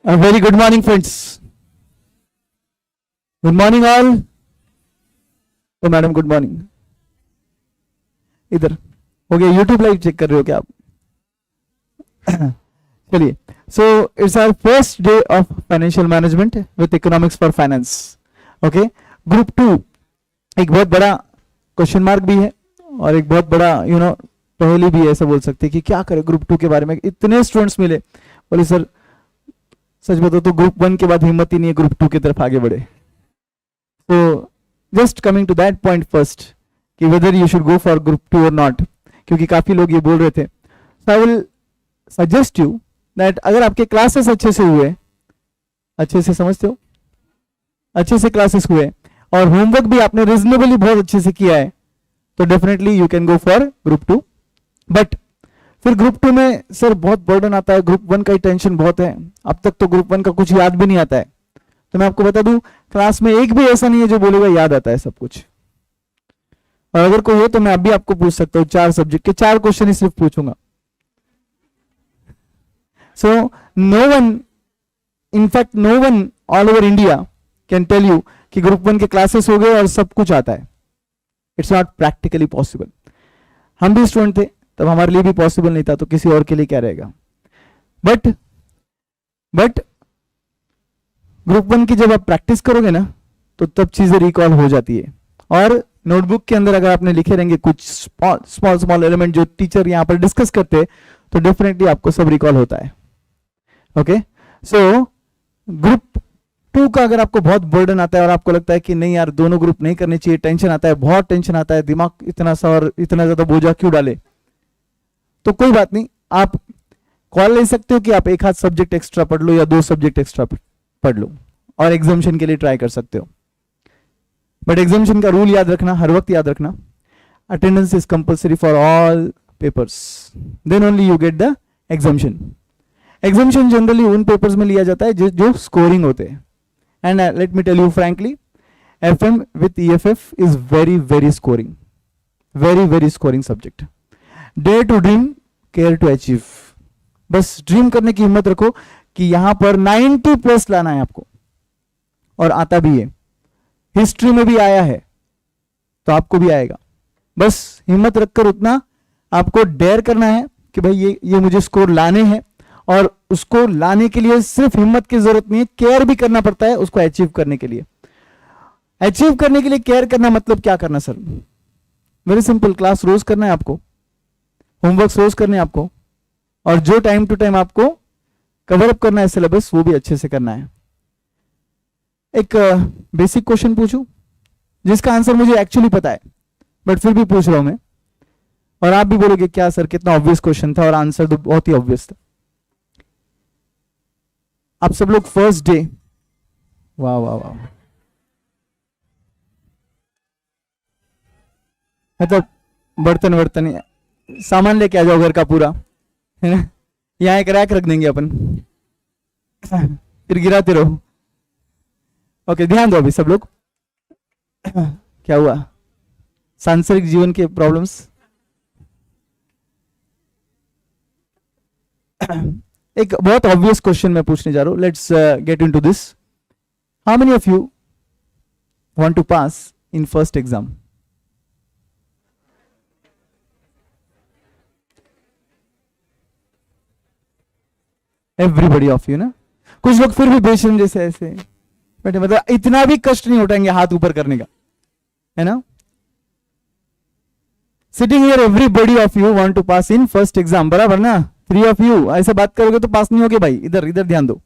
A very good morning, friends. Good morning, all. तो madam good morning. इधर हो गया. यूट्यूब लाइव चेक कर रहे हो क्या आप? चलिए. So it's our first day of financial management with economics for finance. Okay. Group 2 एक बहुत बड़ा क्वेश्चन मार्क भी है और एक बहुत बड़ा पहेली भी है, ऐसा बोल सकते हैं कि क्या करें ग्रुप 2 के बारे में. इतने स्टूडेंट्स मिले, बोले सर सच बताओ तो ग्रुप 1 के बाद हिम्मत ही नहीं है ग्रुप 2 की तरफ आगे बढ़े. तो just coming to that point first कि whether you should go for group 2 और नॉट, क्योंकि काफी लोग ये बोल रहे थे. So I will suggest you that अगर आपके क्लासेस अच्छे से हुए, अच्छे से समझते हो, अच्छे से क्लासेस हुए और होमवर्क भी आपने रीजनेबली बहुत अच्छे से किया है, तो definitely you can go for group 2. But फिर ग्रुप 2 में सर बहुत बर्डन आता है, ग्रुप 1 का ही टेंशन बहुत है, अब तक तो ग्रुप 1 का कुछ याद भी नहीं आता है. तो मैं आपको बता दूं, क्लास में एक भी ऐसा नहीं है जो बोलेगा याद आता है सब कुछ. और अगर कोई हो तो मैं अभी आपको पूछ सकता हूँ, 4 सब्जेक्ट के 4 क्वेश्चन ही सिर्फ पूछूंगा. So no one, in fact no one all over India can tell you कि ग्रुप 1 के क्लासेस हो गए और सब कुछ आता है. It's not practically possible. हम भी स्टूडेंट थे तब, हमारे लिए भी पॉसिबल नहीं था, तो किसी और के लिए क्या रहेगा. बट ग्रुप 1 की जब आप प्रैक्टिस करोगे ना, तो तब चीजें रिकॉल हो जाती है. और नोटबुक के अंदर अगर आपने लिखे रहेंगे कुछ स्मॉल एलिमेंट जो टीचर यहाँ पर डिस्कस करते हैं, तो डेफिनेटली आपको सब रिकॉल होता है. ओके. सो ग्रुप 2 का अगर आपको बहुत बर्डन आता है और आपको लगता है कि नहीं यार दोनों ग्रुप नहीं करने चाहिए, टेंशन आता है, बहुत टेंशन आता है, दिमाग इतना सा और इतना ज्यादा बोझा क्यों डाले, तो कोई बात नहीं, आप कॉल ले सकते हो कि आप एक हाथ सब्जेक्ट एक्स्ट्रा पढ़ लो या 2 सब्जेक्ट एक्स्ट्रा पढ़ लो और एग्जामिशन के लिए ट्राई कर सकते हो. बट एग्जामिशन का रूल याद रखना, हर वक्त याद रखना, attendance is compulsory for all papers, then only you get the examination. Examination generally उन पेपर्स में लिया जाता है जो स्कोरिंग होते हैं. And let me tell you frankly, FM with EFF is very scoring, very scoring subject. Dare to dream, care to achieve. बस dream करने की हिम्मत रखो कि यहां पर 90+ लाना है आपको, और आता भी है. हिस्ट्री में भी आया है तो आपको भी आएगा. बस हिम्मत रखकर उतना आपको डेयर करना है कि भाई ये मुझे स्कोर लाने हैं, और उसको लाने के लिए सिर्फ हिम्मत की जरूरत नहीं है, केयर भी करना पड़ता है उसको अचीव करने के लिए. अचीव करने के लिए केयर करना मतलब क्या करना सर? Very simple. क्लास रोज करना है आपको, होमवर्क रोज करने आपको, और जो टाइम टू टाइम आपको कवर अप करना है सिलेबस, वो भी अच्छे से करना है. एक बेसिक क्वेश्चन पूछूं जिसका आंसर मुझे एक्चुअली पता है, बट फिर भी पूछ रहा हूं मैं, और आप भी बोलोगे क्या सर कितना ऑब्वियस क्वेश्चन था, और आंसर तो बहुत ही ऑब्वियस था. आप सब लोग फर्स्ट डे, वाह वाह वाह, मतलब बर्तन सामान लेके आ जाओ घर का पूरा, है ना. यहाँ एक रैक रख देंगे अपन, फिर गिराते रहो. ओके, ध्यान दो अभी सब लोग. क्या हुआ? सांसारिक जीवन के प्रॉब्लम्स. एक बहुत ऑब्वियस क्वेश्चन मैं पूछने जा रहा हूं. Let's get into this. How many of you want to pass in first exam? Everybody of you ना. कुछ लोग फिर भी बेशर्म जैसे ऐसे बैठे, मतलब इतना भी कष्ट नहीं उठाएंगे हाथ ऊपर करने का, है ना. Sitting here everybody of you want to pass in first exam, बराबर ना. 3 ऑफ यू ऐसे बात करोगे तो पास नहीं होगे भाई. इधर ध्यान दो.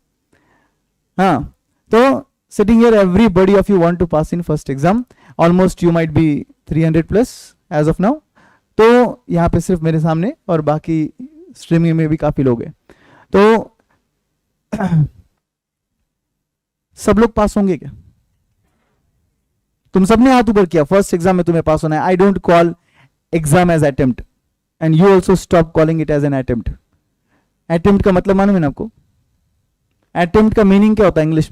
हाँ, तो sitting here everybody of you want to pass in first exam. Almost you might be 300+ as of now. तो यहाँ पे सिर्फ मेरे सामने और बाकी स्ट्रीमिंग में भी काफी लोग हैं. तो सब लोग पास होंगे क्या? तुम सबने हाथ ऊपर किया. फर्स्ट एग्जाम में तुम्हें पास होना है. I don't call exam as attempt, and you also stop calling it as an attempt. Attempt का मतलब मालूम है ना आपको? अटेम्प्ट का मीनिंग क्या होता है इंग्लिश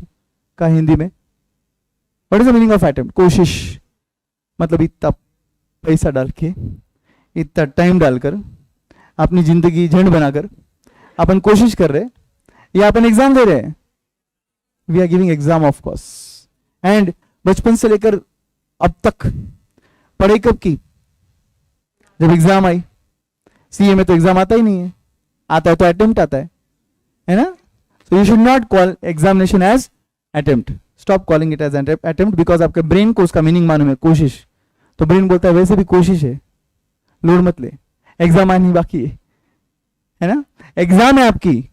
का, हिंदी में? What is the meaning of attempt? कोशिश. मतलब इतना पैसा डाल के, इतना टाइम डालकर, अपनी जिंदगी झंड बनाकर अपन कोशिश कर रहे, या अपन एग्जाम दे रहे हैं, we are giving exam of course. And बचपन से लेकर अब तक पढ़ाई कब की? जब एग्जाम आई. सीए में तो एग्जाम आता ही नहीं है, आता है तो अटेम्प्ट आता है ना. So you should not call examination as attempt. Stop calling it as attempt, because आपके ब्रेन को उसका मीनिंग मालूम है, कोशिश. तो ब्रेन बोलता है वैसे भी कोशिश है, लोड मत ले, एग्जाम आनी बाकी है ना. एग्जाम है आपकी,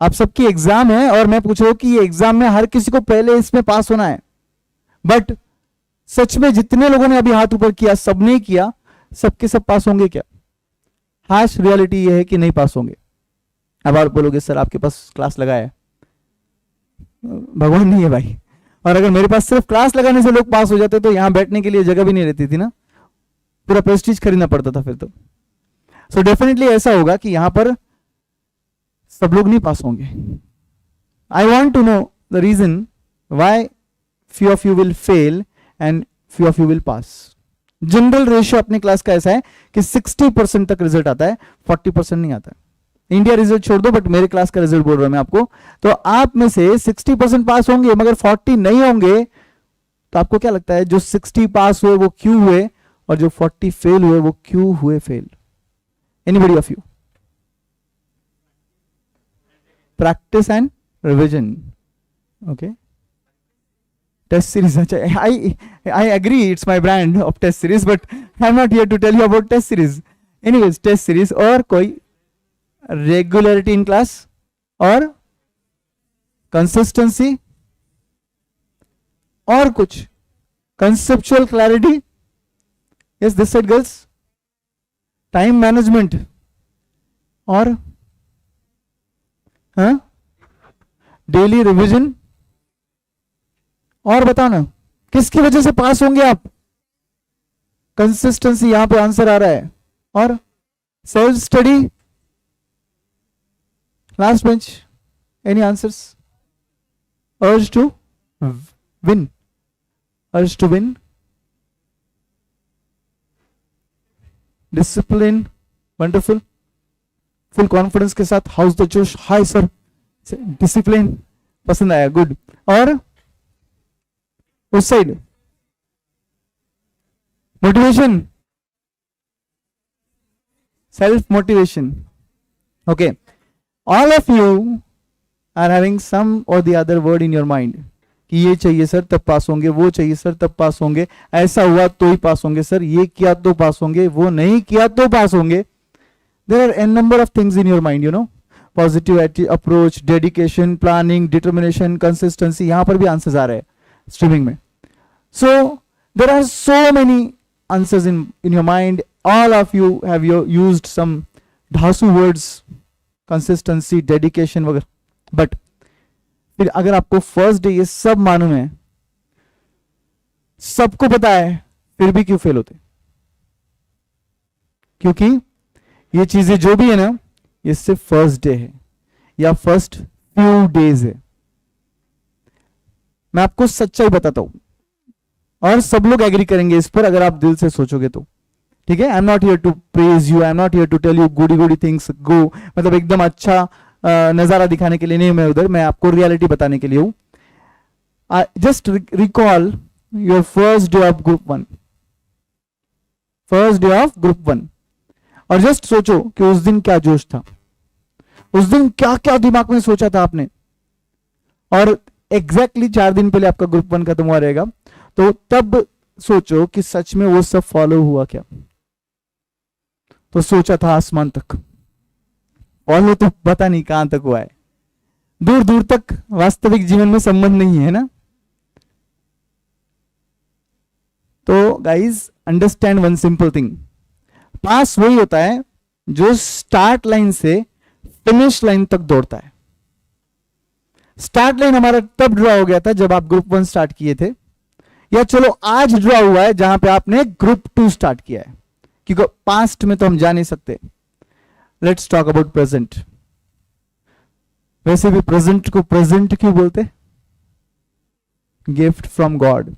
आप सबकी एग्जाम है. और मैं पूछ रहा हूं कि ये एग्जाम में हर किसी को पहले इसमें पास होना है. बट सच में जितने लोगों ने अभी हाथ ऊपर किया, सबने किया, सबके सब पास होंगे क्या? हाश रियलिटी ये है कि नहीं पास होंगे. अब आप बोलोगे सर आपके पास क्लास लगा है. भगवान नहीं है भाई. और अगर मेरे पास सिर्फ क्लास लगाने से लोग पास हो जाते तो यहां बैठने के लिए जगह भी नहीं रहती थी ना, पूरा प्रेस्टीज खरीदना पड़ता था फिर तो. सो डेफिनेटली ऐसा होगा कि यहां पर सब लोग नहीं पास होंगे. I want to know the reason why few of you will fail and few of you will pass. General ratio अपनी क्लास का ऐसा है कि 60% तक रिजल्ट आता है, 40% नहीं आता है. इंडिया रिजल्ट छोड़ दो, बट मेरे क्लास का रिजल्ट बोल रहा हूं मैं आपको. तो आप में से 60% पास होंगे मगर 40 नहीं होंगे. तो आपको क्या लगता है जो 60 पास हुए वो क्यों हुए, और जो 40 फेल हुए वो क्यों हुए fail? Anybody of you? Practice and revision. Okay, test series. I agree, it's my brand of test series, but I'm not here to tell you about test series. Anyways, test series और कोई regularity in class और consistency और कुछ conceptual clarity. Yes, this side girls. Time management और daily revision. और बताओ ना किसकी वजह से पास होंगे आप? कंसिस्टेंसी, यहां पे आंसर आ रहा है. और self study. Last bench, any answers? Urge to win, urge to win, discipline, wonderful, full confidence के साथ, हाउस द जोश, हाय सर, डिसिप्लिन, पसंद आया, गुड. और उस side motivation, self motivation. Okay, all of you are having some और the other word in your mind कि ये चाहिए सर तब पास होंगे, वो चाहिए सर तब पास होंगे, ऐसा हुआ तो ही पास होंगे सर, ये किया तो पास होंगे, वो नहीं किया तो पास होंगे. There are an number of things in your mind, you know. Positive approach, dedication, planning, determination, consistency. यहां पर भी आंसर्स आ रहे हैं स्ट्रीमिंग में. So there are so many answers in your mind. All of you have used some धासु words, consistency, dedication वगैरह. But फिर अगर आपको फर्स्ट डे ये सब मालूम है, सबको पता है, फिर भी क्यों फेल होते? क्योंकि ये चीजें जो भी है ना, ये सिर्फ फर्स्ट डे है या फर्स्ट फ्यू डेज है. मैं आपको सच्चाई बताता हूं और सब लोग एग्री करेंगे इस पर अगर आप दिल से सोचोगे तो. ठीक है, I am not here to praise you, I am not here to tell you goody goody things, go, मतलब एकदम अच्छा नजारा दिखाने के लिए नहीं. मैं उधर, मैं आपको रियलिटी बताने के लिए हूं. Just recall your first day of group 1, first day of group 1, और जस्ट सोचो कि उस दिन क्या जोश था, उस दिन क्या क्या दिमाग में सोचा था आपने. और एग्जैक्टली 4 दिन पहले आपका ग्रुप 1 खत्म हुआ रहेगा, तो तब सोचो कि सच में वो सब फॉलो हुआ क्या. तो सोचा था आसमान तक, फॉलो तो पता नहीं कहां तक हुआ है, दूर दूर तक वास्तविक जीवन में संबंध नहीं है ना. तो guys understand one simple thing, pass वही होता है जो स्टार्ट लाइन से फिनिश लाइन तक दौड़ता है. स्टार्ट लाइन हमारा तब ड्रॉ हो गया था जब आप ग्रुप 1 स्टार्ट किए थे, या चलो आज ड्रॉ हुआ है जहां पे आपने ग्रुप 2 स्टार्ट किया है, क्योंकि पास्ट में तो हम जा नहीं सकते. Let's talk about present. वैसे भी प्रेजेंट को प्रेजेंट क्यों बोलते? Gift from God.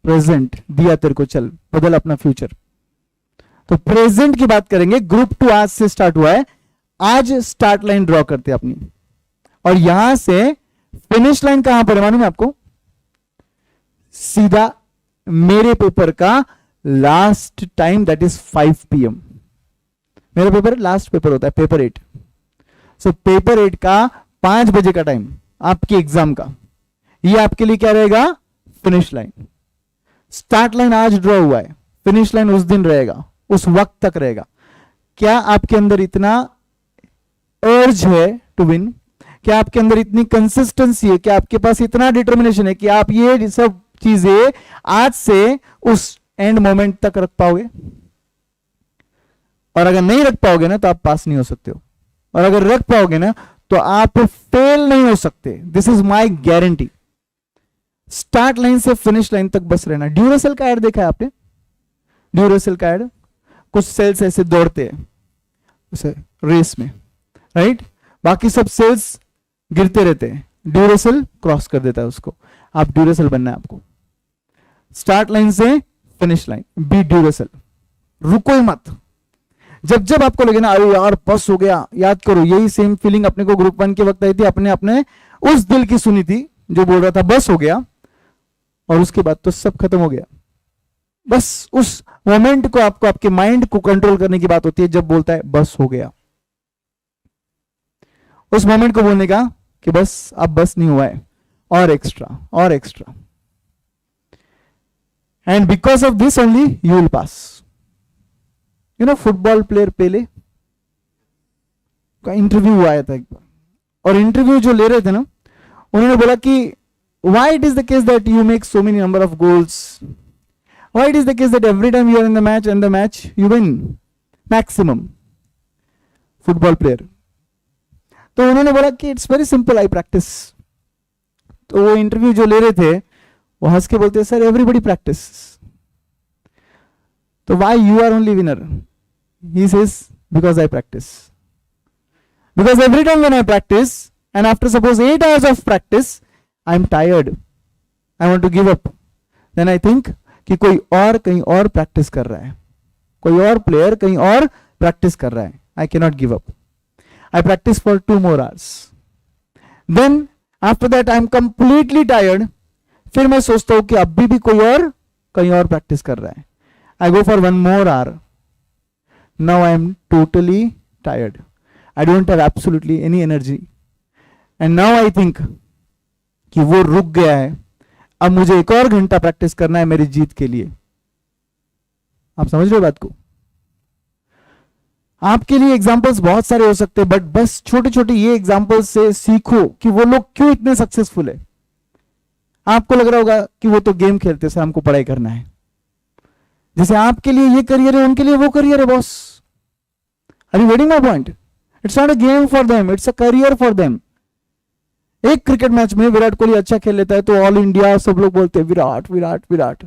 प्रेजेंट दिया तेरे को, चल बदल अपना फ्यूचर. तो प्रेजेंट की बात करेंगे. ग्रुप 2 आज से स्टार्ट हुआ है, आज स्टार्ट लाइन ड्रॉ करते हैं अपनी, और यहां से फिनिश लाइन कहां पर है मालूम है आपको? सीधा मेरे पेपर का last time, that is 5 PM। मेरा पेपर लास्ट पेपर होता है, पेपर 8। सो पेपर 8 का 5 बजे का टाइम आपके एग्जाम का, ये आपके लिए क्या रहेगा? Finish line. स्टार्ट लाइन आज ड्रॉ हुआ है, फिनिश लाइन उस दिन रहेगा, उस वक्त तक रहेगा। क्या आपके अंदर इतना अर्ज है टू विन? क्या आपके अंदर इतनी कंसिस्टेंसी है? क्या आपके पास इतना डिटर्मिनेशन है कि आप ये सब चीजें आज से उस एंड मोमेंट तक रख पाओगे? और अगर नहीं रख पाओगे ना तो आप पास नहीं हो सकते हो, और अगर रख पाओगे ना तो आप फेल नहीं हो सकते। This is my guarantee. Start line से फिनिश लाइन तक बस रहना। ड्यूरासेल का एड देखा है आपने? ड्यूरासेल का एड, कुछ सेल्स ऐसे दौड़ते हैं उसे रेस में, राइट? बाकी सब सेल्स गिरते रहते हैं, ड्यूरासेल क्रॉस कर देता है उसको। आप ड्यूरासेल बनना है आपको। स्टार्ट लाइन से फिनिश लाइन, बी ड्यूरासेल। रुको ही मत। जब जब आपको लगे ना अरे यार बस हो गया, याद करो यही सेम फीलिंग अपने को ग्रुप 1 के वक्त आई थी। अपने अपने उस दिल की सुनी थी जो बोल रहा था बस हो गया, और उसके बाद तो सब खत्म हो गया। बस उस मोमेंट को आपको, आपके माइंड को कंट्रोल करने की बात होती है जब बोलता है बस हो गया। उस मोमेंट को बोलने का कि बस अब बस नहीं हुआ है, और एक्स्ट्रा और extra. And because of this only you will pass. You know football player Pele का इंटरव्यू आया था एक बार, और इंटरव्यू जो ले रहे थे ना, उन्होंने बोला कि why it is the case that you make so many number of goals, why it is the case that every time you are in the match and the match you win maximum. Football player. तो उन्होंने बोला कि it's very simple, I practice. तो वो interview जो ले रहे थे वो हंस के बोलते सर एवरीबडी प्रैक्टिस, तो why you are only winner? He says because I practice. Because every time when I practice and after suppose 8 hours of practice I am tired, I want to give up, then I think कि कोई और कहीं और practice कर रहा है, कोई और प्लेयर कहीं और प्रैक्टिस कर रहा है, I cannot give up. I practice for 2 more hours. Then after that I am completely tired. फिर मैं सोचता हूं कि अभी भी कोई और कहीं और प्रैक्टिस कर रहा है, I go for 1 more hour. Now I am totally tired. I don't have absolutely any energy. And now I think कि वो रुक गया है, अब मुझे 1 और घंटा प्रैक्टिस करना है मेरी जीत के लिए। आप समझ रहे हो बात को? आपके लिए एग्जांपल्स बहुत सारे हो सकते हैं, बट बस छोटे छोटे ये एग्जांपल्स से सीखो कि वो लोग क्यों इतने सक्सेसफुल है। आपको लग रहा होगा कि वो तो गेम खेलते सर, हमको पढ़ाई करना है। जैसे आपके लिए ये करियर है, उनके लिए वो करियर है boss. Are you getting my point? It's not a game for them, it's a career for them. एक क्रिकेट मैच में विराट कोहली अच्छा खेल लेता है तो ऑल इंडिया सब लोग बोलते हैं विराट विराट विराट,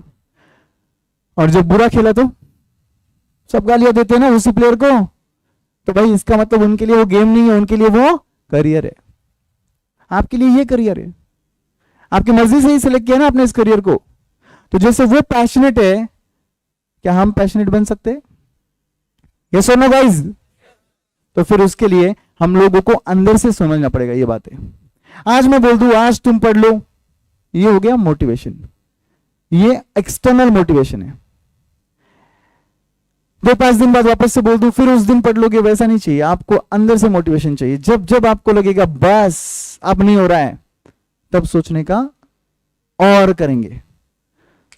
और जब बुरा खेला तो सब गालियां देते हैं ना उसी प्लेयर को। तो भाई इसका मतलब उनके लिए वो गेम नहीं है, उनके लिए वो करियर है। आपके लिए ये करियर है, आपकी मर्जी से ही सिलेक्ट किया ना आपने इस करियर को। तो जैसे वो पैशनेट है, क्या हम पैशनेट बन सकते हैं? यस और नो गाइस? तो फिर उसके लिए हम लोगों को अंदर से समझना पड़ेगा ये बातें। आज मैं बोल दूं आज तुम पढ़ लो, ये हो गया मोटिवेशन, ये एक्सटर्नल मोटिवेशन है। 2-5 दिन बाद वापस से बोल दूं फिर उस दिन पढ़ लोगे, वैसा नहीं चाहिए। आपको अंदर से मोटिवेशन चाहिए। जब जब आपको लगेगा बस अब नहीं हो रहा है, तब सोचने का और करेंगे।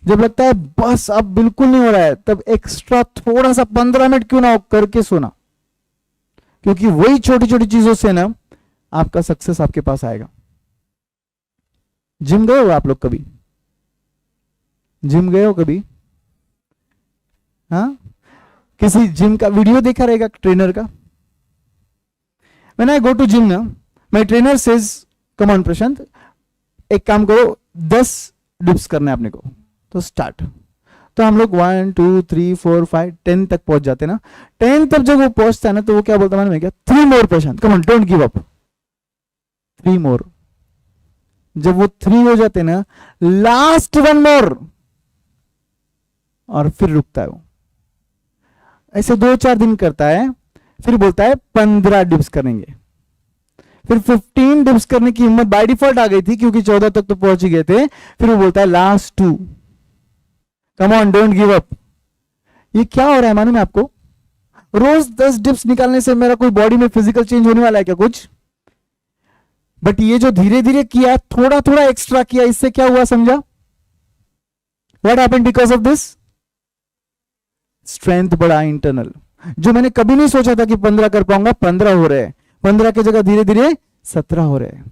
जब लगता है बस अब बिल्कुल नहीं हो रहा है, तब एक्स्ट्रा थोड़ा सा 15 मिनट क्यों ना हो करके सोना, क्योंकि वही छोटी छोटी चीजों से ना आपका सक्सेस आपके पास आएगा। जिम गए हो आप लोग कभी? जिम गए हो कभी? हाँ, किसी जिम का वीडियो देखा रहेगा ट्रेनर का। When I go to gym ना, my trainer says come on Prashant, एक काम करो 10 डिप्स करना है अपने को, तो स्टार्ट। तो हम लोग 1 2 3 4 5 10 तक पहुंच जाते ना। 10 तक जब वो पहुंचता है ना तो वो क्या बोलता है मालूम है क्या? 3 more Prashant, come on don't give up, 3 more. जब वो 3 हो जाते ना, लास्ट 1 मोर, और फिर रुकता है वो। ऐसे 2-4 दिन करता है, फिर बोलता है 15 डिप्स करेंगे, फिर 15 डिप्स करने की हिम्मत बाय डिफॉल्ट आ गई थी क्योंकि 14 तक तो पहुंच ही गए थे, फिर वो बोलता है last 2, come on don't give up. ये क्या हो रहा है मालूम है आपको? रोज 10 डिप्स निकालने से मेरा कोई बॉडी में फिजिकल चेंज होने वाला है क्या कुछ? बट ये जो धीरे धीरे किया, थोड़ा थोड़ा एक्स्ट्रा किया, इससे क्या हुआ समझा? What happened because of this? Strength बढ़ा इंटरनल। जो मैंने कभी नहीं सोचा था कि 15 कर पाऊंगा, 15 हो रहे हैं, 15 की जगह धीरे धीरे 17 हो रहे हैं,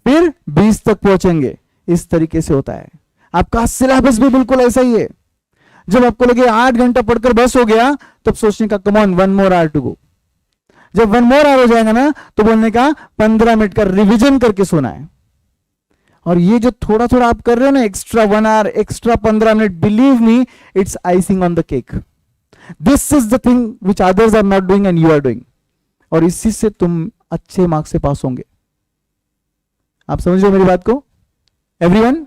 फिर 20 तक पहुंचेंगे। इस तरीके से होता है। आपका सिलेबस भी बिल्कुल ऐसा ही है। जब आपको लगे 8 घंटा पढ़कर बस हो गया, तब सोचने का come on 1 more hour to go. जब 1 मोर आवर हो जाएगा ना, तो बोलने का 15 मिनट का रिवीजन करके सोना है। और ये जो थोड़ा थोड़ा आप कर रहे हो ना, extra 1 hour, extra 15 minute, believe me it's icing on the cake. This is the thing which others are not doing and you are doing. और इसी से तुम अच्छे मार्क्स से पास होंगे। आप समझ रहे हो मेरी बात को एवरीवन?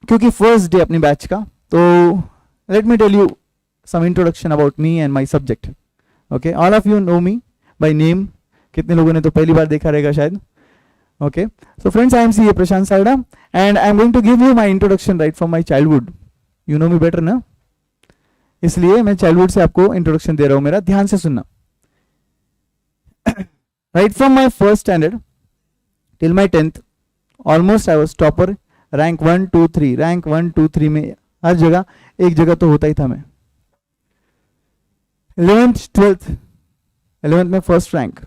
क्योंकि फर्स्ट डे अपनी बैच का, तो let me tell you some introduction about me and my subject. Okay, all of you know me by name. कितने लोगों ने तो पहली बार देखा रहेगा शायद। Okay, so friends, I am C A Prashant Saida and I am going to give you my introduction right from my childhood. You know me better ना, इसलिए मैं चाइल्डहुड से आपको इंट्रोडक्शन दे रहा हूं। मेरा ध्यान से सुनना। Right from my first standard till my 10th almost I was topper. Rank 1 2 3, rank 1 2 3 में हर जगह एक जगह तो होता ही था मैं। 11th 12th, 11th में फर्स्ट रैंक,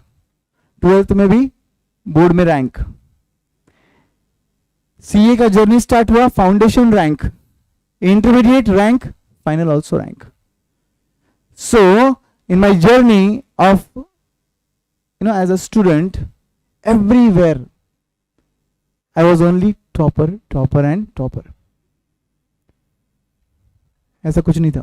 12th में भी बोर्ड में रैंक। सीए का जर्नी स्टार्ट हुआ, foundation rank, intermediate rank, final also rank. So in my journey of as a student, everywhere I was only topper, topper and topper. ऐसा कुछ नहीं था।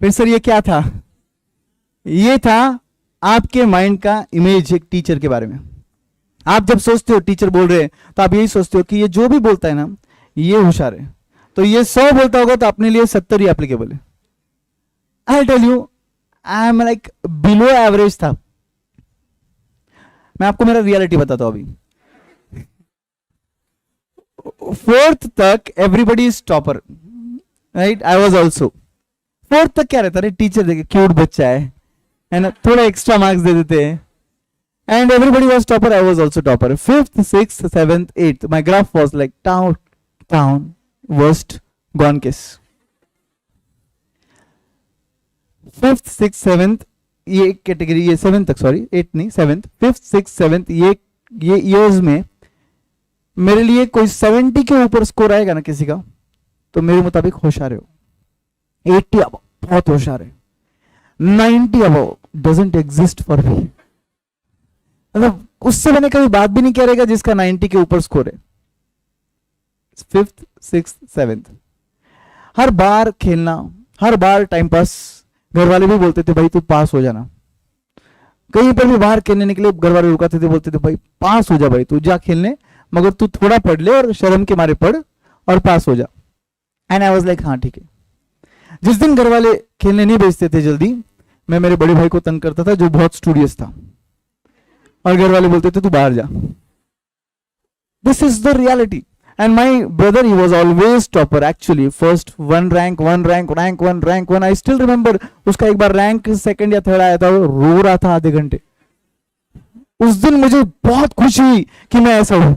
फिर सर ये क्या था? ये था आपके माइंड का इमेज एक टीचर के बारे में। आप जब सोचते हो टीचर बोल रहे हैं, तो आप यही सोचते हो कि ये जो भी बोलता है ना, ये होशियार है। तो ये 100 बोलता होगा तो अपने लिए 70 ही एप्लीकेबल है। I tell you, I am like below average था। मैं आपको मेरा रियलिटी बताता हूं अभी। 4th तक everybody is topper, right? I was also. 4th तक क्या रहता है, टीचर देखे क्यूट बच्चा है ना, थोड़ा एक्स्ट्रा मार्क्स दे देते हैं। And everybody was topper, I was also topper. 5th 6th 7th 8th my graph was like down worst gone case. 5th 6th 7th ये कैटेगरी, ये 7th तक, सॉरी 8th नहीं 7th, 5th 6th 7th ये years में मेरे लिए कोई 70 के ऊपर स्कोर आएगा ना किसी का, तो मेरे मुताबिक होशियार हो। 80 अब बहुत होशियार है। 90 above doesn't exist for me. मतलब उससे मैंने कभी बात भी नहीं किया रहेगा जिसका 90 के ऊपर स्कोर है। 5th 6th 7th हर बार खेलना, हर बार टाइम पास। घर वाले भी बोलते थे भाई तू पास हो जाना। कहीं पर भी बाहर खेलने निकले, घर वाले रुकाते थे, बोलते थे भाई पास हो जा, भाई तू जा खेलने, मगर तू थोड़ा पढ़ ले और शर्म के मारे पढ़ और पास हो जा। एंड आई वाज लाइक हाँ ठीक है। जिस दिन घर वाले खेलने नहीं भेजते थे जल्दी, मैं मेरे बड़े भाई को तंग करता था जो बहुत स्टूडियस था, और घर वाले बोलते थे तू बाहर जा। This is the reality. And my brother he was always topper actually. First 1 rank 1 rank rank 1 rank 1। I still remember उसका एक बार रैंक 2nd या 3rd आया था, वो रो रहा था आधे घंटे। उस दिन मुझे बहुत खुशी हुई कि मैं ऐसा हूं,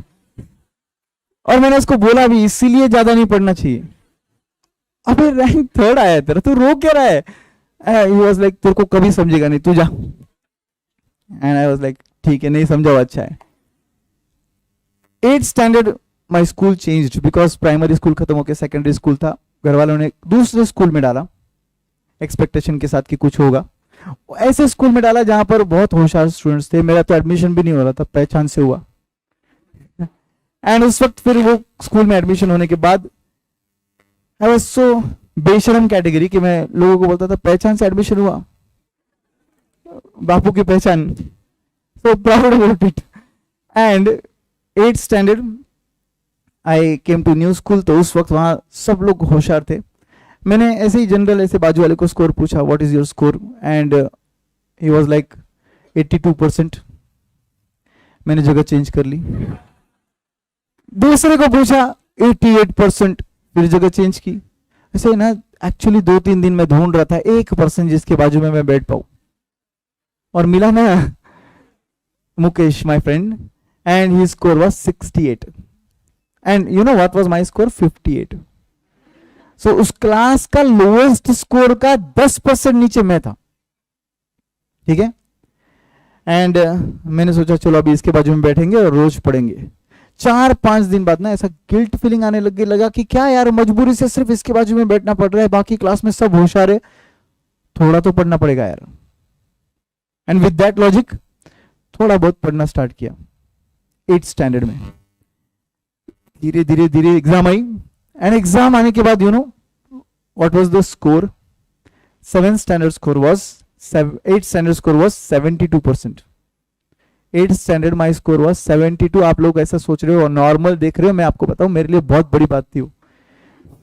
और मैंने उसको बोला भी इसीलिए ज्यादा नहीं पढ़ना चाहिए। अबे रैंक 3rd आया तेरा, तू रो क्या रहा है? He was like तेरे को कभी समझेगा नहीं, तू जा। एंड आई वाज लाइक ठीक है, नहीं समझा अच्छा है। 8th standard my school changed because primary school खत्म होकर सेकेंडरी स्कूल था। घर वालों ने दूसरे स्कूल में डाला एक्सपेक्टेशन के साथ कि कुछ होगा। ऐसे स्कूल में डाला जहां पर बहुत होशियार स्टूडेंट्स थे। मेरा तो एडमिशन भी नहीं हो रहा था, पहचान से हुआ। एंड उस वक्त फिर वो स्कूल में एडमिशन होने के बाद आई वाज सो बेशरम कैटेगरी कि मैं लोगों को बोलता था पहचान से एडमिशन हुआ, बापू की पहचान, so proud about it. And 8th standard I came to new school, तो उस वक्त वहाँ सब लोग होशियार थे. मैंने ऐसे ही जनरल ऐसे बाजू वाले को स्कोर पूछा, what is your score, and he was like 82%. मैंने जगह चेंज कर ली. दूसरे को पूछा 88%, फिर जगह चेंज की. ऐसे ना एक्चुअली 2-3 दिन में ढूंढ रहा था 1% जिसके बाजू में मैं बैठ पाऊं, और मिला ना Mukesh my friend, and his score was 68 and you know what was my score 58. सो उस क्लास का लोएस्ट स्कोर का 10% नीचे मैं था. ठीक है. एंड मैंने सोचा चलो अभी इसके बाजू में बैठेंगे और रोज पढ़ेंगे. 4-5 दिन बाद ना ऐसा गिल्ट फीलिंग आने लगा कि क्या यार मजबूरी से सिर्फ इसके बाजू में बैठना पड़ रहा है, बाकी क्लास में सब होशियार है, थोड़ा तो पढ़ना पड़ेगा यार. एंड विद दैट लॉजिक थोड़ा बहुत पढ़ना स्टार्ट किया. 8th स्टैंडर्ड में धीरे धीरे धीरे एग्जाम आई, एंड एग्जाम आने के बाद you know what was the score. 8th standard score was 72%. 8th standard my score was 72. आप लोग ऐसा सोच रहे हो और नॉर्मल देख रहे हो, मैं आपको बताऊं मेरे लिए बहुत बड़ी बात थी.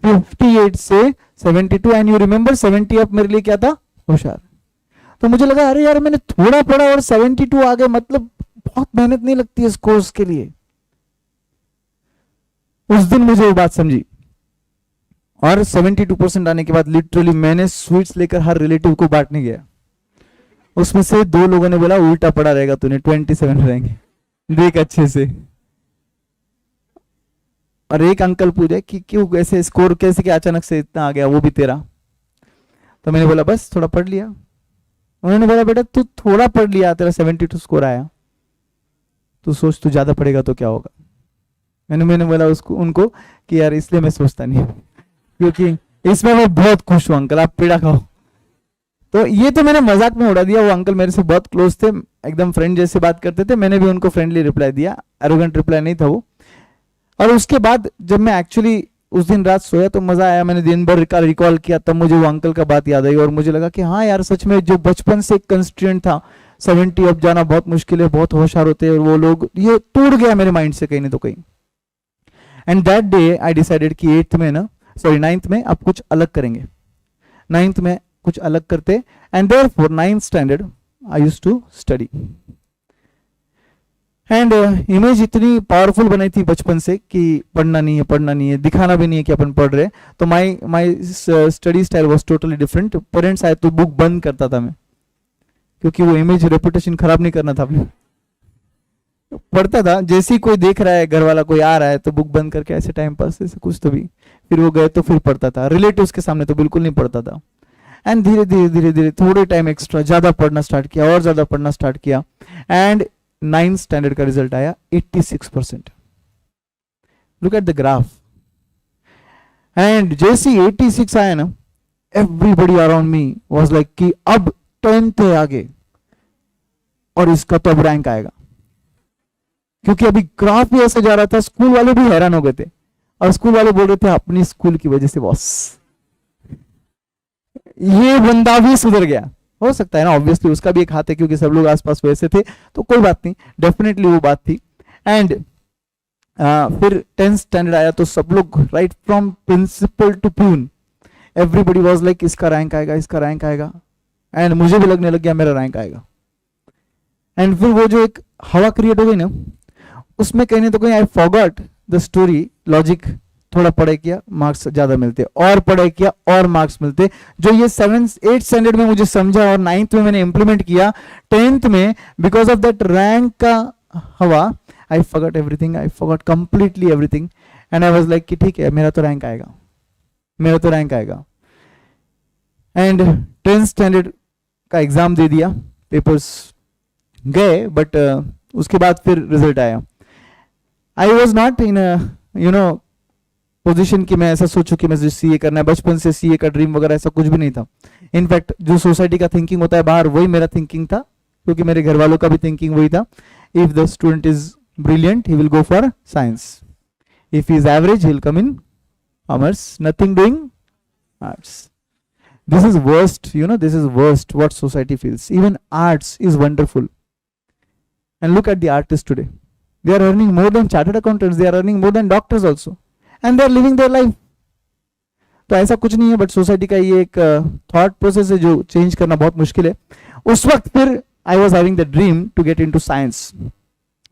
58 से 72, एंड यू रिमेंबर 70 अप मेरे लिए क्या था, होशियार. तो मुझे लगा अरे यार मैंने थोड़ा पढ़ा और 72 आ गए, मतलब बहुत मेहनत नहीं लगती है इस कोर्स के लिए. उस दिन मुझे वो बात समझी, और 72% आने के बाद लिटरली मैंने स्वीट्स लेकर हर रिलेटिव को बांटने गया. उसमें से 2 लोगों ने बोला उल्टा पड़ा रहेगा तूने, 27 रहेंगे, देख अच्छे से. और एक अंकल पूछे कि क्यों ऐसे स्कोर कैसे क्या अचानक से इतना आ गया, वो भी तेरा. तो मैंने बोला बस थोड़ा पढ़ लिया. उन्होंने बोला बेटा तू थोड़ा पढ़ लिया, तेरा 72 स्कोर आया, तू सोच तू ज्यादा पढ़ेगा तो क्या होगा. मैंने बोला उनको कि यार इसलिए मैं सोचता नहीं, क्योंकि इसमें मैं बहुत खुश हूं अंकल, आप पेड़ा खाओ. तो ये तो मैंने मजाक में उड़ा दिया. वो अंकल मेरे से बहुत क्लोज थे, एकदम फ्रेंड जैसे बात करते थे. मैंने भी उनको फ्रेंडली रिप्लाई दिया, एरोगेंट रिप्लाई नहीं था वो. और उसके बाद जब मैं एक्चुअली उस दिन रात सोया तो मजा आया, मैंने दिन भर का रिकॉल किया, तब मुझे वो अंकल का बात याद आई, और मुझे लगा कि हाँ यार सच में जो बचपन से एक कंस्ट्रेंट था 70 अप जाना बहुत मुश्किल है, बहुत होशियार होते हैं और वो लोग, ये टूट गया मेरे माइंड से कहीं नहीं तो कहीं. And that day I decided कि 9th में अब कुछ अलग करेंगे. 9th में कुछ अलग करते, and therefore 9th standard I used to study. And image इतनी पावरफुल बनाई थी बचपन से कि पढ़ना नहीं है, दिखाना भी नहीं है कि अपन पढ़ रहे. तो my study style was totally different. Parents आए तो बुक बंद करता था मैं, क्योंकि वो इमेज रेपुटेशन खराब नहीं करना था अपने. पढ़ता था, जैसे ही कोई देख रहा है, घर वाला कोई आ रहा है तो बुक बंद करके ऐसे टाइम पास ऐसे कुछ तो भी, फिर वो गए तो फिर पढ़ता था. रिलेटिव्स के सामने तो बिल्कुल नहीं पढ़ता था. एंड धीरे धीरे थोड़े टाइम एक्स्ट्रा ज्यादा पढ़ना स्टार्ट किया, और ज्यादा पढ़ना स्टार्ट किया, एंड 9th स्टैंडर्ड का रिजल्ट आया 86%. Look at the graph. And जैसे 86 आया ना, everybody around me was like कि अब 10th है आगे, और इसका तो अब रैंक आएगा. क्योंकि अभी ग्राफ भी ऐसे जा रहा था, स्कूल वाले भी हैरान हो गए थे, और स्कूल वाले बोल रहे थे अपनी स्कूल की वजह से बॉस ये बंदा भी सुधर गया. हो सकता है ना, ऑब्वियसली उसका भी एक हाथ है, क्योंकि सब लोग आसपास वैसे थे, तो कोई बात नहीं, डेफिनेटली वो बात थी. एंड फिर 10th स्टैंडर्ड आया तो सब लोग right from principal to peon everybody was like इसका रैंक आएगा, इसका रैंक आएगा. एंड मुझे भी लगने लग गया मेरा रैंक आएगा. एंड फिर वो जो एक हवा क्रिएट हो गई ना, उसमें कहीं तो कहीं I forgot the story logic. थोड़ा पढ़ाई किया मार्क्स ज्यादा मिलते, और पढ़ाई किया और मार्क्स मिलते. जो ये 8th स्टैंडर्ड में मुझे समझा और 9th में मैंने इंप्लीमेंट किया, 10th में बिकॉज ऑफ दैट रैंक का हवा I forgot everything, I forgot completely everything. And I was like कि ठीक है मेरा तो रैंक आएगा, मेरा तो रैंक आएगा. एंड 10th स्टैंडर्ड का एग्जाम दे दिया, पेपर्स गए, बट उसके बाद फिर रिजल्ट आया. आई was not in you know position कि मैं ऐसा सोचूं कि मुझे सीए करना है. बचपन से सीए का ड्रीम वगैरह ऐसा कुछ भी नहीं था. इनफैक्ट जो सोसाइटी का थिंकिंग होता है बाहर, वही मेरा थिंकिंग था, क्योंकि मेरे घर वालों का भी थिंकिंग वही था. If the student is brilliant he will go for science, if he is average he will come in commerce, nothing doing Arts. This is worst, you know, this is worst what society feels. Even arts is wonderful. And look at the artists today. They are earning more than chartered accountants, they are earning more than doctors also. And they are living their life. तो ऐसा कुछ नहीं है, but society का ये एक thought process है जो चेंज करना बहुत मुश्किल है. उस वक्त फिर I was having the dream to get into science,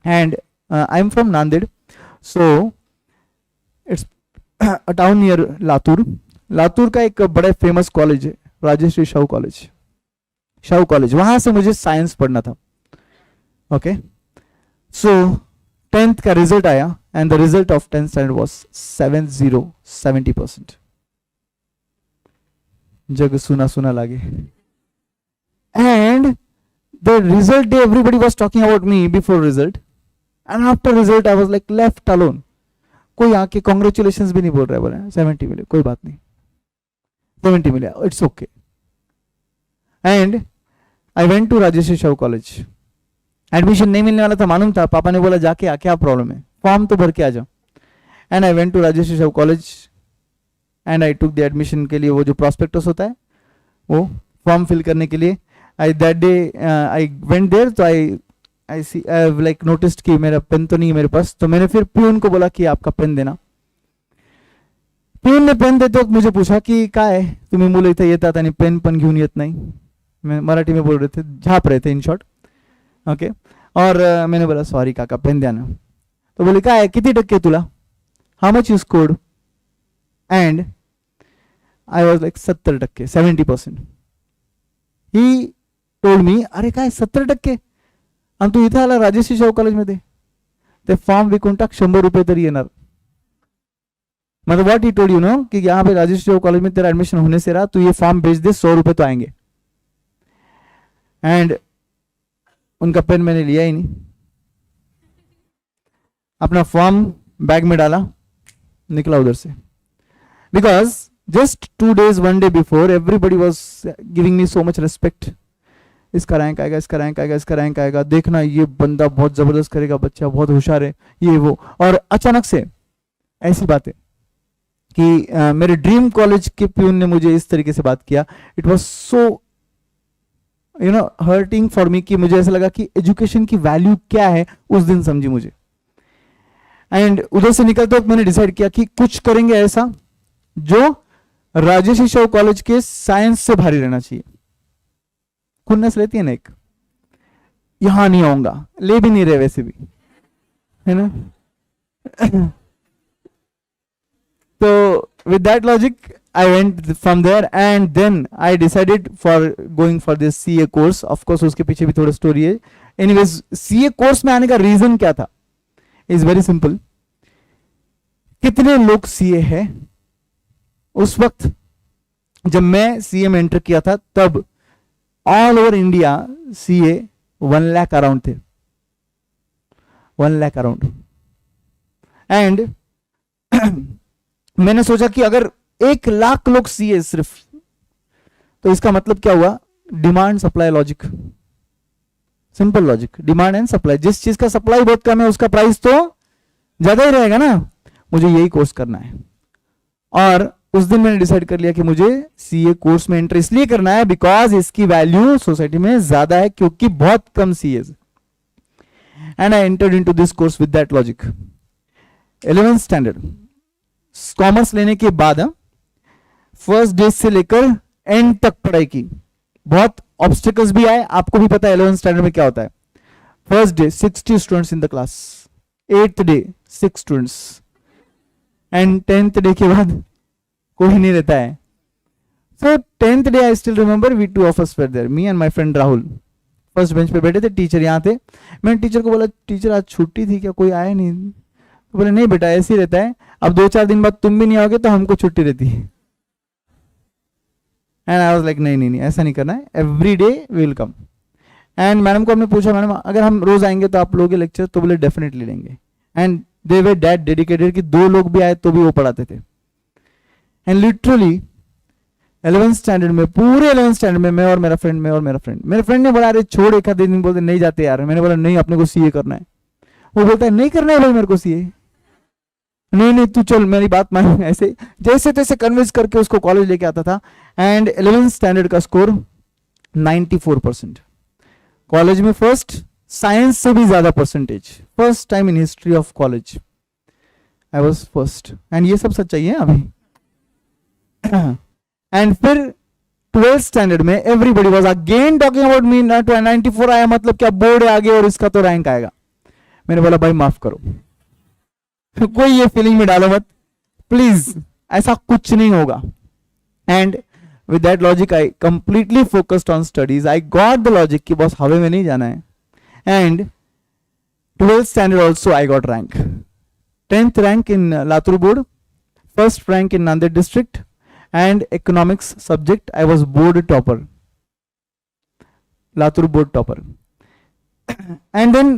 and I am from Nanded, so it's a town near Latur. Latur का एक बड़ा फेमस कॉलेज है, राजश्री शाहू कॉलेज. वहां से मुझे साइंस पढ़ना था. ओके, सो 10th का रिजल्ट आया, and the result of 10th standard was 70%. जग सुना सुना लागे. And the result day everybody was talking about me before result, and after result I was like left alone. कोई आके कॉन्ग्रेचुलेशंस भी नहीं बोल रहा है, बोला 70 मिले, कोई बात नहीं, 70 मिले, it's okay. And I went to Rajshri Shahu college. Admission नहीं मिलने वाला था, मालूम था. पापा ने बोला जाके आ, क्या प्रॉब्लम है, फॉर्म तो भर के आ जाओ. And I went to Rajshri Shahu college and I took the admission के लिए वो जो प्रॉस्पेक्टस होता है वो फॉर्म फिल करने के लिए. I that day I went there, तो आई सी लाइक नोटिस्ड कि मेरा पेन तो नहीं है मेरे पास. तो मैंने फिर प्यून को बोला कि आपका पेन देना. प्यून ने पेन देते वक्त मुझे पूछा कि काय तुम्ही मुलं इथे येतात आणि पेन पण घेऊन येत नाही. मैं मराठी में बोल रहे थे, झाप रहे थे इन शॉर्ट. ओके, और मैंने बोला सॉरी काका पेन द्या ना. तो बोले काय किती टक्के तुला, how much you scored. And I was like 70%, 70%. He told me, अरे काय 70%, आणि तू इथे आला राजश्री शाहू कॉलेजमध्ये, ते फॉर्म विकून टाक, 100 रुपये तरी येणार. मतलब what he told you know कि यहाँ पे राजश्री शाहू कॉलेज में तेरा एडमिशन होने से रहा, तू ये फॉर्म भेज दे, 100 रुपये तो आएंगे. एंड उनका पेन मैंने लिया ही नहीं, अपना फॉर्म बैग में डाला, निकला उधर से. Because just 2 days 1 day before everybody was giving me so much respect. इसका रैंक आएगा, इसका रैंक आएगा, इसका रैंक आएगा, देखना ये बंदा बहुत जबरदस्त करेगा, बच्चा बहुत होशियार है, ये वो. और अचानक से ऐसी बात है कि मेरे ड्रीम कॉलेज के प्यून ने मुझे इस तरीके से बात किया. It was so you know hurting for me कि मुझे ऐसा लगा कि एजुकेशन की वैल्यू क्या है उस दिन समझी मुझे. एंड उधर से निकलते वक्त मैंने डिसाइड किया कि कुछ करेंगे ऐसा जो राजश्री शाहू कॉलेज के साइंस से भारी रहना चाहिए. खुन्नस लेती है ना एक, यहां नहीं आऊंगा, ले भी नहीं रहे वैसे भी, है ना. तो with that logic I went from there and then I decided for going for this CA course. Of course उसके पीछे भी थोड़ा स्टोरी है. Anyways CA कोर्स में आने का रीजन क्या था, इज वेरी सिंपल. कितने लोग CA है उस वक्त जब मैं CA में एंटर किया था, तब all over India CA 1 lakh around थे, 1 लाख अराउंड. एंड मैंने सोचा कि अगर 1 लाख लोग CA सिर्फ, तो इसका मतलब क्या हुआ, demand supply logic, simple logic, demand and supply. जिस चीज का सप्लाई बहुत कम है उसका प्राइस तो ज्यादा ही रहेगा ना. मुझे यही कोर्स करना है. और उस दिन मैंने डिसाइड कर लिया कि मुझे CA कोर्स में एंटर इसलिए करना है बिकॉज इसकी वैल्यू सोसाइटी में ज्यादा है, क्योंकि बहुत कम CAs. And I entered into this course with that logic. 11th standard commerce लेने के बाद फर्स्ट डे से लेकर एंड तक पढ़ाई की. बहुत ऑब्स्टिकल्स भी आए, आपको भी पता है 11th स्टैंडर्ड में क्या होता है. First day 60 students in the class, 8th day 6 students, and 10th day के बाद कोई नहीं रहता है. So 10th day I still remember we 2 of us were there, me and my friend Rahul. First bench पे बैठे थे, टीचर यहाँ थे. मैंने टीचर को बोला टीचर आज छुट्टी थी क्या, कोई आया नहीं. तो बोले नहीं बेटा ऐसे ही रहता है, अब 2-4 दिन बाद तुम भी नहीं आओगे तो हमको छुट्टी रहती है. एंड आई वाज लाइक नहीं ऐसा नहीं करना है, every day we will come. And madam को हमने पूछा मैडम अगर हम रोज आएंगे तो आप लोगे लेक्चर, तो बोले डेफिनेटली लेंगे. And they were that dedicated कि 2 लोग भी आए तो भी वो पढ़ाते थे. एंड लिटरली 11th स्टैंडर्ड में, पूरे 11th स्टैंडर्ड में मैं और मेरा फ्रेंड मेरे फ्रेंड ने बोला अरे छोड़ एक आधे दिन, बोलते नहीं जाते यार. मैंने बोला नहीं अपने को CA करना है. वो बोलता है नहीं करना है भाई मेरे को CA. नहीं नहीं तू चल मेरी बात मान, ऐसे जैसे तैसे कन्विंस करके उसको कॉलेज लेके आता था. एंड 11th स्टैंडर्ड का स्कोर 94%. कॉलेज में फर्स्ट, साइंस से भी ज्यादा percentage, first time in history of college I was first. And ये सब सच्चाई है अभी. एंड फिर 12th स्टैंडर्ड में everybody was again talking about me. 94 आया मतलब क्या बोर्ड आगे और इसका तो रैंक आएगा. मैंने बोला भाई माफ करो, कोई ये फीलिंग में डालो मत प्लीज, ऐसा कुछ नहीं होगा. And with that logic I completely focused on studies. I got the logic कि बस हवे में नहीं जाना है. And 12th standard also I got rank. 10th rank in Latur board, first rank in Nanded district, and economics subject I was board topper, Latur board topper. And then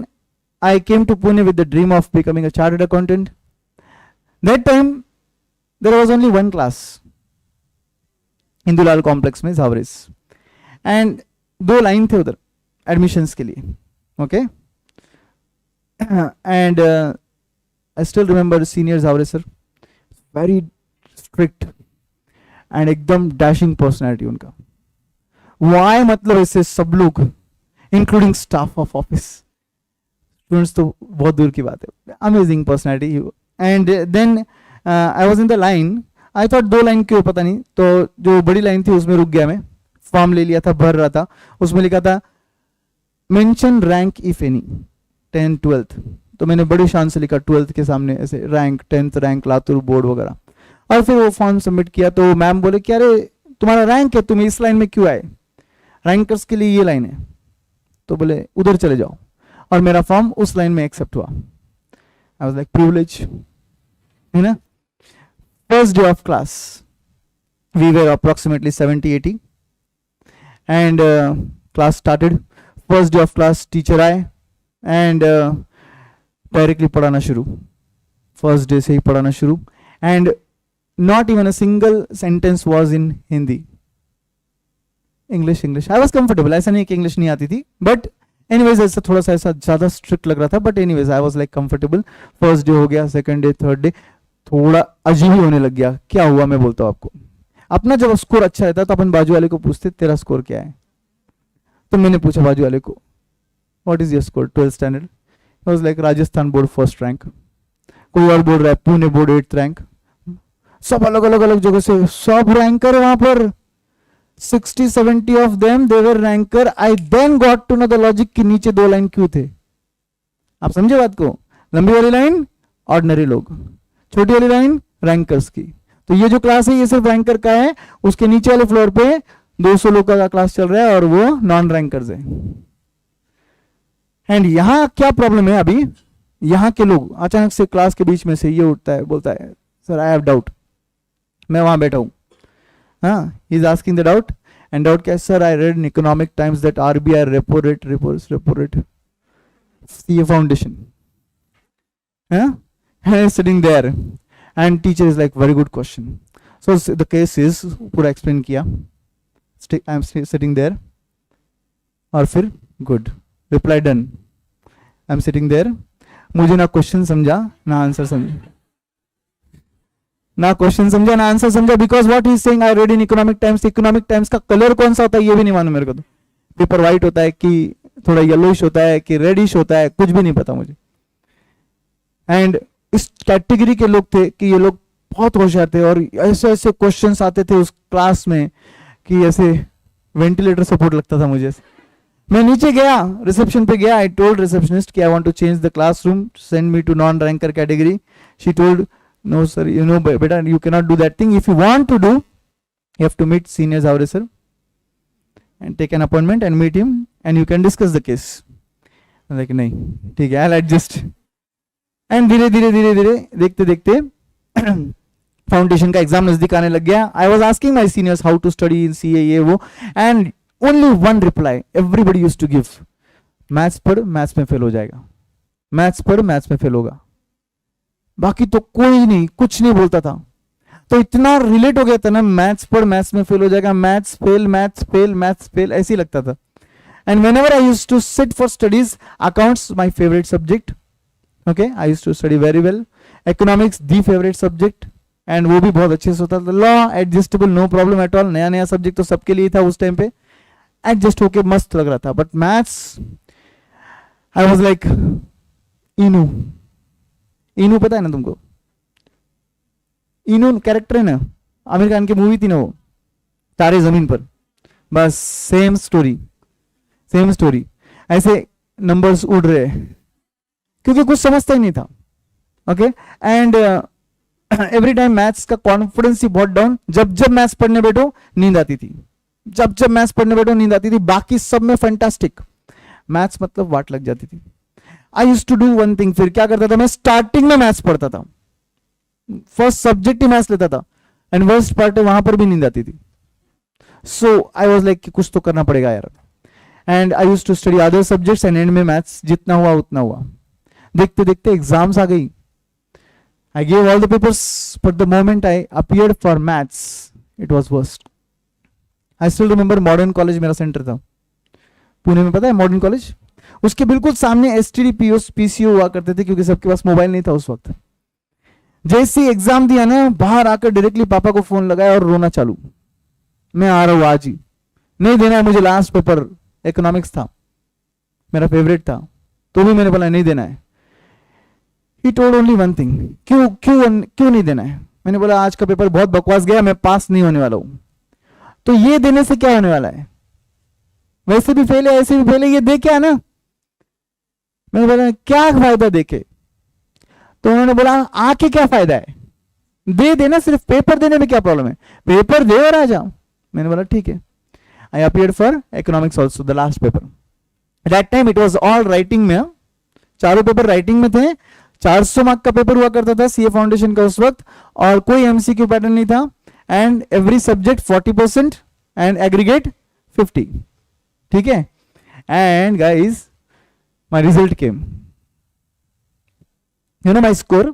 I came to Pune with the dream of becoming a chartered accountant. That time there was only one class, Hindulal complex में Zavris, and 2 line थे उधर admissions के लिए. Okay. And I still remember senior Zavris sir, very strict and एकदम dashing personality उनका. Why मतलब ऐसे सब लोग including staff of office, students तो बहुत दूर की बात है. Amazing personality. And then I was in the line. I thought 2 line क्यों पता नहीं, तो जो बड़ी लाइन थी उसमें रुक गया मैं. फॉर्म ले लिया था, भर रहा था. उसमें लिखा था mention rank if any 10th 12th. तो मैंने बड़ी शान से लिखा 12th के सामने ऐसे rank, 10th rank Latur board वगैरह. और फिर वो फॉर्म सबमिट किया तो मैम बोले कि अरे तुम्हारा रैंक है, तुम इस लाइन में क्यों आए, रैंकर्स के लिए ये लाइन है. तो बोले उधर चले जाओ, और मेरा फॉर्म उस लाइन में एक्सेप्ट हुआ. आई वाज लाइक प्रिविलेज, है ना. First day of class we were approximately 70-80 and class started. First day of class teacher आए एंड डायरेक्टली पढ़ाना शुरू. फर्स्ट डे से ही पढ़ाना शुरू. And not even a single sentence was in Hindi. English. I was comfortable. ऐसा नहीं कि English नहीं आती थी, but anyways ऐसा थोड़ा सा ऐसा ज़्यादा strict लग रहा था, but anyways I was like comfortable. First day हो गया, second day, third day थोड़ा अजीब ही होने लग गया. क्या हुआ मैं बोलता हूँ आपको. अपना जब स्कोर अच्छा रहता तो अपन बाजू वाले को पूछते तेरा स्कोर क्या है. तो मैंने पूछा बाजू वाले को what is your score 12th standard. I was like Rajasthan board first rank. कोई और बोल रहा है पुणे बोर्ड 8th रैंक. सब अलग अलग जगह से सब रैंकर वहां पर 60-70 of them they were ranker. I then got to know the logic कि नीचे 2 लाइन क्यों थे. आप समझे बात को. लंबी वाली लाइन ऑर्डिनरी लोग, छोटी वाली लाइन रैंकर्स की. तो ये जो क्लास है ये सिर्फ रैंकर का है. उसके नीचे वाले फ्लोर पे 200 लोग का क्लास चल रहा है और वो नॉन रैंकर्स है. एंड यहां क्या प्रॉब्लम है अभी, यहां के लोग अचानक से क्लास के बीच में से ये उठता है, बोलता है सर आई हैव डाउट. मैं वहां बैठा हूं. हाँ, he is asking the doubt. And doubt क्या है, sir I read in Economic Times that RBI repo rate repo rate ये foundation. Sitting there and teacher is like very good question. So the case is पूरा explain किया. I am sitting there और फिर good reply done. I am sitting there. मुझे ना question समझा ना answer समझा, ना क्वेश्चन समझा ना आंसर समझा. Because what he is saying I read in Economic times. Economic times का कलर कौन सा होता है ये भी नहीं मालूम मेरे को. तो पेपर व्हाइट होता है कि थोड़ा येलोइश होता है कि रेडिश होता है, कुछ भी नहीं पता मुझे. एंड इस कैटेगरी के लोग थे कि ये लोग बहुत होशियार थे और ऐसे ऐसे क्वेश्चंस आते थे उस क्लास में कि ऐसे वेंटिलेटर सपोर्ट लगता था मुझे. मैं नीचे गया, रिसेप्शन पे गया. आई टोल्ड रिसेप्शनिस्ट कि I want to change the classroom, send me to non ranker category. She told no sir, you know beta you cannot do that thing. If you want to do, you have to meet senior Zavre sir and take an appointment and meet him and you can discuss the case. I'm like नहीं ठीक है, I'll adjust. and धीरे धीरे धीरे धीरे देखते देखते foundation का एग्जाम नजदीक आने लग गया. I was asking my seniors how to study in CA ये वो and only one reply everybody used to give. Maths पढ़, मैथ्स में फेल हो जाएगा. मैथ्स पढ़, मैथ्स में फेल होगा. बाकी तो कोई नहीं, कुछ नहीं बोलता था. तो इतना रिलेट हो गया था ना, मैथ्स पढ़ मैथ्स में फेल हो जाएगा, maths fail maths fail maths fail, ऐसे ही लगता था. And whenever I used to sit for studies, accounts my favourite subject. Okay, I used to study very well economics the favourite subject, and वो भी बहुत अच्छे से होता था. Law adjustable, no problem at all, नया नया सब्जेक्ट तो सबके लिए था उस टाइम पे, एडजस्ट होके मस्त लग रहा था. But maths I was like इनू. इनू पता है ना तुमको? इनू कैरेक्टर है ना, आमिर खान की मूवी थी ना वो, तारे जमीन पर. बस सेम स्टोरी, सेम स्टोरी. ऐसे नंबर्स उड़ रहे क्योंकि कुछ समझता ही नहीं था. Okay, and every time maths का कॉन्फिडेंस ही बहुत डाउन. जब जब मैथ्स पढ़ने बैठो नींद आती थी, जब जब मैथ्स पढ़ने बैठो नींद आती थी. बाकी सब में फैंटास्टिक, मैथ्स मतलब वाट लग जाती थी. I used to do one thing. फिर क्या करता था मैं, स्टार्टिंग में मैथ्स पढ़ता था, फर्स्ट सब्जेक्ट ही मैथ्स लेता था, एंड वर्स्ट पार्ट है वहां पर भी नींद आती थी. सो आई वाज लाइक कुछ तो करना पड़ेगा यार, and I used to study other subjects, and end में मैथ्स जितना हुआ उतना हुआ. देखते देखते एग्जाम्स आ गई. I gave all the papers, but the moment I appeared for maths, it was worst. I still remember Modern College मेरा centre था पुणे में, पता है मॉडर्न कॉलेज? उसके बिल्कुल सामने STD PCO हुआ करते थे, क्योंकि सबके पास मोबाइल नहीं था उस वक्त. जैसे एग्जाम दिया ना, बाहर आकर डायरेक्टली पापा को फोन लगाया और रोना चालू. मैं आ रहा हूँ आज ही, नहीं देना है मुझे. लास्ट पेपर इकोनॉमिक्स था, मेरा फेवरेट था, तो भी मैंने बोला नहीं देना है. He told only one thing, क्यों क्यों क्यों नहीं देना है? मैंने बोला आज का पेपर बहुत बकवास गया, मैं पास नहीं होने वाला हूं. तो ये देने से क्या होने वाला है? वैसे भी फेल है, ऐसे भी फेल है, ये दे क्या ना. मैंने बोला क्या फायदा देके? तो उन्होंने बोला आके क्या फायदा है, दे देना, सिर्फ पेपर देने में क्या प्रॉब्लम है, पेपर दे और आ जाओ. मैंने बोला ठीक है. आई appeared for economics also, the last paper. That time it was all writing में, चारों पेपर राइटिंग में थे. 400 मार्क का पेपर हुआ करता था सीए फाउंडेशन का उस वक्त, और कोई एमसीक्यू पैटर्न नहीं था, and every subject 40% and aggregate 50. ठीक है, and guys my result came. You know my score?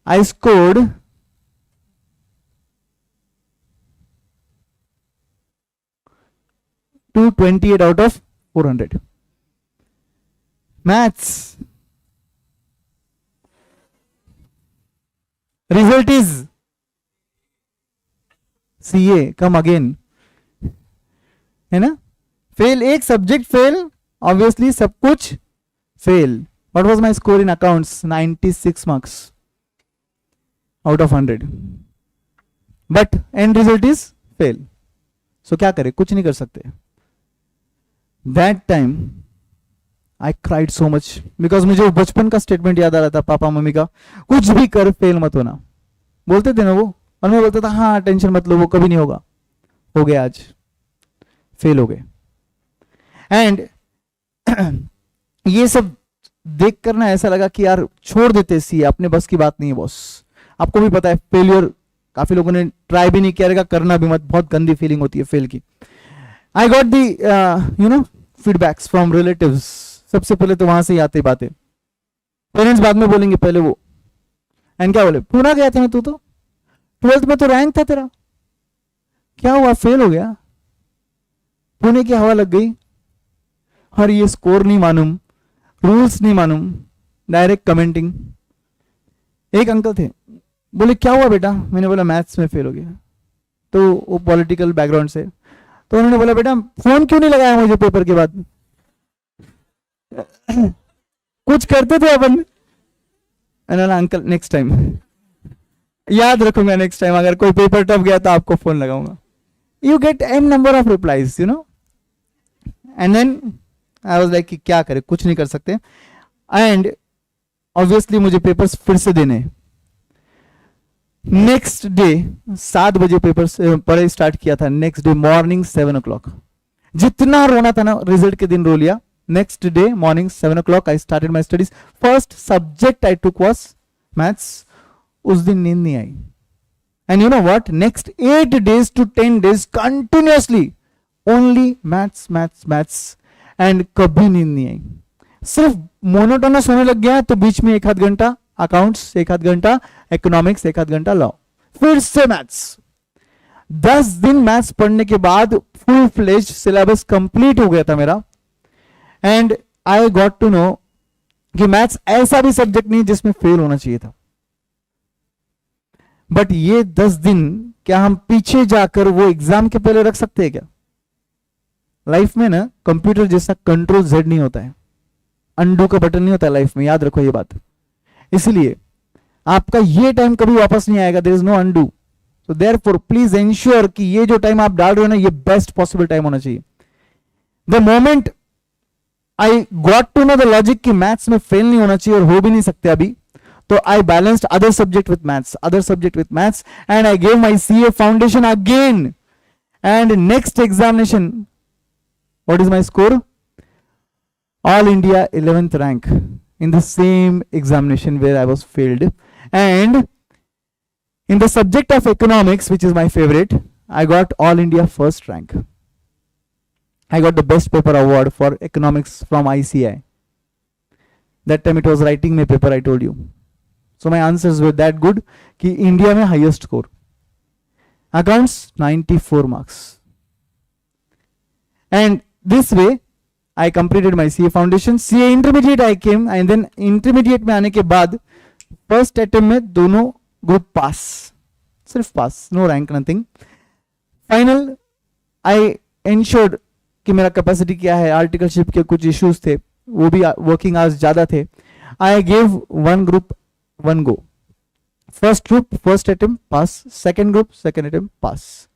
I scored 228 out of 400. Maths. Result is CA. Come again. है ना? फेल, एक सब्जेक्ट फेल, ऑब्वियसली सब कुछ fail. What was my score in accounts? 96 marks out of 100. But end result is fail. So क्या करें? कुछ नहीं कर सकते. That time I cried so much because मुझे वो बचपन का स्टेटमेंट याद आ रहा था पापा मम्मी का, कुछ भी कर फेल मत होना. बोलते थे ना वो, और मैं बोलता था हाँ टेंशन मत लो, वो कभी नहीं होगा. हो गया, आज फेल हो गए. एंड ये सब देख कर ना ऐसा लगा कि यार छोड़ देते सी, अपने बस की बात नहीं है बॉस. आपको भी पता है फेलियर काफी लोगों ने ट्राई भी नहीं किया रहेगा, करना भी मत, बहुत गंदी फीलिंग होती है फेल की. I got the you know feedbacks from relatives. सबसे पहले तो वहां से ही आते बातें, पेरेंट्स बाद में बोलेंगे, पहले वो. एंड क्या बोले, पूरा गया था ना तू, तो 12th में तो रैंक था तेरा, क्या हुआ फेल हो गया, पुणे की हवा लग गई, और ये स्कोर नहीं मालूम, रूल्स नहीं मालूम, डायरेक्ट कमेंटिंग. एक अंकल थे, बोले क्या हुआ बेटा? मैंने बोला मैथ्स में फेल हो गया. तो वो पॉलिटिकल बैकग्राउंड से, तो उन्होंने बोला बेटा फोन क्यों नहीं लगाया मुझे पेपर के बाद? कुछ करते थे अपन. अंकल नेक्स्ट टाइम याद रखूंगा, नेक्स्ट टाइम अगर कोई पेपर टफ गया तो आपको फोन लगाऊंगा. You get an number of replies, you know. And then I was like कि क्या करे, कुछ नहीं कर सकते. एंड ऑब्वियसली मुझे पेपर्स फिर से देने. नेक्स्ट डे 7 बजे पेपर पढ़ाई स्टार्ट किया था. नेक्स्ट डे मॉर्निंग 7 o'clock, जितना रोना था ना रिजल्ट के दिन रो लिया. Next day morning 7 o'clock I started my studies. First subject I took was maths. उस दिन नींद नहीं आई. And you know what, next 8 days to 10 days continuously only maths maths maths, and कभी नींद नहीं आई. सिर्फ मोनोटोनस होने लग गया, तो बीच में 1-8 घंटा अकाउंट्स, 1-8 घंटा इकोनॉमिक्स, 1-8 घंटा लॉ, फिर से मैथ्स. 10 दिन मैथ्स पढ़ने के बाद फुल फ्लेज सिलेबस कंप्लीट हो गया था मेरा. And I got to know कि मैथ्स ऐसा भी सब्जेक्ट नहीं जिसमें फेल होना चाहिए था, बट ये 10 दिन क्या हम पीछे जाकर वो एग्जाम के पहले रख सकते हैं क्या? लाइफ में ना कंप्यूटर जैसा कंट्रोल जेड नहीं होता है, अंडू का बटन नहीं होता है लाइफ में, याद रखो ये बात। इसलिए आपका ये टाइम कभी वापस नहीं आएगा, there is no undo. So therefore please ensure कि ये जो टाइम आप डाल रहे हो ना, ये बेस्ट पॉसिबल टाइम होना चाहिए। The moment I got to know the logic कि मैथ्स में फेल नहीं होना चाहिए और हो भी नहीं सकते अभी, तो I balanced other subject with maths and I gave my CA foundation again, and next examination what is my score? All India 11th rank in the same examination where I was failed. And in the subject of economics, which is my favorite, I got All India first rank. I got the best paper award for economics from ICI. That time it was writing my paper, I told you. So my answers were that good कि India में highest score. Accounts 94 marks. And this way I completed my CA foundation. CA intermediate I came, and then intermediate में आने के बाद first attempt में दोनों group पास, सिर्फ पास, no rank nothing. Final I insured कि मेरा कैपेसिटी क्या है, आर्टिकलशिप के कुछ इश्यूज थे, वो भी वर्किंग आवर्स ज्यादा थे। I gave one group one go, first group first attempt pass, second group second attempt pass.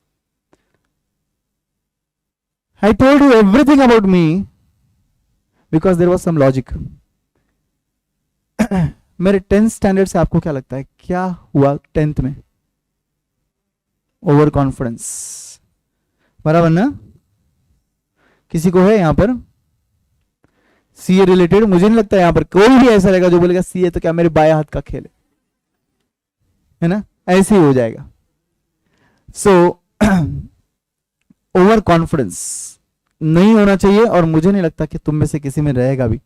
I told you everything about me because there was some logic. मेरे 10th standard से आपको क्या लगता है क्या हुआ 10th में? ओवर कॉन्फिडेंस, बराबर ना? किसी को है यहां पर सीए रिलेटेड? मुझे नहीं लगता यहां पर कोई भी ऐसा रहेगा जो बोलेगा सीए तो क्या मेरे बाएं हाथ का खेल है ना? ऐसे ही हो जाएगा। सो ओवर कॉन्फिडेंस नहीं होना चाहिए, और मुझे नहीं लगता कि तुम में से किसी में रहेगा भी।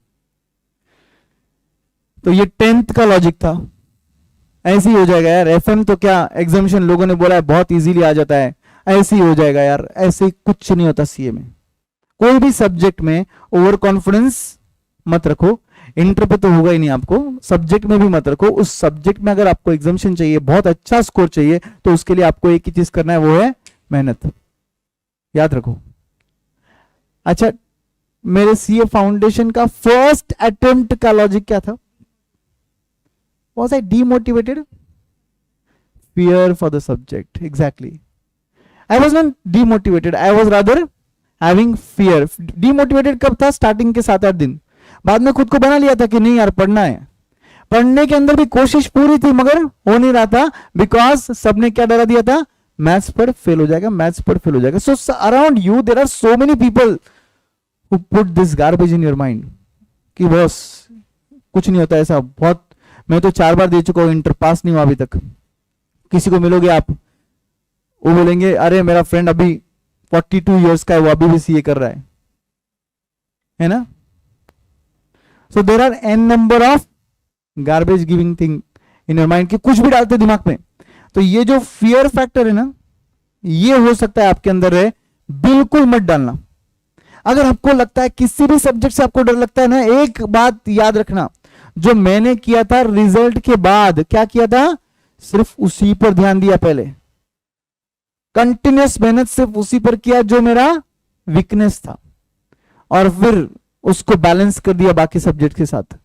तो ये 10th का लॉजिक था, ऐसे ही हो जाएगा यार। एफएम तो क्या एग्जामिनेशन लोगों ने बोला है बहुत इजीली आ जाता है, ऐसे ही हो जाएगा यार। ऐसे कुछ नहीं होता सीए में, कोई भी सब्जेक्ट में ओवर कॉन्फिडेंस मत रखो। इंटर पे तो होगा ही नहीं, आपको सब्जेक्ट में भी मत रखो। उस सब्जेक्ट में अगर आपको एग्जामिनेशन चाहिए, बहुत अच्छा स्कोर चाहिए, तो उसके लिए आपको एक ही चीज करना है, वो है मेहनत। याद रखो। अच्छा, मेरे सीए फाउंडेशन का फर्स्ट अटेम्प्ट का लॉजिक क्या था? Was I demotivated? Fear for the subject. Exactly. I was not demotivated. I was rather having fear. Demotivated कब था? स्टार्टिंग के 7-8 दिन। बाद में खुद को बना लिया था कि नहीं यार पढ़ना है। पढ़ने के अंदर भी कोशिश पूरी थी, मगर हो नहीं रहा था, बिकॉज सबने क्या डरा दिया था? मैथ्स पर फेल हो जाएगा, मैथ्स पर फेल हो जाएगा। So around you there are so many people who put this garbage in your mind कि बॉस कुछ नहीं होता ऐसा। बहुत, मैं तो 4 बार दे चुका हूं, इंटर पास नहीं हुआ अभी तक। किसी को मिलोगे आप, वो बोलेंगे अरे मेरा फ्रेंड अभी 42 इयर्स का है, वो अभी भी सीए कर रहा है ना? So there are an number of garbage giving thing in your mind कि कुछ भी डालते दिमाग में। तो ये जो फियर फैक्टर है ना, ये हो सकता है आपके अंदर है, बिल्कुल मत डालना। अगर आपको लगता है किसी भी सब्जेक्ट से आपको डर लगता है ना, एक बात याद रखना, जो मैंने किया था रिजल्ट के बाद, क्या किया था? सिर्फ उसी पर ध्यान दिया, पहले कंटिन्यूस मेहनत सिर्फ उसी पर किया जो मेरा वीकनेस था, और फिर उसको बैलेंस कर दिया बाकी सब्जेक्ट के साथ।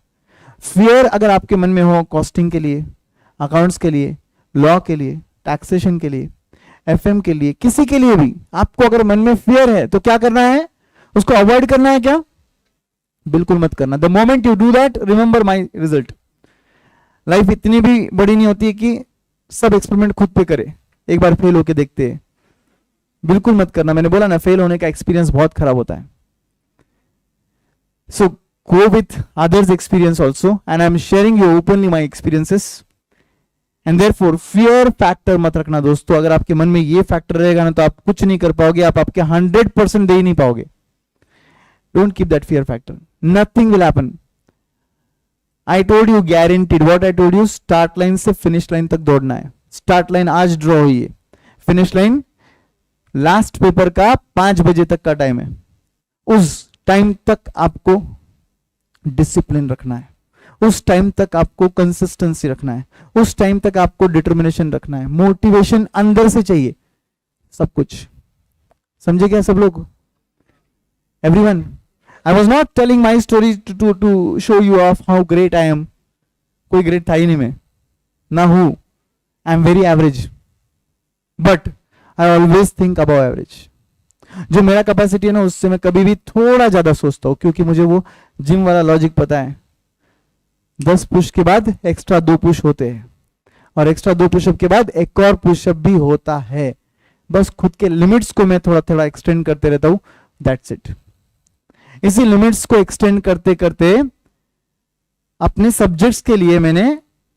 फियर अगर आपके मन में हो, कॉस्टिंग के लिए, अकाउंट्स के लिए, लॉ के लिए, टैक्सेशन के लिए, एफएम के लिए, किसी के लिए भी आपको अगर मन में फियर है तो क्या करना है? उसको अवॉइड करना है क्या? बिल्कुल मत करना। The moment you do that, remember my result. Life इतनी भी बड़ी नहीं होती है कि सब एक्सपेरिमेंट खुद पे करे, एक बार फेल होके देखते हैं। बिल्कुल मत करना। मैंने बोला ना, फेल होने का एक्सपीरियंस बहुत खराब होता है। So go with others experience also, and I am sharing you openly my experiences. And therefore fear factor मत रखना दोस्तों। अगर आपके मन में ये फैक्टर रहेगा ना, तो आप कुछ नहीं कर पाओगे, आप आपके 100% दे ही नहीं पाओगे। Don't keep that fear factor, nothing will happen. I told you, guaranteed. What I told you, start line से फिनिश लाइन तक दौड़ना है। स्टार्ट लाइन आज ड्रॉ हुई है, फिनिश लाइन लास्ट पेपर का 5 बजे तक का टाइम है। उस टाइम तक आपको डिसिप्लिन रखना है। उस टाइम तक आपको कंसिस्टेंसी रखना है, उस टाइम तक आपको डिटर्मिनेशन रखना है, मोटिवेशन अंदर से चाहिए, सब कुछ। समझे क्या सब लोग? Everyone, I was not telling my story to show you of how great I am. कोई ग्रेट था ही नहीं मैं, ना हूं, I am very average, but I always think about average. जो मेरा कैपेसिटी है ना, उससे मैं कभी भी थोड़ा ज्यादा सोचता हूं, क्योंकि मुझे वो जिम वाला लॉजिक पता है। 10 पुश के बाद एक्स्ट्रा 2 पुश होते हैं, और एक्स्ट्रा 2 पुशअप के बाद एक और पुशअप भी होता है। बस खुद के लिमिट्स को मैं थोड़ा थोड़ा एक्सटेंड करते रहता हूं, दैट्स इट। इसी लिमिट्स को एक्सटेंड करते करते अपने सब्जेक्ट्स के लिए मैंने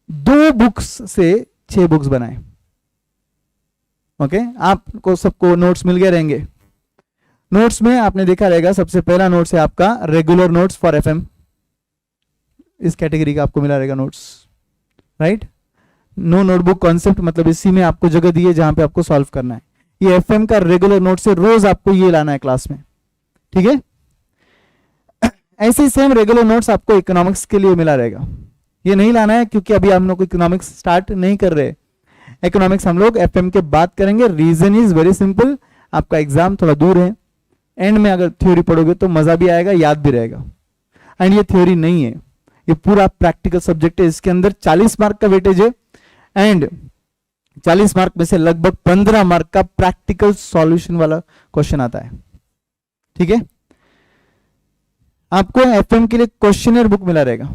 2 बुक्स से 6 बुक्स बनाए। ओके, आपको सबको नोट्स मिल गए रहेंगे। नोट्स में आपने देखा रहेगा, सबसे पहला नोट्स है आपका रेगुलर नोट्स फॉर एफएम। इस कैटेगरी का आपको मिला रहेगा notes, right. No notebook concept, मतलब इसी में आपको जगह दी है जहां पे आपको सॉल्व करना है। ये एफएम का रेगुलर नोट्स है, रोज आपको ये लाना है क्लास में, ठीक है। ऐसे ही सेम रेगुलर नोट्स आपको इकोनॉमिक्स के लिए मिला रहेगा। ये नहीं लाना है क्योंकि अभी हम लोग इकोनॉमिक्स स्टार्ट नहीं कर रहे। इकोनॉमिक्स हम लोग एफएम के बात करेंगे। रीजन इज वेरी सिंपल, आपका एग्जाम थोड़ा दूर है, एंड में अगर थ्योरी पढ़ोगे तो मजा भी आएगा, याद भी रहेगा। एंड ये थ्योरी नहीं है, ये पूरा प्रैक्टिकल सब्जेक्ट है। इसके अंदर 40 मार्क का वेटेज है, एंड 40 मार्क में से लगभग 15 मार्क का प्रैक्टिकल सॉल्यूशन वाला क्वेश्चन आता है, ठीक है। आपको एफएम के लिए क्वेश्चनर बुक मिला रहेगा,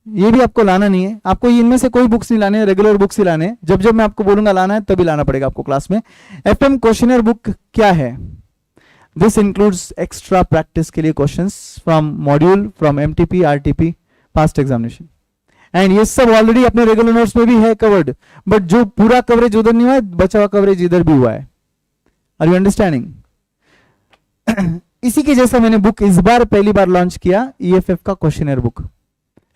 ये भी आपको लाना नहीं है। आपको इनमें से कोई बुक्स नहीं लाने, रेगुलर बुक्स ही लाने। जब जब मैं आपको बोलूंगा लाना है तभी लाना पड़ेगा आपको क्लास में। एफएम क्वेश्चनर बुक क्या है? दिस इंक्लूड्स एक्स्ट्रा प्रैक्टिस के लिए questions from module, from MTP, RTP, past examination, and ये सब ऑलरेडी अपने रेगुलर नोट्स में भी है कवर्ड। बट जो पूरा कवरेज उधर नहीं हुआ है, बचा हुआ कवरेज इधर भी हुआ है। Are you understanding? इसी के जैसा मैंने बुक इस बार पहली बार लॉन्च किया, ईएफएफ का questioner book,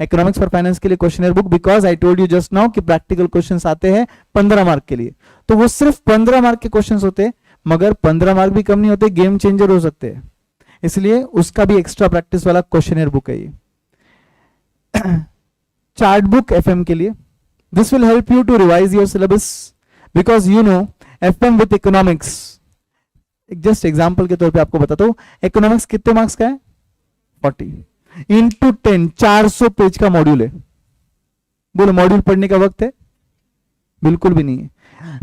economics for finance के लिए questioner book. Because I told you just now कि प्रैक्टिकल क्वेश्चंस आते हैं 15 मार्क के लिए, तो वो सिर्फ 15 मार्क के क्वेश्चंस होते हैं, मगर 15 मार्क भी कम नहीं होते, गेम चेंजर हो सकते हैं। इसलिए उसका भी एक्स्ट्रा प्रैक्टिस वाला क्वेश्चनर बुक है ये। चार्ट बुक एफएम के लिए, this will help you to revise your syllabus, because you know FM with economics. Just example के तौर पे आपको बताता हूं, इकोनॉमिक्स कितने मार्क्स का है? 40 इंटू 10, 400 पेज का मॉड्यूल है। बोलो मॉड्यूल पढ़ने का वक्त है? बिल्कुल भी नहीं है।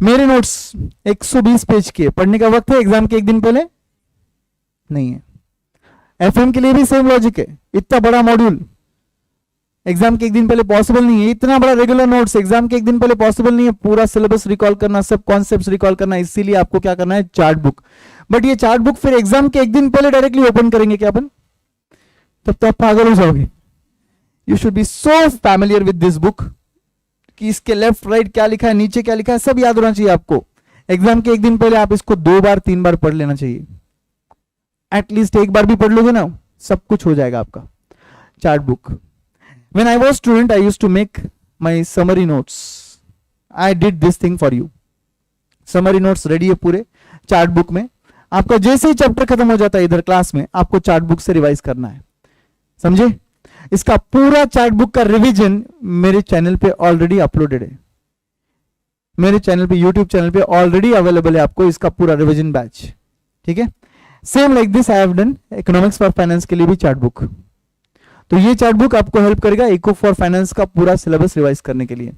मेरे नोट्स 120 पेज के, पढ़ने का वक्त है एग्जाम के एक दिन पहले? नहीं है। एफएम के लिए भी सेम लॉजिक है। इतना बड़ा मॉड्यूल एग्जाम के एक दिन पहले पॉसिबल नहीं है। इतना बड़ा रेगुलर नोट्स एग्जाम के एक दिन पहले पॉसिबल नहीं है। पूरा सिलेबस रिकॉल करना, सब कॉन्सेप्ट्स रिकॉल करना, इसीलिए आपको क्या करना है? Chart book. बट ये चार्ट बुक फिर एग्जाम के एक दिन पहले डायरेक्टली ओपन करेंगे क्या अपन? तब तो आप पागल हो जाओगे। You should be so familiar with this book कि इसके लेफ्ट राइट क्या लिखा है, नीचे क्या लिखा है, सब याद होना चाहिए आपको। एग्जाम के एक दिन पहले आप इसको 2 बार 3 बार पढ़ लेना चाहिए। एटलीस्ट एक बार भी पढ़ लोगे ना, सब कुछ हो जाएगा आपका। Chart book, when I was student I used to make my summary notes. I did this thing for you. summary notes ready है पूरे चार्ट बुक में। आपका जैसे ही चैप्टर खत्म हो जाता है इधर क्लास में, आपको चार्ट बुक से रिवाइज करना है, समझे? इसका पूरा चार्ट बुक का रिवीजन मेरे चैनल पे ऑलरेडी अपलोडेड है। मेरे चैनल पे, यूट्यूब चैनल पे ऑलरेडी अवेलेबल है आपको इसका पूरा रिवीजन बैच, ठीक है। Same like this I have done economics for finance के लिए भी चार्ट बुक। तो ये चार्ट बुक आपको हेल्प करेगा इको फॉर फाइनेंस का पूरा सिलेबस रिवाइज करने के लिए।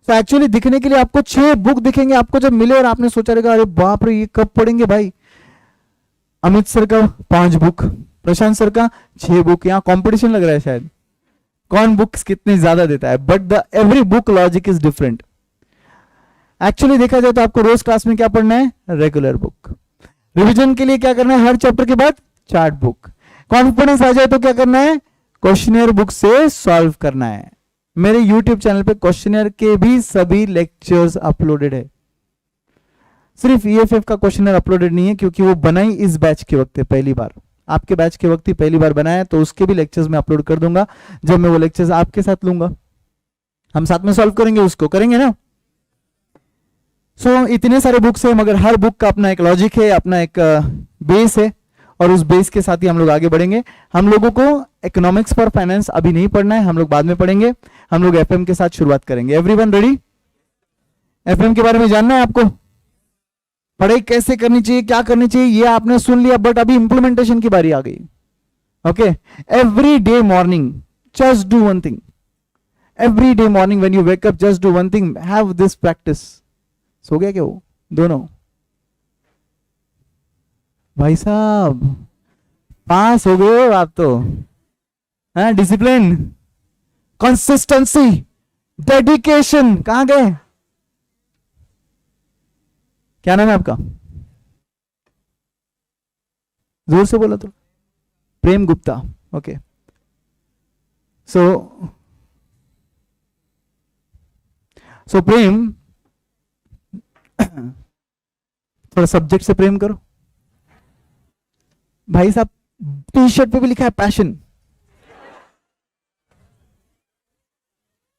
तो एक्चुअली दिखने के लिए आपको 6 बुक दिखेंगे आपको जब मिले, और आपने सोचा रहेगा अरे बाप रे ये कब पढ़ेंगे भाई। अमित सर का 5 बुक, प्रशांत सर का 6 बुक। यहाँ कॉम्पिटिशन लग रहा है शायद कौन बुक्स कितनी ज्यादा देता है, but the every book logic is different. Actually देखा जाए तो आपको रोज क्लास में क्या पढ़ना है? Regular book. रिविजन के लिए क्या करना है? हर चैप्टर के बाद चार्ट बुक। कॉन्फिडेंस आ जाए तो क्या करना है? क्वेश्चनर बुक से सॉल्व करना है। मेरे YouTube चैनल पे क्वेश्चनर के भी सभी लेक्चर्स अपलोडेड है। सिर्फ EFF का क्वेश्चनर अपलोडेड नहीं है क्योंकि वो बनाई इस बैच के वक्त है, पहली बार आपके बैच के वक्त ही पहली बार बनाया है, तो उसके भी लेक्चर्स मैं अपलोड कर दूंगा जब मैं वो लेक्चर्स आपके साथ लूंगा। हम साथ में सॉल्व करेंगे, उसको करेंगे ना। सो इतने सारे बुक्स है, मगर हर बुक का अपना एक लॉजिक है, अपना एक बेस है, और उस बेस के साथ ही हम लोग आगे बढ़ेंगे। हम लोगों को इकोनॉमिक्स पर फाइनेंस अभी नहीं पढ़ना है, हम लोग बाद में पढ़ेंगे। हम लोग एफएम के साथ शुरुआत करेंगे। Everyone ready? एफएम के बारे में जानना है आपको? पढ़ाई कैसे करनी चाहिए, क्या करनी चाहिए, ये आपने सुन लिया, बट अभी इंप्लीमेंटेशन की बारी आ गई। Okay, every day morning just do one thing. Every day morning when you wake up just do one thing, have this practice. सो गया क्या वो दोनों? भाई साहब पास हो गए हो आप तो। हाँ, डिसिप्लिन, कंसिस्टेंसी, डेडिकेशन, कहां गए? क्या नाम है आपका? जोर से बोला तो। प्रेम गुप्ता। ओके, सो प्रेम, थोड़ा सब्जेक्ट से प्रेम करो। भाई साहब टी शर्ट पे भी लिखा है पैशन,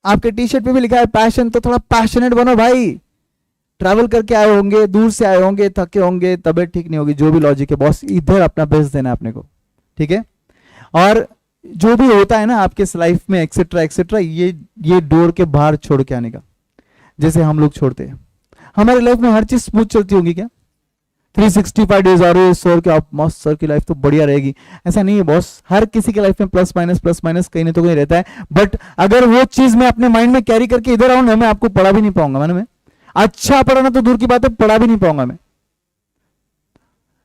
आपके टी शर्ट पे भी लिखा है पैशन, तो थोड़ा पैशनेट बनो भाई। ट्रैवल करके आए होंगे, दूर से आए होंगे, थके होंगे, तबीयत ठीक नहीं होगी, जो भी लॉजिक है बॉस, इधर अपना बेस्ट देना है अपने को, ठीक है? और जो भी होता है ना आपके लाइफ में एक्सेट्रा एक्सेट्रा, ये डोर के बाहर छोड़ के आने का, जैसे हम लोग छोड़ते हैं। हमारी लाइफ में हर चीज स्मूथ चलती होगी क्या? 365 डेज आ रहे हैं सर के, आप मस्त, सर की लाइफ तो बढ़िया रहेगी, ऐसा नहीं है बॉस। हर किसी की लाइफ में प्लस माइनस कहीं ना तो कहीं रहता है। बट अगर वो चीज मैं अपने माइंड में कैरी करके इधर आऊं ना, मैं आपको पढ़ा भी नहीं पाऊंगा। मैंने अच्छा पढ़ाना तो दूर की बात है, पढ़ा भी नहीं पाऊंगा मैं।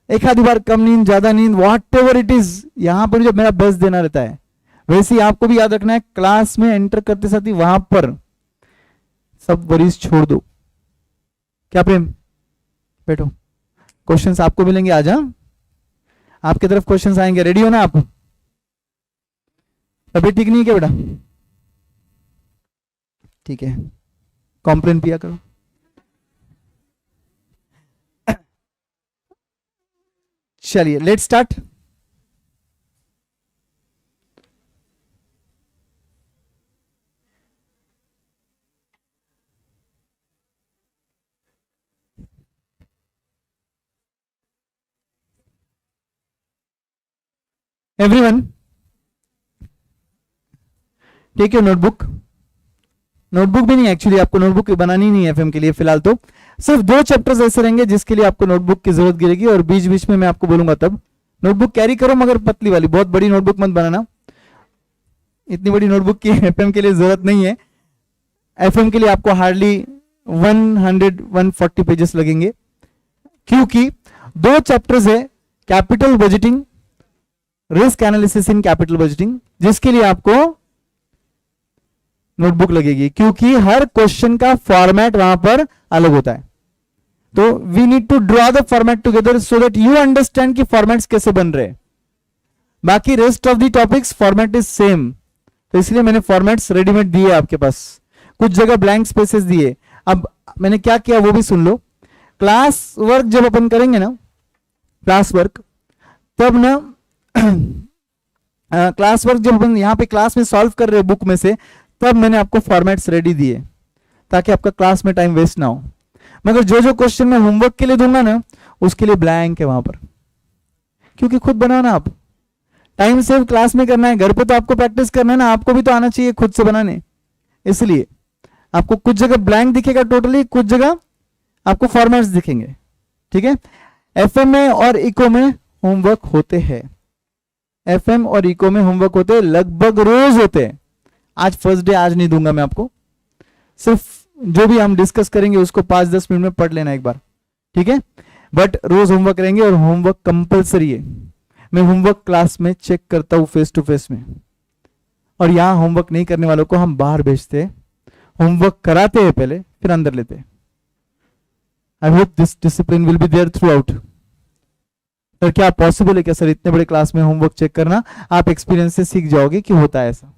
एक आधी बार कम नींद, ज्यादा नींद, व्हाट एवर इट इज, यहां पर जो मेरा बेस्ट देना रहता है, वैसे ही आपको भी याद रखना है। क्लास में एंटर करते साथ ही वहां पर सब वरीज छोड़ दो। क्या प्रेम? बैठो, क्वेश्चंस आपको मिलेंगे आज। हाँ, आपकी तरफ क्वेश्चंस आएंगे, रेडी हो ना आप? अभी ठीक नहीं है क्या बेटा? ठीक है, कॉम्प्लेन पिया करो। चलिए let start. Everyone take your notebook. Notebook भी नहीं, एक्चुअली आपको नोटबुक बनानी नहीं है एफएम के लिए फिलहाल। तो सिर्फ 2 चैप्टर्स ऐसे रहेंगे जिसके लिए आपको नोटबुक की जरूरत गिरेगी, और बीच बीच में मैं आपको बोलूंगा तब। नोटबुक कैरी करो, मगर पतली वाली, बहुत बड़ी नोटबुक मत बनाना। इतनी बड़ी नोटबुक की एफएम के लिए जरूरत नहीं है। एफएम के लिए आपको हार्डली 140 पेजेस लगेंगे, क्योंकि 2 चैप्टर्स है, capital budgeting, risk analysis in capital budgeting, जिसके लिए आपको नोटबुक लगेगी, क्योंकि हर क्वेश्चन का फॉर्मेट वहां पर अलग होता है। तो we need to draw the format together so that you understand कि फॉर्मेट्स कैसे बन रहे हैं। बाकी rest of the topics format is same, तो इसलिए मैंने फॉर्मेट्स रेडीमेड दिए आपके पास, कुछ जगह ब्लैंक स्पेसेस दिए। अब मैंने क्या किया वो भी सुन लो। क्लास वर्क जब अपन करेंगे ना, क्लास वर्क, तब ना क्लास वर्क जब अपन यहां पे क्लास में सॉल्व कर रहे हैं बुक में से, तब मैंने आपको फॉर्मेट्स रेडी दिए ताकि आपका क्लास में टाइम वेस्ट ना हो। मगर जो जो क्वेश्चन मैं होमवर्क के लिए दूंगा ना, उसके लिए ब्लैंक है वहां पर, क्योंकि खुद बनाना, आप टाइम सेव क्लास में करना है, घर पे तो आपको प्रैक्टिस करना है ना, आपको भी तो आना चाहिए खुद से बनाने। इसलिए आपको कुछ जगह ब्लैंक दिखेगा टोटली, कुछ जगह आपको फॉर्मेट्स दिखेंगे, ठीक है? एफएम में और इको में होमवर्क होते हैं, एफएम और इको में होमवर्क होते हैं, लगभग रोज होते हैं। आज फर्स्ट डे, आज नहीं दूंगा मैं आपको, सिर्फ जो भी हम डिस्कस करेंगे उसको 5-10 मिनट में पढ़ लेना एक बार, ठीक है? बट रोज होमवर्क करेंगे, और होमवर्क कंपलसरी है। मैं होमवर्क क्लास में चेक करता हूं फेस टू फेस में, और यहां होमवर्क नहीं करने वालों को हम बाहर भेजते हैं, होमवर्क कराते हैं पहले, फिर अंदर लेते हैं। I hope this discipline will be there throughout. Sir क्या पॉसिबल है क्या सर इतने बड़े क्लास में होमवर्क चेक करना? आप एक्सपीरियंस से सीख जाओगे कि होता है ऐसा।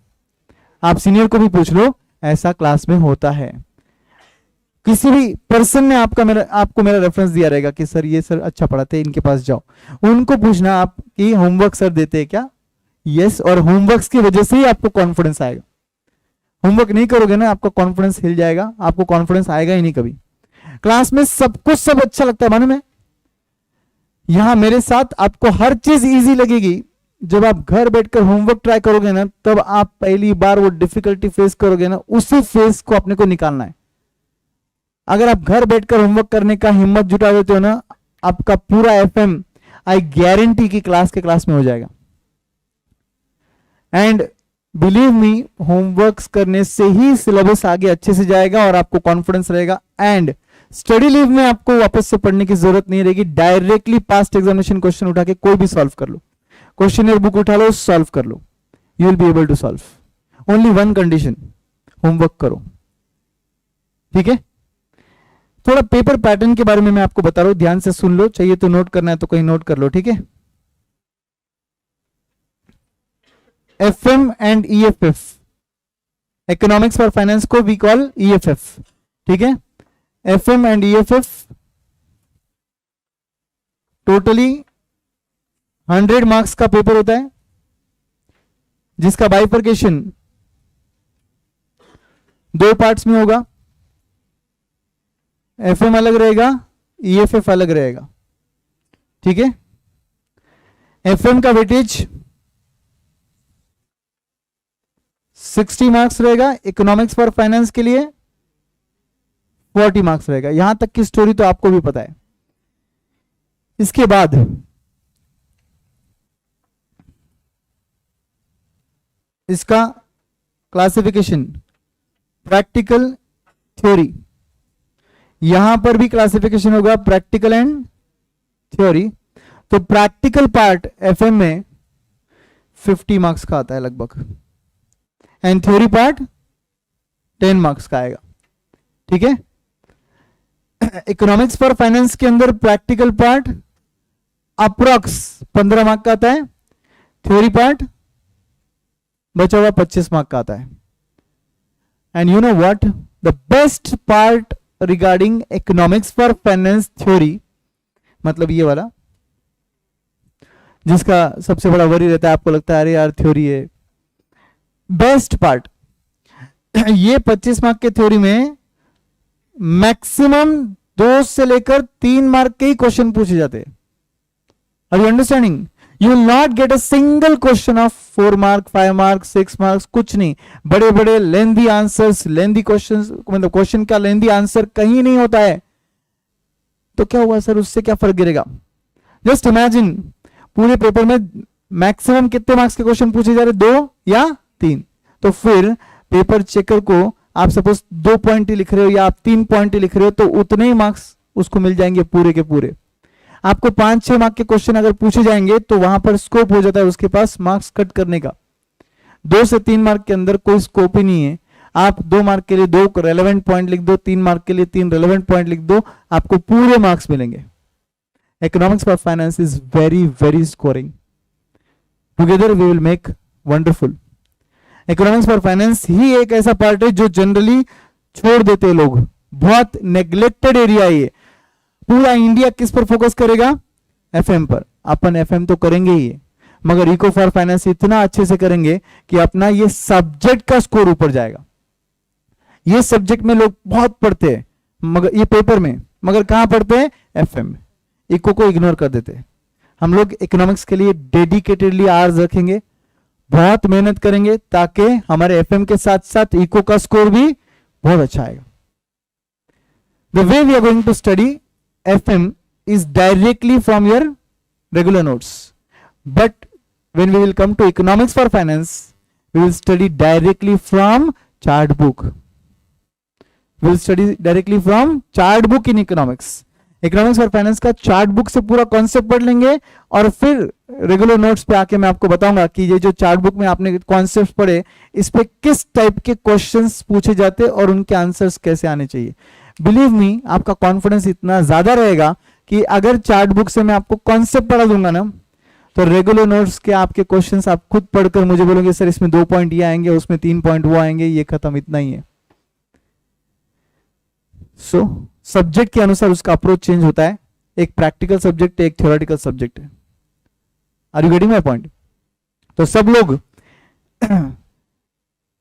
आप सीनियर को भी पूछ लो, ऐसा क्लास में होता है। किसी भी पर्सन ने आपको मेरा रेफरेंस दिया रहेगा कि सर ये सर अच्छा पढ़ाते हैं, इनके पास जाओ। उनको पूछना आप कि होमवर्क सर देते हैं क्या? यस, और होमवर्क की वजह से ही आपको कॉन्फिडेंस आएगा। होमवर्क नहीं करोगे ना, आपका कॉन्फिडेंस हिल जाएगा, आपको कॉन्फिडेंस आएगा ही नहीं कभी। क्लास में सब कुछ सब अच्छा लगता है, मालूम है? यहां मेरे साथ आपको हर चीज इजी लगेगी। जब आप घर बैठकर होमवर्क ट्राई करोगे ना, तब आप पहली बार वो डिफिकल्टी फेस करोगे ना, उसी फेस को अपने को निकालना है। अगर आप घर बैठकर होमवर्क करने का हिम्मत जुटा देते हो ना, आपका पूरा एफएम आई गारंटी की क्लास के क्लास में हो जाएगा। एंड बिलीव मी, होमवर्क करने से ही सिलेबस आगे अच्छे से जाएगा और आपको कॉन्फिडेंस रहेगा। एंड स्टडी लीव में आपको वापस से पढ़ने की जरूरत नहीं रहेगी। डायरेक्टली पास्ट एग्जामिनेशन क्वेश्चन उठा के कोई भी सॉल्व कर लो, क्वेश्चनर बुक उठा लो, सॉल्व कर लो, you will be able to solve. Only one condition, homework करो, ठीक है। थोड़ा पेपर पैटर्न के बारे में मैं आपको बता रहा हूं, ध्यान से सुन लो, चाहिए तो नोट करना है तो कहीं नोट कर लो, ठीक है। FM and EFF, economics for finance को वी कॉल ईएफएफ, ठीक है। FM and EFF totally 100 marks का पेपर होता है, जिसका बाइफर्केशन 2 पार्ट्स में होगा। एफएम अलग रहेगा, ईएफएफ अलग रहेगा, ठीक है। एफएम का वेटेज 60 मार्क्स रहेगा, इकोनॉमिक्स फॉर फाइनेंस के लिए 40 मार्क्स रहेगा। यहां तक की स्टोरी तो आपको भी पता है। इसके बाद इसका क्लासिफिकेशन प्रैक्टिकल थ्योरी, यहां पर भी क्लासिफिकेशन होगा प्रैक्टिकल एंड थ्योरी। तो प्रैक्टिकल पार्ट एफएम में 50 मार्क्स का आता है लगभग, एंड थ्योरी पार्ट 10 मार्क्स का आएगा, ठीक है। इकोनॉमिक्स फॉर फाइनेंस के अंदर प्रैक्टिकल पार्ट अप्रोक्स 15 मार्क का आता है, थ्योरी पार्ट बचा हुआ 25 मार्क का आता है। And you know what, the best part regarding economics for finance theory, मतलब ये वाला जिसका सबसे बड़ा वरी रहता है, आपको लगता है अरे यार थ्योरी है, बेस्ट पार्ट ये 25 मार्क के थ्योरी में मैक्सिमम 2 से लेकर 3 मार्क के ही क्वेश्चन पूछे जाते हैं। Are you understanding? You will not get a single question of 4 mark 5 mark 6 marks, कुछ नहीं। बड़े बड़े लेंदी आंसर्स, लेंदी क्वेश्चन, मतलब क्वेश्चन का लेंदी आंसर कहीं नहीं होता है। तो क्या हुआ सर, उससे क्या फर्क गिरेगा? जस्ट इमेजिन, पूरे पेपर में मैक्सिमम कितने मार्क्स के क्वेश्चन पूछे जा रहे, 2 या 3। तो फिर पेपर चेकर को आप सपोज 2 पॉइंट ही लिख रहे हो या आप 3 पॉइंट ही लिख रहे हो, तो उतने ही मार्क्स उसको मिल जाएंगे पूरे के पूरे। आपको 5-6 मार्क के क्वेश्चन अगर पूछे जाएंगे तो वहां पर स्कोप हो जाता है उसके पास मार्क्स कट करने का। 2 से 3 मार्क के अंदर कोई स्कोप ही नहीं है। आप 2 मार्क के लिए 2 रेलेवेंट पॉइंट लिख दो, 3 मार्क के लिए 3 रेलेवेंट पॉइंट लिख दो, आपको पूरे मार्क्स मिलेंगे। Economics for finance is very very scoring, together we will make wonderful. Economics for finance ही एक ऐसा पार्ट है जो जनरली छोड़ देते हैं लोग, बहुत नेग्लेक्टेड एरिया है ये। पूरा इंडिया किस पर फोकस करेगा? एफएम पर। अपन एफएम तो करेंगे ही, मगर इको फॉर फाइनेंस इतना अच्छे से करेंगे कि अपना ये सब्जेक्ट का स्कोर ऊपर जाएगा। ये सब्जेक्ट में लोग बहुत पढ़ते हैं, मगर ये पेपर में, मगर कहां पढ़ते हैं? एफएम में। इको को इग्नोर कर देते हैं। हम लोग इकोनॉमिक्स के लिए डेडिकेटेडली आवर्स रखेंगे, बहुत मेहनत करेंगे, ताकि हमारे एफएम के साथ साथ इको का स्कोर भी बहुत अच्छा आएगा। The way we are going to study FM is directly from your regular notes, but when we will come to economics for finance, we will study directly from chart book. We will study directly from chart book in economics. Economics for finance का chart book से पूरा concept पढ़ लेंगे, और फिर regular notes पे आके मैं आपको बताऊंगा कि ये जो चार्ट बुक में आपने कॉन्सेप्ट पढ़े, इस पे किस टाइप के क्वेश्चंस पूछे जाते और उनके आंसर्स कैसे आने चाहिए। बिलीव मी, आपका कॉन्फिडेंस इतना ज्यादा रहेगा कि अगर चार्ट बुक से मैं आपको कॉन्सेप्ट पढ़ा दूंगा ना, तो रेगुलर नोट्स के आपके क्वेश्चंस आप खुद पढ़कर मुझे बोलोगे सर इसमें 2 पॉइंट ये आएंगे, उसमें 3 पॉइंट वो आएंगे, ये खत्म, इतना ही है। सो सब्जेक्ट के अनुसार उसका अप्रोच चेंज होता है। एक प्रैक्टिकल सब्जेक्ट है, एक थ्योरेटिकल सब्जेक्ट है। Are you getting my point? तो सब लोग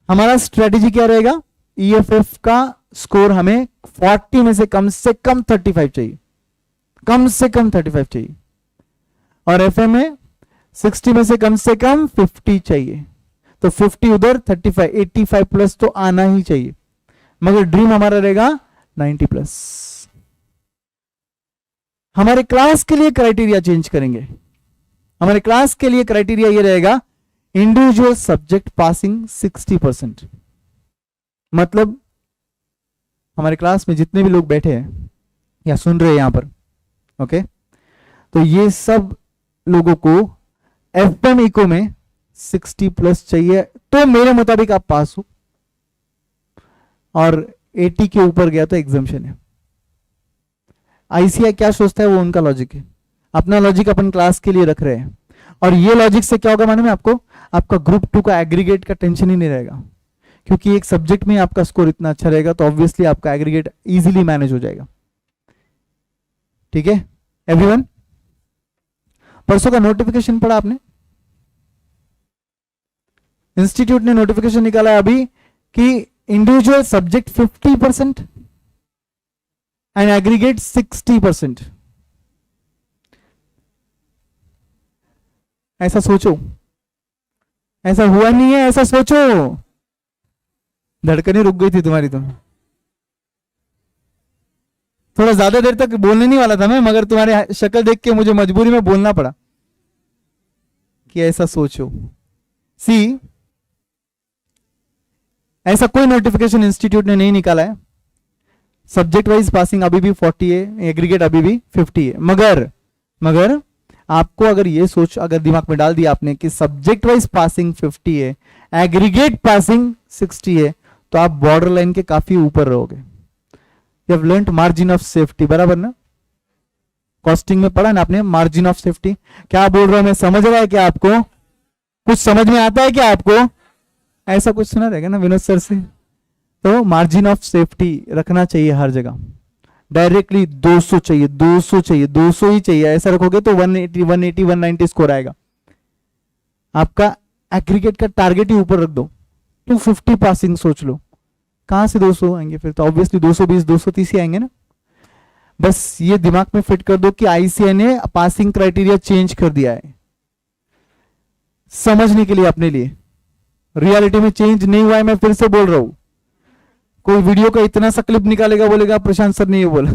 हमारा स्ट्रेटेजी क्या रहेगा? ईएफएफ का स्कोर हमें 40 में से कम 35 चाहिए, कम से कम 35 चाहिए। और एफए में 60 में से कम 50 चाहिए, तो 50 उधर, 35, 85 प्लस तो आना ही चाहिए, मगर ड्रीम हमारा रहेगा 90 प्लस। हमारे क्लास के लिए क्राइटेरिया चेंज करेंगे। हमारे क्लास के लिए क्राइटेरिया ये रहेगा इंडिविजुअल सब्जेक्ट पासिंग 60%। मतलब हमारे क्लास में जितने भी लोग बैठे हैं या सुन रहे हैं यहां पर, ओके, तो ये सब लोगों को एफएम इको में 60 प्लस चाहिए, तो मेरे मुताबिक आप पास हो, और 80 के ऊपर गया तो एग्जाम्शन है। आईसीआई क्या सोचता है वो उनका लॉजिक है, अपना लॉजिक अपन क्लास के लिए रख रहे हैं। और ये लॉजिक से क्या होगा मालूम है आपको, आपका ग्रुप 2 का एग्रीगेट का टेंशन ही नहीं रहेगा, क्योंकि एक सब्जेक्ट में आपका स्कोर इतना अच्छा रहेगा तो ऑब्वियसली आपका एग्रीगेट इजीली मैनेज हो जाएगा। ठीक है एवरीवन, परसों का नोटिफिकेशन पढ़ा आपने? इंस्टीट्यूट ने नोटिफिकेशन निकाला है अभी कि इंडिविजुअल सब्जेक्ट 50% एंड एग्रीगेट 60%। ऐसा सोचो, ऐसा हुआ नहीं है, ऐसा सोचो। धड़कनें रुक गई थी तुम्हारी तो। थोड़ा ज्यादा देर तक बोलने नहीं वाला था मैं, मगर तुम्हारे शक्ल देख के मुझे मजबूरी में बोलना पड़ा कि ऐसा सोचो। सी, ऐसा कोई नोटिफिकेशन इंस्टीट्यूट ने नहीं निकाला है। सब्जेक्ट वाइज पासिंग अभी भी 40 है, एग्रीगेट अभी भी 50 है, मगर आपको अगर ये सोच अगर दिमाग में डाल दिया आपने कि सब्जेक्ट वाइज पासिंग 50 है, एग्रीगेट पासिंग 60 है, तो आप बॉर्डर लाइन के काफी ऊपर रहोगे। You have learned margin of safety, बराबर ना? कॉस्टिंग में पढ़ा ना आपने मार्जिन ऑफ सेफ्टी। क्या बोल रहा हूं मैं, समझ रहा है क्या आपको? कुछ समझ में आता है क्या आपको? ऐसा कुछ सुना रहेगा ना विनोद सर से। तो मार्जिन ऑफ सेफ्टी रखना चाहिए हर जगह। डायरेक्टली 200 चाहिए, 200 चाहिए, 200 ही चाहिए, ऐसा रखोगे तो 180, 180, 190 स्कोर आएगा। आपका एग्रीगेट का टारगेट ही ऊपर रख दो, 250 पासिंग सोच लो। कहां से 200 आएंगे फिर? तो ऑब्वियसली 220, 230 ही आएंगे ना। बस ये दिमाग में फिट कर दो कि आईसीआई ने पासिंग क्राइटेरिया चेंज कर दिया है, समझने के लिए अपने लिए। रियलिटी में चेंज नहीं हुआ है, मैं फिर से बोल रहा हूं। कोई वीडियो का इतना सा क्लिप निकालेगा, बोलेगा प्रशांत सर ने ये बोला,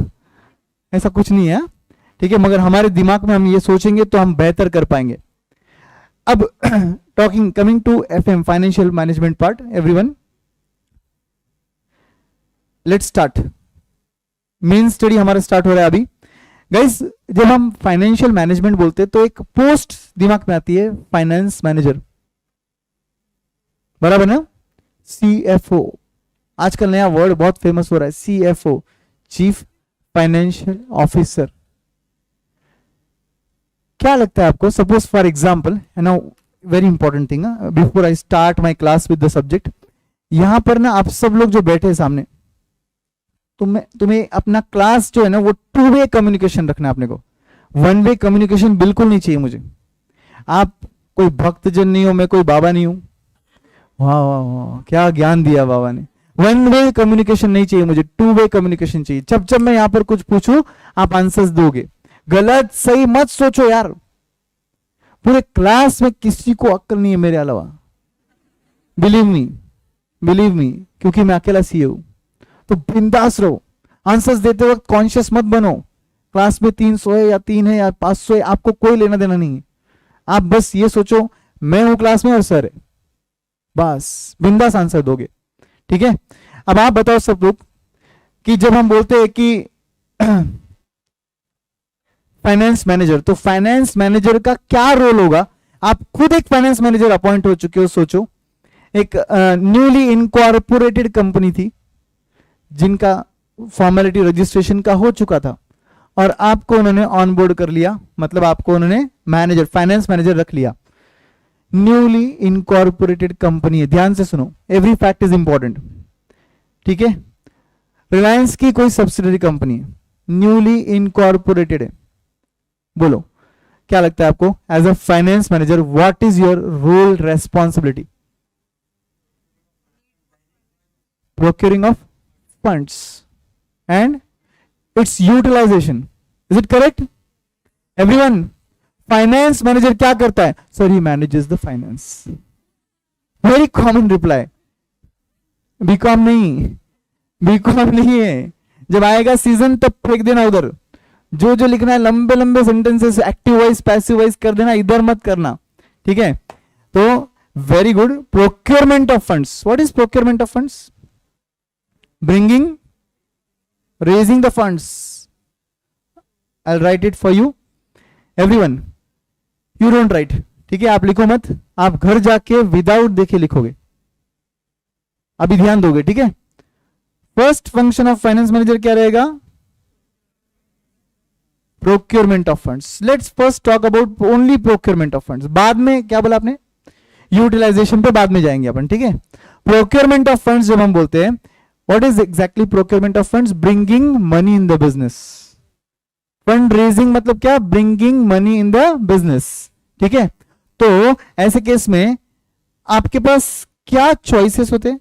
ऐसा कुछ नहीं है। ठीक है, मगर हमारे दिमाग में हम ये सोचेंगे तो हम बेहतर कर पाएंगे। अब coming to FM, financial management part, everyone let's start. Main study हमारा स्टार्ट हो रहा है अभी। गाइस, जब हम फाइनेंशियल मैनेजमेंट बोलते हैं तो एक पोस्ट दिमाग में आती है, फाइनेंस मैनेजर, बराबर ना? सीएफओ, आजकल नया वर्ड बहुत फेमस हो रहा है, सीएफओ, चीफ फाइनेंशियल ऑफिसर। क्या लगता है आपको? सपोज फॉर एग्जांपल, है ना, very important thing, before I start my class with the subject, यहां पर ना आप सब लोग जो बैठे हैं सामने, तुम्हें अपना क्लास जो है ना वो 2 वे कम्युनिकेशन रखना है अपने को। 1 वे कम्युनिकेशन बिल्कुल नहीं चाहिए मुझे। आप कोई भक्तजन नहीं हो, मैं कोई बाबा नहीं हूं। वाह वाह वाह, क्या ज्ञान दिया बाबा ने। 1 वे कम्युनिकेशन नहीं चाहिए मुझे, 2 वे कम्युनिकेशन चाहिए। जब मैं यहां पर कुछ पूछूं आप आंसर्स दोगे, गलत सही मत सोचो यार। पूरे क्लास में किसी को अक्ल नहीं है मेरे अलावा, बिलीव मी, क्योंकि मैं अकेला सीए हूं। तो बिंदास रहो, आंसर्स देते वक्त कॉन्शियस मत बनो। क्लास में 300 है या 3 है या 500 है, आपको कोई लेना देना नहीं है। आप बस ये सोचो मैं हूं क्लास में और सर है, बस बिंदास आंसर दोगे। ठीक है, अब आप बताओ सब लोग कि जब हम बोलते हैं कि फाइनेंस मैनेजर, तो फाइनेंस मैनेजर का क्या रोल होगा? आप खुद एक फाइनेंस मैनेजर अपॉइंट हो चुके हो। सोचो, एक न्यूली इनकॉर्पोरेटेड कंपनी थी जिनका फॉर्मेलिटी रजिस्ट्रेशन का हो चुका था, और आपको उन्होंने ऑन बोर्ड कर लिया, मतलब आपको उन्होंने मैनेजर, फाइनेंस मैनेजर रख लिया। न्यूली इनकॉर्पोरेटेड कंपनी है, ध्यान से सुनो, एवरी फैक्ट इज इंपॉर्टेंट। ठीक है, रिलायंस की कोई सब्सिडरी कंपनी है, न्यूली इनकॉर्पोरेटेड है। बोलो क्या लगता है आपको, as a finance manager what is your role responsibility? Procuring of funds and its utilization. Is it correct? Everyone, finance manager क्या करता है? Sir he manages the finance. Very common reply. BCom नहीं, बीकॉम नहीं है। जब आएगा season तब फेंक देना उधर। जो जो लिखना है लंबे लंबे sentences, active voice passive voice कर देना, इधर मत करना, ठीक है? तो very good. Procurement of funds, what is procurement of funds? Bringing, raising the funds. I will write it for you everyone, you don't write, ठीक है? आप लिखो मत, आप घर जाके विदाउट देखे लिखोगे, अभी ध्यान दोगे, ठीक है? First function of finance manager क्या रहेगा? Procurement of funds. Let's first talk about only procurement of funds. बाद में क्या बोला आपने? यूटिलाइजेशन पे बाद में जाएंगे अपन, ठीक है? प्रोक्योरमेंट ऑफ फंड्स जब हम बोलते हैं, what is exactly procurement of funds? Bringing money in the business. Fund raising मतलब क्या? Bringing money in the business, ठीक है? तो ऐसे केस में आपके पास क्या चॉइसेस होते हैं?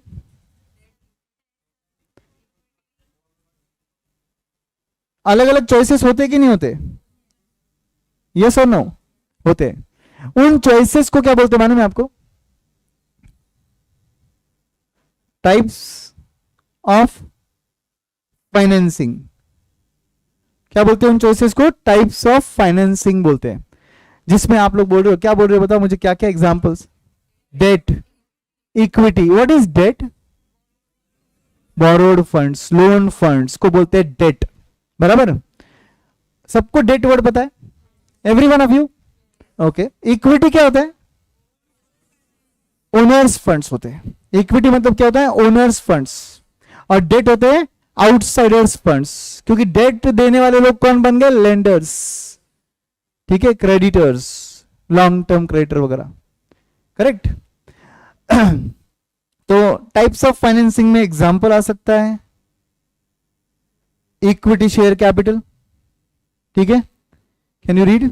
अलग अलग चॉइसेस होते कि नहीं होते? यस और नो? होते। उन चॉइसेस को क्या बोलते हैं मालूम है आपको? Types of financing. क्या बोलते हैं उन चॉइसेस को? टाइप्स ऑफ फाइनेंसिंग बोलते हैं। जिसमें आप लोग बोल रहे हो, क्या बोल रहे हो बताओ मुझे, क्या क्या examples? Debt, equity. What is debt? Borrowed funds, loan funds को बोलते हैं डेट, बराबर? सबको डेट वर्ड पता है? Every one of you? Okay. Equity क्या होता है? ओनर्स फंड्स होते हैं। इक्विटी मतलब क्या होता है? Owners funds. और डेट होते हैं आउटसाइडर्स फंड्स, क्योंकि डेट देने वाले लोग कौन बन गए? लेंडर्स, ठीक है? क्रेडिटर्स, लॉन्ग टर्म क्रेडिटर वगैरह, करेक्ट? तो टाइप्स ऑफ फाइनेंसिंग में एग्जांपल आ सकता है इक्विटी शेयर कैपिटल, ठीक है? Can you read?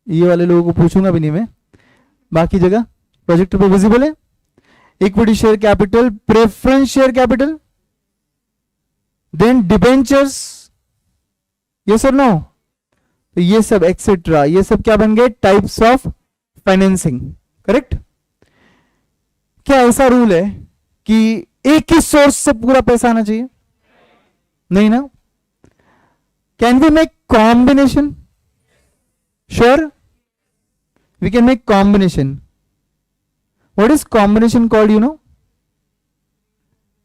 ये वाले लोगों को पूछूंगा भी नहीं मैं, बाकी जगह प्रोजेक्ट पे विजिबल है। Equity share capital, preference share capital, then debentures, yes और नो? तो ये सब एक्सेट्रा, ये सब क्या बन गए? Types of financing, correct? क्या ऐसा रूल है कि एक ही सोर्स से पूरा पैसा आना चाहिए? नहीं ना? Can we make combination? Sure, we can make combination. What is combination called? You know,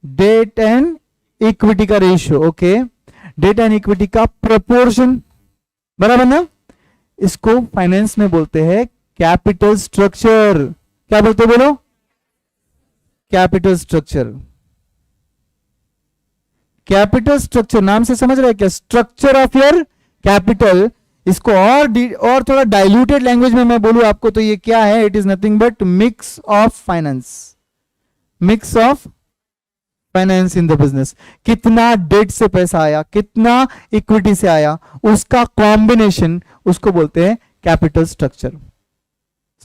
debt and equity का ratio, okay? Debt and equity का प्रोपोर्शन, बराबर ना? इसको फाइनेंस में बोलते हैं कैपिटल स्ट्रक्चर। क्या बोलते हैं बोलो? Capital structure. कैपिटल स्ट्रक्चर नाम से समझ रहे हैं क्या? Structure of your capital. इसको और थोड़ा डाइल्यूटेड लैंग्वेज में मैं बोलूं आपको तो ये क्या है? It is nothing but mix of finance. Mix of finance in the business. कितना डेट से पैसा आया, कितना इक्विटी से आया, उसका कॉम्बिनेशन, उसको बोलते हैं कैपिटल स्ट्रक्चर।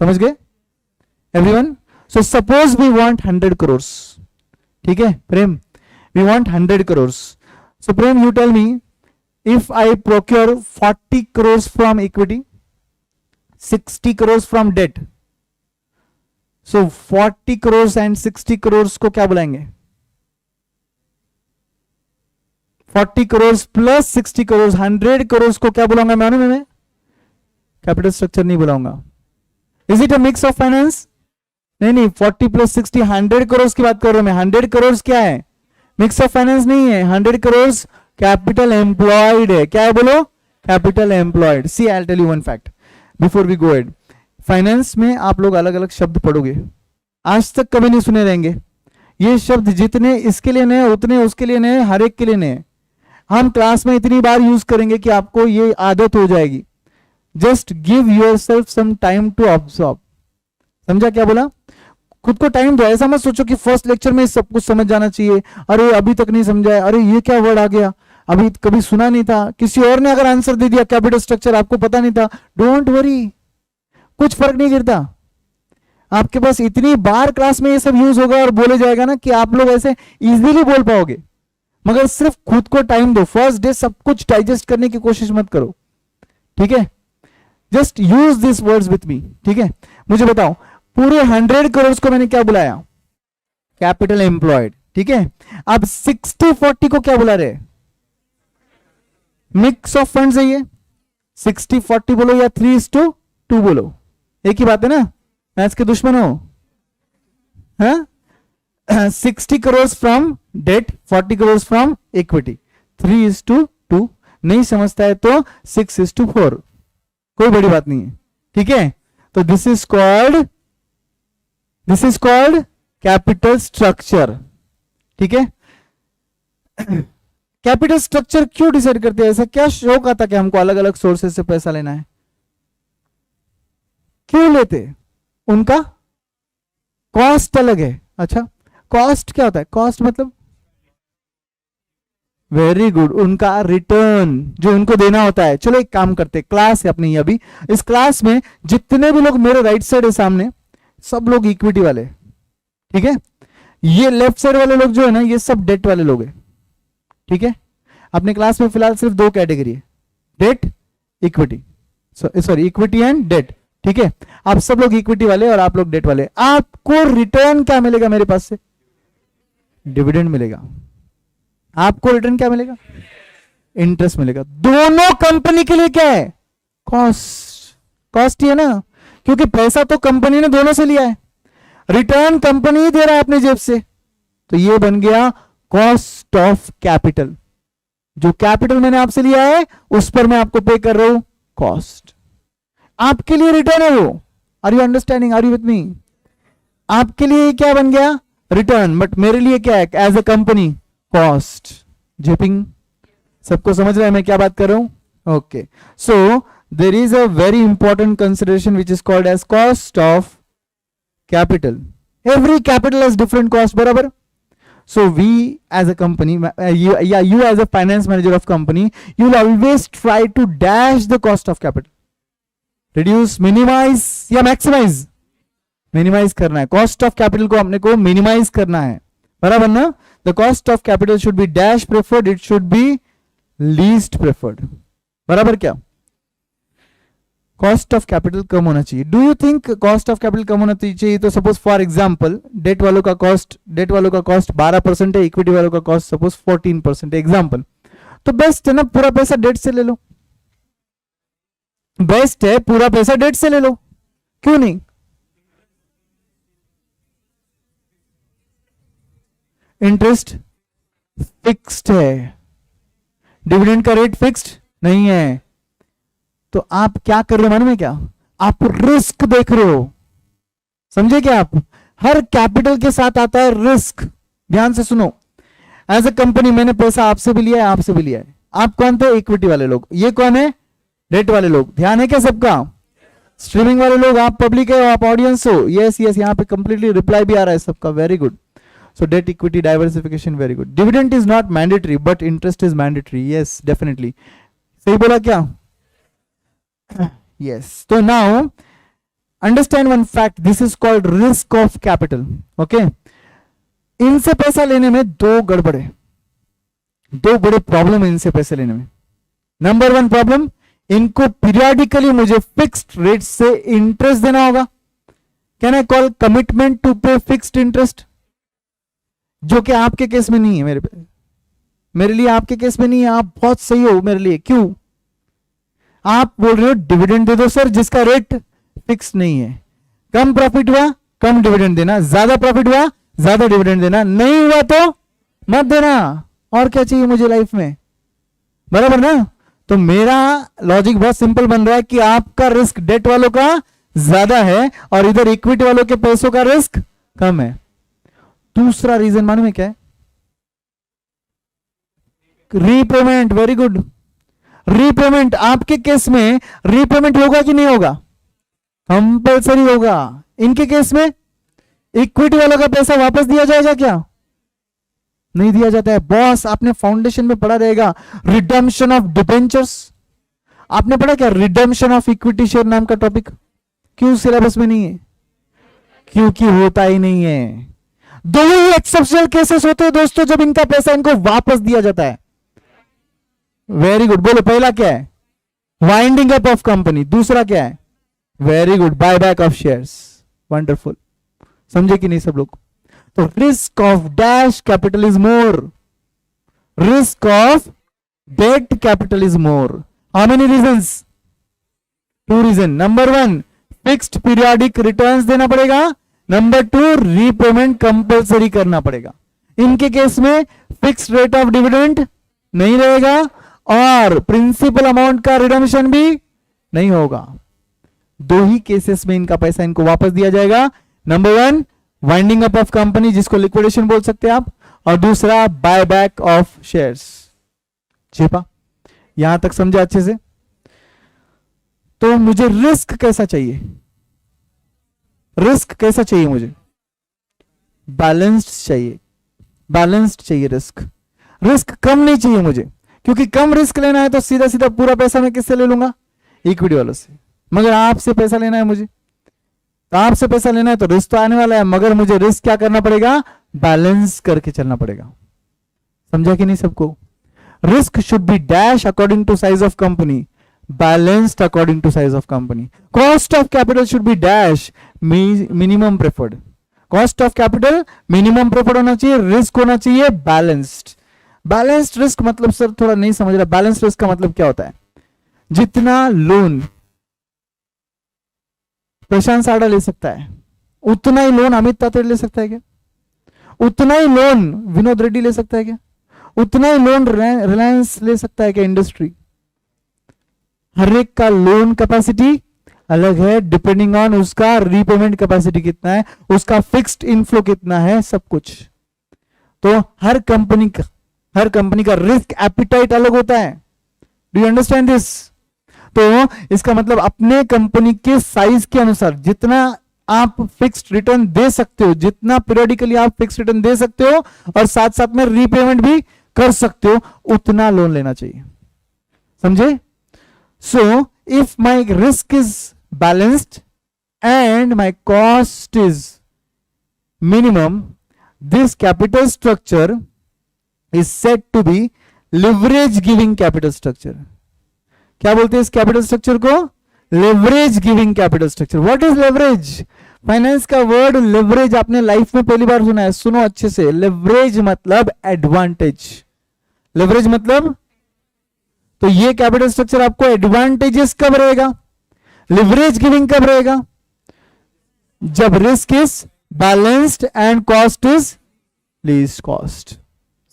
समझ गए everyone? So suppose we want 100 crore, ठीक है प्रेम? We want 100 crores. So Prem, you tell me, if I procure 40 crores from equity, 60 crores from debt, so 40 crores and 60 crores को क्या बुलाएंगे? 40 crores plus 60 crores, 100 crores को क्या बुलाऊंगा मैं? कैपिटल स्ट्रक्चर नहीं बुलाऊंगा। Is it a mix of finance? नहीं, 40 plus 60, 100 crores की बात कर रहा हूं मैं। 100 crores क्या है? मिक्स ऑफ फाइनेंस नहीं है। 100 करोड़ कैपिटल एम्प्लॉयड है। क्या है बोलो? Capital employed. See I will tell you one fact before we go ahead. Finance में आप लोग अलग अलग शब्द पढ़ोगे, आज तक कभी नहीं सुने रहेंगे। ये शब्द जितने इसके लिए नए, उतने उसके लिए नए, हर एक के लिए नए। हम क्लास में इतनी बार यूज करेंगे कि आपको ये आदत हो जाएगी। Just give yourself some time to observe. समझा क्या बोला? खुद को टाइम दो। ऐसा मत सोचो कि फर्स्ट लेक्चर में सब कुछ समझ जाना चाहिए। अरे अभी तक नहीं समझा है, अरे ये क्या वर्ड आ गया, अभी कभी सुना नहीं था, किसी और ने अगर आंसर दे दिया कैपिटल स्ट्रक्चर, आपको पता नहीं था, डोंट वरी, कुछ फर्क नहीं गिरता। आपके पास इतनी बार क्लास में ये सब यूज होगा और बोले जाएगा ना कि आप लोग ऐसे इजीली बोल पाओगे। मगर सिर्फ खुद को टाइम दो। फर्स्ट डे सब कुछ डाइजेस्ट करने की कोशिश मत करो, ठीक है? Just use this words with me, ठीक है। मुझे बताओ, पूरे 100 करोड़ को मैंने क्या बुलाया? कैपिटल एम्प्लॉयड, ठीक है। अब 60-40 को क्या बुला रहे? मिक्स ऑफ फंड्स है ये। 60-40 बोलो या 3:2 बोलो, एक ही बात है ना, मैथ्स के दुश्मन हो, हाँ? 60 crore from debt, 40 crore from equity, 3:2। नहीं समझता है तो 6:4, कोई बड़ी बात नहीं है, ठीक है। तो this is called capital structure, ठीक है। कैपिटल स्ट्रक्चर क्यों डिसाइड करते हैं? ऐसा क्या शौक आता कि हमको अलग अलग सोर्सेस से पैसा लेना है? क्यों लेते? उनका कॉस्ट अलग है। अच्छा, कॉस्ट क्या होता है? कॉस्ट मतलब, वेरी गुड, उनका रिटर्न जो उनको देना होता है। चलो एक काम करते, क्लास है अपनी अभी, इस क्लास में जितने भी लोग मेरे राइट साइड है सामने, सब लोग इक्विटी वाले, ठीक है। ये लेफ्ट साइड वाले लोग जो है ना, ये सब डेट वाले लोग हैं, ठीक है। अपने क्लास में फिलहाल सिर्फ 2 कैटेगरी है, debt, equity, sorry equity and debt, ठीक है। आप सब लोग इक्विटी वाले और आप लोग डेट वाले। आपको रिटर्न क्या मिलेगा मेरे पास से? डिविडेंड मिलेगा। आपको रिटर्न क्या मिलेगा? इंटरेस्ट मिलेगा। दोनों कंपनी के लिए क्या है? कॉस्ट ही है ना, क्योंकि पैसा तो कंपनी ने दोनों से लिया है, रिटर्न कंपनी ही दे रहा है अपने जेब से, तो ये बन गया कॉस्ट ऑफ कैपिटल। जो कैपिटल मैंने आपसे लिया है उस पर मैं आपको पे कर रहा हूं कॉस्ट, आपके लिए रिटर्न है वो। Are you understanding? Are you with me? आपके लिए क्या बन गया? रिटर्न, बट मेरे लिए क्या है एज अ कंपनी? कॉस्ट। जेपिंग सबको समझ रहा है मैं क्या बात कर रहा हूं? Okay, so there is a very important consideration which is called as cost of capital. Every capital has different cost, बराबर। So we as a company, you as a finance manager of company, you will always try to dash the cost of capital, reduce, minimize या maximize? minimize करना है। cost of capital को अपने को minimize करना है, बराबर ना? the cost of capital should be dash preferred, it should be least preferred, बराबर क्या? कॉस्ट ऑफ कैपिटल कम होना चाहिए। Do you think cost of capital कम होना चाहिए? तो सपोज फॉर एग्जांपल डेट वालों का कॉस्ट 12% है, इक्विटी वालों का कॉस्ट सपोज 14% है, एग्जांपल। तो बेस्ट है ना, पूरा पैसा डेट से ले लो, बेस्ट है पूरा पैसा डेट से ले लो, क्यों नहीं? इंटरेस्ट फिक्स्ड है, डिविडेंड का रेट फिक्स्ड नहीं है, तो आप क्या कर रहे हो मालूम है क्या? आप रिस्क देख रहे हो, समझे क्या आप? हर कैपिटल के साथ आता है रिस्क। ध्यान से सुनो, एज अ कंपनी मैंने पैसा आपसे भी लिया है, आपसे भी लिया है। आप कौन थे? इक्विटी वाले लोग। ये कौन है? डेट वाले लोग। ध्यान है क्या सबका? स्ट्रीमिंग वाले लोग, आप पब्लिक है, आप ऑडियंस हो? यस यस, यहाँ पे कंप्लीटली रिप्लाई भी आ रहा है सबका, very good. So debt equity diversification, very good. Dividend is not mandatory but interest is mandatory, yes definitely, सही बोला क्या? yes, so now understand one fact, this is called risk of capital, okay? इनसे पैसा लेने में 2 गड़बड़ है, 2 बड़े प्रॉब्लम है इनसे पैसे लेने में। नंबर 1 प्रॉब्लम, इनको पीरियडिकली मुझे फिक्स्ड रेट से इंटरेस्ट देना होगा। Can I call commitment to pay fixed interest, जो कि आपके केस में नहीं है, मेरे लिए आपके केस में नहीं है। आप बहुत सही हो मेरे लिए, क्यों? आप बोल रहे हो डिविडेंड दे दो सर जिसका रेट फिक्स नहीं है। कम प्रॉफिट हुआ कम डिविडेंड देना, ज्यादा प्रॉफिट हुआ ज्यादा डिविडेंड देना, नहीं हुआ तो मत देना। और क्या चाहिए मुझे लाइफ में, बराबर ना? तो मेरा लॉजिक बहुत सिंपल बन रहा है कि आपका रिस्क डेट वालों का ज्यादा है और इधर इक्विटी वालों के पैसों का रिस्क कम है। दूसरा रीजन मालूम है क्या है? Repayment, very good. रीपेमेंट, आपके केस में रीपेमेंट होगा कि नहीं होगा? कंपल्सरी होगा। इनके केस में इक्विटी वालों का पैसा वापस दिया जाएगा क्या? नहीं दिया जाता है। बॉस, आपने फाउंडेशन में पढ़ा रहेगा रिडम्पशन ऑफ डिबेंचर्स, आपने पढ़ा क्या रिडम्पशन ऑफ इक्विटी शेयर नाम का टॉपिक? क्यों सिलेबस में नहीं है? क्योंकि होता ही नहीं है। दो ही एक्सेप्शनल केसेस होते हैं दोस्तों जब इनका पैसा इनको वापस दिया जाता है। वेरी गुड, बोलो पहला क्या है? Winding up of company. दूसरा क्या है? Very good, buy back of shares. Wonderful, समझे कि नहीं सब लोग? तो risk of dash capital is more, risk of debt capital is more. How many reasons? Two reason. Number one, fixed periodic returns देना पड़ेगा। नंबर टू, रीपेमेंट कंपलसरी करना पड़ेगा। इनके केस में फिक्स्ड रेट ऑफ डिविडेंड नहीं रहेगा और principal amount का रिडम्पशन भी नहीं होगा। दो ही केसेस में इनका पैसा इनको वापस दिया जाएगा। Number one, winding up of company, जिसको लिक्विडेशन बोल सकते हैं आप, और दूसरा बाय बैक ऑफ शेयर्स। छिपा, यहां तक समझा अच्छे से? तो मुझे रिस्क कैसा चाहिए? रिस्क कैसा चाहिए मुझे? बैलेंस्ड चाहिए, बैलेंस्ड चाहिए रिस्क। रिस्क कम नहीं चाहिए मुझे, क्योंकि कम रिस्क लेना है तो सीधा सीधा पूरा पैसा मैं किससे ले लूंगा? इक्विटी वालों से। मगर आपसे पैसा लेना है मुझे, तो आपसे पैसा लेना है तो रिस्क तो आने वाला है, मगर मुझे रिस्क क्या करना पड़ेगा? बैलेंस करके चलना पड़ेगा। समझा कि नहीं सबको? Risk should be dash according to size of company, balanced according to size of company. Cost of capital should be dash minimum preferred. Cost of capital minimum preferred होना चाहिए, रिस्क होना चाहिए बैलेंस्ड। बैलेंस्ड रिस्क मतलब sir थोड़ा नहीं समझ रहा, balanced risk का मतलब क्या होता है? जितना लोन प्रशांत साड़ा ले सकता है उतना ही लोन अमित तातेड़ ले सकता है क्या? उतना ही लोन विनोद रेड्डी ले सकता है क्या? उतना ही लोन रिलायंस ले सकता है क्या? इंडस्ट्री, हर एक का लोन कैपेसिटी अलग है, डिपेंडिंग ऑन उसका रीपेमेंट कैपेसिटी कितना है, उसका फिक्स्ड इनफ्लो कितना है, सब कुछ। तो हर कंपनी का रिस्क एपिटाइट अलग होता है। Do you understand this? तो इसका मतलब अपने कंपनी के साइज के अनुसार जितना आप फिक्स्ड रिटर्न दे सकते हो, जितना पीरियडिकली आप फिक्स्ड रिटर्न दे सकते हो और साथ साथ में रीपेमेंट भी कर सकते हो, उतना लोन लेना चाहिए। समझे? So if my risk is balanced and my cost is minimum, this capital structure is said to be leverage giving capital structure. क्या बोलते हैं इस कैपिटल स्ट्रक्चर को? Leverage giving capital structure. What is leverage? Finance का word leverage आपने life में पहली बार सुना है, सुनो अच्छे से। लेवरेज मतलब एडवांटेज। लेवरेज मतलब, तो ये कैपिटल स्ट्रक्चर आपको एडवांटेजेस कब रहेगा? लिवरेज गिविंग कब रहेगा? जब risk is balanced and cost is least cost.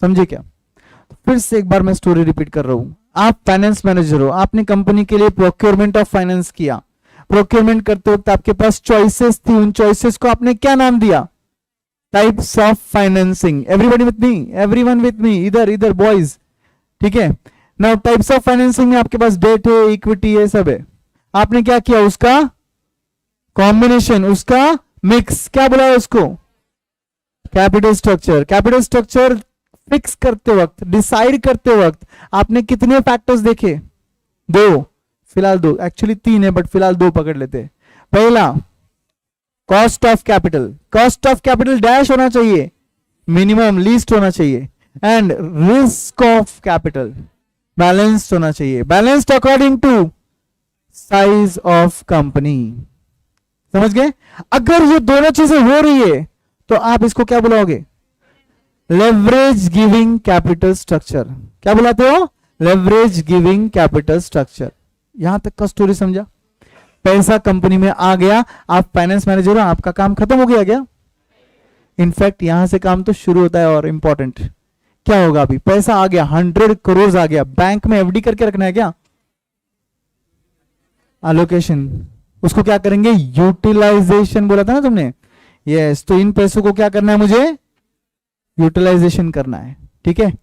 समझे क्या? तो फिर से एक बार मैं स्टोरी रिपीट कर रहा हूं। आप फाइनेंस मैनेजर हो, आपने कंपनी के लिए प्रोक्योरमेंट ऑफ फाइनेंस किया। प्रोक्योरमेंट करते वक्त आपके पास चॉइसेस थी, उन चॉइसेस को आपने क्या नाम दिया? Types of financing. Everybody with me, everyone with me, इधर इधर बॉयज, ठीक है? नाउ टाइप्स ऑफ फाइनेंसिंग में आपके पास डेट है, इक्विटी है, सब है। आपने क्या किया? उसका कॉम्बिनेशन, उसका मिक्स, क्या बोला है उसको? Capital structure. Capital structure fix करते वक्त, डिसाइड करते वक्त आपने कितने फैक्टर्स देखे? दो, फिलहाल दो, एक्चुअली तीन है बट फिलहाल दो पकड़ लेते। पहला, cost of capital. Cost of capital dash होना चाहिए, मिनिमम लीस्ट होना चाहिए। And risk of capital balanced होना चाहिए, balanced according to size of company. समझ गए? अगर ये दोनों चीजें हो रही है तो आप इसको क्या बुलाओगे? Leverage giving capital structure. क्या बुलाते हो? Leverage giving capital structure. यहां तक का स्टोरी समझा? पैसा कंपनी में आ गया, आप फाइनेंस मैनेजर हो, आपका काम खत्म हो गया क्या? इनफैक्ट यहां से काम तो शुरू होता है। और इंपॉर्टेंट क्या होगा? अभी पैसा आ गया, 100 करोड़ आ गया, बैंक में एफडी करके रखना है क्या? एलोकेशन, उसको क्या करेंगे? यूटिलाइजेशन बोला था ना तुमने? यस। तो इन पैसों को क्या करना है मुझे? यूटिलाइजेशन करना है। ठीक है?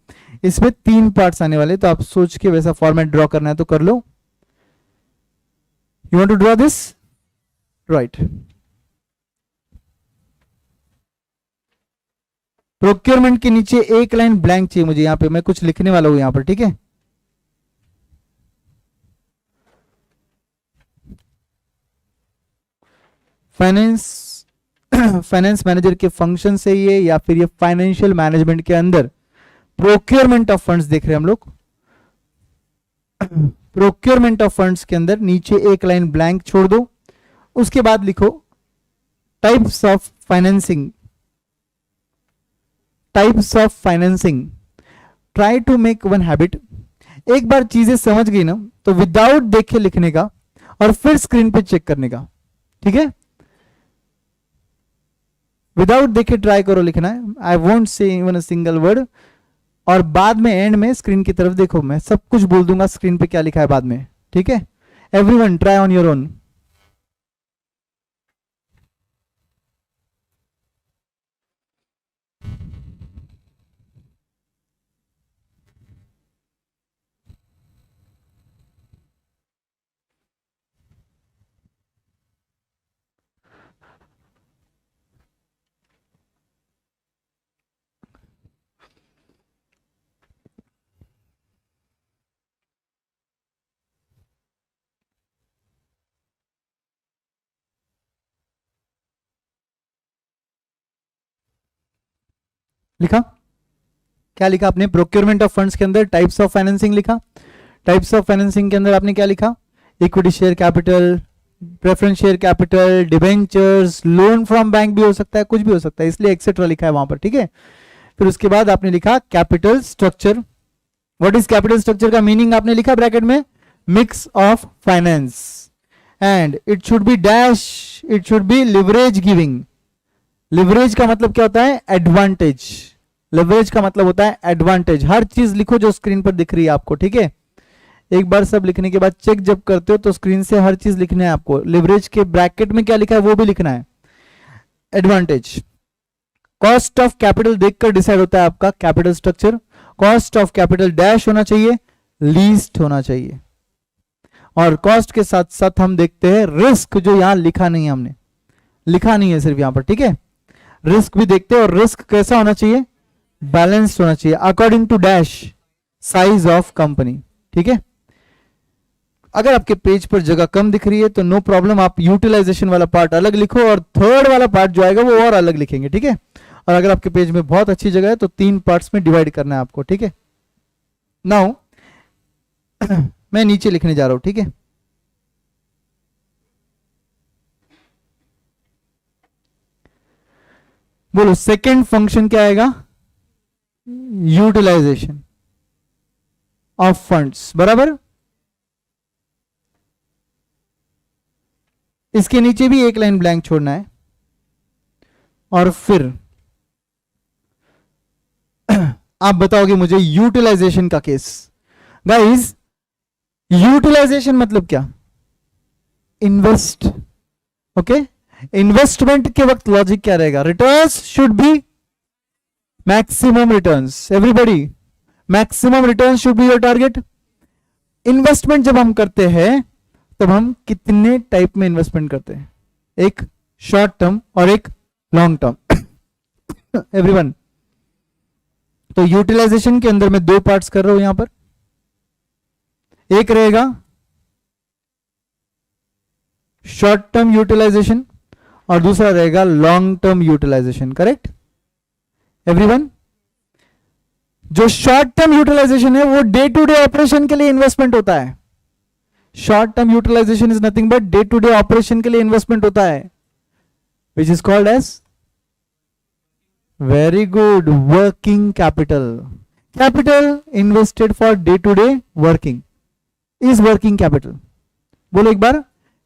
इसमें 3 पार्ट्स आने वाले, तो आप सोच के वैसा फॉर्मेट ड्रॉ करना है तो कर लो। You want to draw this? Right. Procurement के नीचे एक लाइन ब्लैंक चाहिए मुझे, यहां पे मैं कुछ लिखने वाला हूं यहां पर। ठीक है? फाइनेंस मैनेजर के फंक्शन से ये, या फिर ये फाइनेंशियल मैनेजमेंट के अंदर प्रोक्योरमेंट ऑफ फंड्स देख रहे हैं हम लोग। प्रोक्योरमेंट ऑफ फंड्स के अंदर नीचे एक लाइन ब्लैंक छोड़ दो, उसके बाद लिखो types of financing, types of financing. Try to make one habit, एक बार चीजें समझ गई ना तो विदाउट देखे लिखने का और फिर स्क्रीन पे चेक करने का, ठीक है? विदाउट देखे ट्राई करो लिखना है, I won't say even a single word, और बाद में एंड में स्क्रीन की तरफ देखो, मैं सब कुछ बोल दूंगा स्क्रीन पे क्या लिखा है बाद में, ठीक है? Everyone try on your own. लिखा? क्या लिखा आपने? प्रोक्योरमेंट ऑफ फंड्स के अंदर टाइप्स ऑफ फाइनेंसिंग लिखा। टाइप्स ऑफ फाइनेंसिंग के अंदर आपने क्या लिखा? Equity share capital, preference share capital, debentures, loan from bank भी हो सकता है, कुछ भी हो सकता है, इसलिए एक्सेट्रा लिखा है वहां पर, ठीक है? फिर उसके बाद आपने लिखा capital structure. What is capital structure का मीनिंग आपने लिखा ब्रैकेट में, mix of finance, and it should be dash, it should be leverage giving. Leverage का मतलब क्या होता है? एडवांटेज। लिवरेज का मतलब होता है एडवांटेज। हर चीज लिखो जो स्क्रीन पर दिख रही है आपको, ठीक है? एक बार सब लिखने के बाद चेक जब करते हो तो स्क्रीन से हर चीज लिखना है आपको। लिवरेज के ब्रैकेट में क्या लिखा है वो भी लिखना है, एडवांटेज। कॉस्ट ऑफ कैपिटल देखकर डिसाइड होता है आपका capital structure. Cost of capital dash होना चाहिए, लीस्ट होना चाहिए। और कॉस्ट के साथ साथ हम देखते हैं रिस्क, जो यहां लिखा नहीं है, हमने लिखा नहीं है सिर्फ यहां पर, ठीक है? रिस्क भी देखते हैं, और रिस्क कैसा होना चाहिए? बैलेंस्ड होना चाहिए according to dash size of company, ठीक है? अगर आपके पेज पर जगह कम दिख रही है तो नो प्रॉब्लम, आप यूटिलाइजेशन वाला पार्ट अलग लिखो और थर्ड वाला पार्ट जो आएगा वो और अलग लिखेंगे, ठीक है? और अगर आपके पेज में बहुत अच्छी जगह है तो 3 पार्ट्स में डिवाइड करना है आपको, ठीक है? नाउ मैं नीचे लिखने जा रहा हूं, ठीक है? बोलो सेकेंड फंक्शन क्या आएगा? यूटिलाइजेशन ऑफ फंड्स, बराबर? इसके नीचे भी एक लाइन ब्लैंक छोड़ना है, और फिर आप बताओगे मुझे यूटिलाइजेशन का केस। गाइस, यूटिलाइजेशन मतलब क्या? Invest, okay? इन्वेस्टमेंट के वक्त लॉजिक क्या रहेगा? Returns should be maximum returns. Everybody, maximum returns should be your target. Investment जब हम करते हैं तब हम कितने टाइप में इन्वेस्टमेंट करते हैं? एक शॉर्ट टर्म और एक लॉन्ग टर्म। एवरीवन, तो यूटिलाइजेशन के अंदर मैं 2 पार्ट्स कर रहा हूं यहां पर। एक रहेगा शॉर्ट टर्म यूटिलाइजेशन और दूसरा रहेगा long term utilization, correct? Everyone, जो शॉर्ट टर्म यूटिलाइजेशन है वो डे टू डे ऑपरेशन के लिए इन्वेस्टमेंट होता है। Short term utilization is nothing but day to day operation के लिए इन्वेस्टमेंट होता है, which is called as, very good, working capital. Capital invested for day to day working is working capital. बोलो एक बार,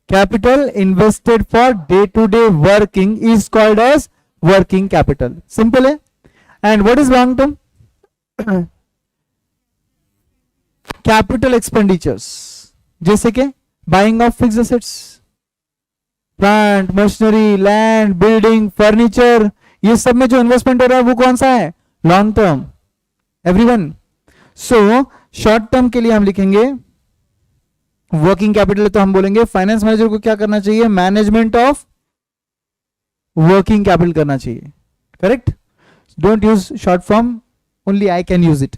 capital invested for day to day working is called as working capital. Simple है। And what is long term? Capital expenditures, जैसे कि buying of fixed assets, plant machinery, land, building, furniture, ये सब में जो इन्वेस्टमेंट हो रहा है वो कौन सा है? Long term. Everyone, so short term के लिए हम लिखेंगे वर्किंग कैपिटल, तो हम बोलेंगे फाइनेंस मैनेजर को क्या करना चाहिए? मैनेजमेंट ऑफ वर्किंग कैपिटल करना चाहिए, correct? Don't use short form, only I can use it.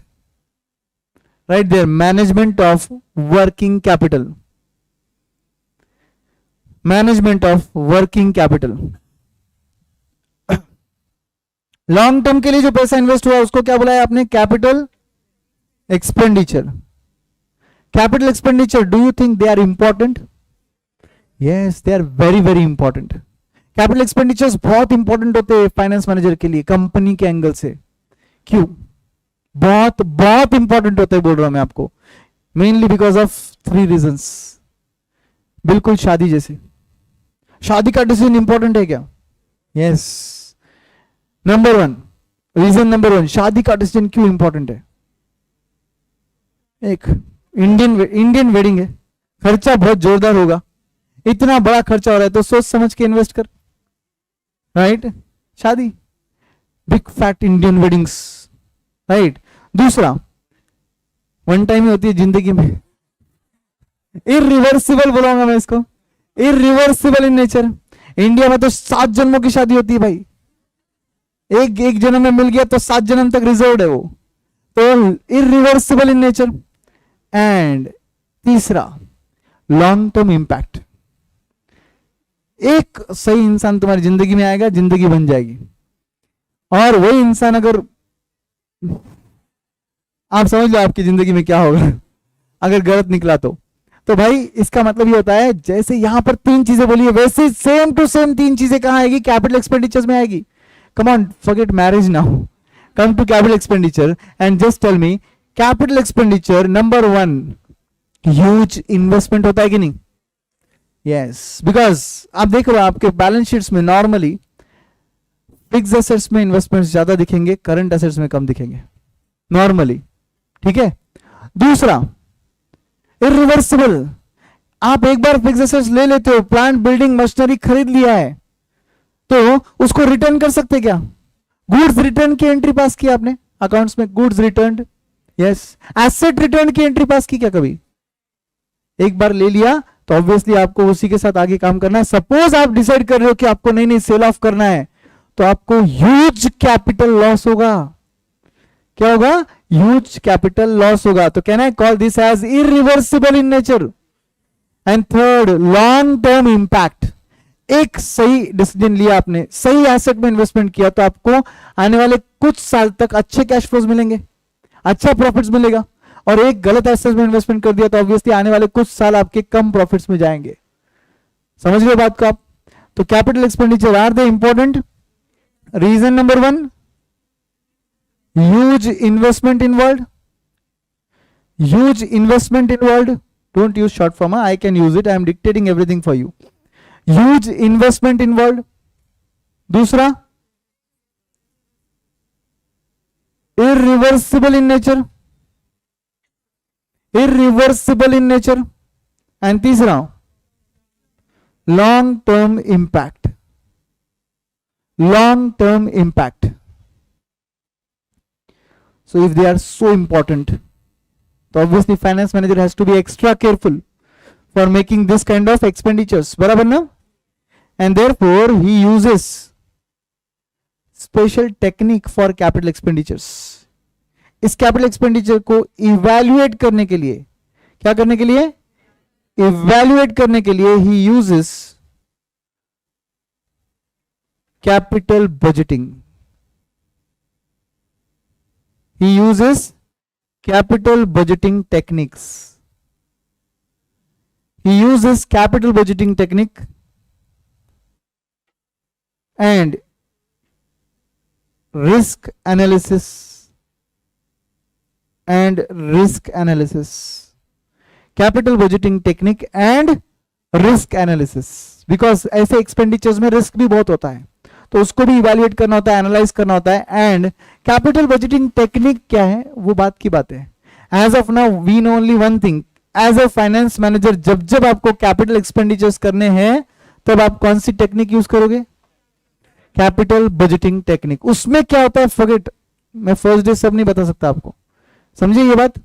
Right there, management of working capital. Management of working capital. Long term के लिए जो पैसा इन्वेस्ट हुआ उसको क्या बुलाया आपने? Capital expenditure. Capital expenditure, do you think they are important? Yes, they are very very important. Capital expenditures बहुत इंपॉर्टेंट होते हैं फाइनेंस मैनेजर के लिए, कंपनी के एंगल से. क्यों? बहुत बहुत इंपॉर्टेंट होते हैं बोल रहा हूं मैं आपको. Mainly because of 3 reasons. बिल्कुल शादी जैसे. शादी का डिसीजन इंपॉर्टेंट है क्या? यस. नंबर 1, रीजन नंबर 1, शादी का डिसीजन क्यों इंपॉर्टेंट है? एक इंडियन वेडिंग है, खर्चा बहुत जोरदार होगा. इतना बड़ा खर्चा हो रहा है तो सोच समझ के इन्वेस्ट कर. राइट? शादी, big fat Indian weddings. Right? दूसरा, वन टाइम ही होती है जिंदगी में. इरिवर्सिबल बोलूंगा मैं इसको, इरिवर्सिबल इन नेचर. इंडिया में तो 7 जन्मों की शादी होती है भाई. एक जन्म में मिल गया तो 7 जन्म तक रिजर्व्ड है वो. तो इरिवर्सिबल इन नेचर. एंड तीसरा, लॉन्ग टर्म इंपैक्ट. एक सही इंसान तुम्हारी जिंदगी में आएगा, जिंदगी बन जाएगी. और वही इंसान अगर, आप समझ लो आपकी जिंदगी में क्या होगा अगर गलत निकला तो भाई इसका मतलब ये होता है, जैसे यहां पर 3 चीजें बोली है, वैसे सेम टू सेम 3 चीजें कहां आएगी? कैपिटल एक्सपेंडिचर्स में आएगी. Come on, forget marriage now, come to capital expenditure and just tell me, capital expenditure number 1, huge investment होता है कि नहीं? यस, बिकॉज आप देख रहे हो आपके बैलेंस शीट्स में नॉर्मली फिक्स एसेट्स में इन्वेस्टमेंट्स ज्यादा दिखेंगे, करंट एसेट्स में कम दिखेंगे नॉर्मली. ठीक है. दूसरा, इरिवर्सिबल. आप एक बार फिक्स एसेट्स ले लेते हो, प्लांट बिल्डिंग मशीनरी खरीद लिया है, तो उसको रिटर्न कर सकते क्या? गुड्स रिटर्न की एंट्री पास की आपने अकाउंट्स में, goods return. Yes. Asset return की एंट्री पास की क्या कभी? एक बार ले लिया तो ऑब्वियसली आपको उसी के साथ आगे काम करना है. सपोज आप डिसाइड कर रहे हो कि आपको नहीं सेल ऑफ करना है, तो आपको ह्यूज कैपिटल लॉस होगा. क्या होगा? ह्यूज कैपिटल लॉस होगा. तो can I call this as irreversible in nature. And third, long term impact. एक सही डिसीजन लिया आपने, सही एसेट में इन्वेस्टमेंट किया, तो आपको आने वाले कुछ साल तक अच्छे कैश फ्लोज मिलेंगे, अच्छा प्रॉफिट्स मिलेगा. और एक गलत एसेट में इन्वेस्टमेंट कर दिया तो ऑब्वियसली आने वाले कुछ साल आपके कम प्रॉफिट्स में जाएंगे. समझ रहे बात को आप? तो capital expenditure are the important. Reason number 1, huge investment involved. Huge investment involved. Don't use short form. I can use it. I am dictating everything for you. Huge investment involved. दूसरा, irreversible in nature. Irreversible in nature. And तीसरा, long term impact. Long term impact. So if they are so important, so obviously finance manager has to be extra careful for making this kind of expenditures. बराबर ना? And therefore he uses special technique for capital expenditures. इस capital expenditure को evaluate करने के लिए, क्या करने के लिए? Evaluate करने के लिए he uses capital budgeting. He uses capital budgeting techniques. He uses capital budgeting technique and risk analysis and risk analysis. Capital budgeting technique and risk analysis. Because ऐसे expenditures में risk भी बहुत होता है, तो उसको भी इवैल्यूएट करना होता है, एनालाइज करना होता है. एंड कैपिटल बजटिंग टेक्निक क्या है, वो बात की बात है. As of now we know only one thing, as a finance manager जब आपको कैपिटल एक्सपेंडिचर्स करने हैं, तब आप कौन सी टेक्निक यूज करोगे? Capital budgeting technique. उसमें क्या होता है, फॉरगेट, मैं फर्स्ट डे सब नहीं बता सकता आपको. समझिए ये बात.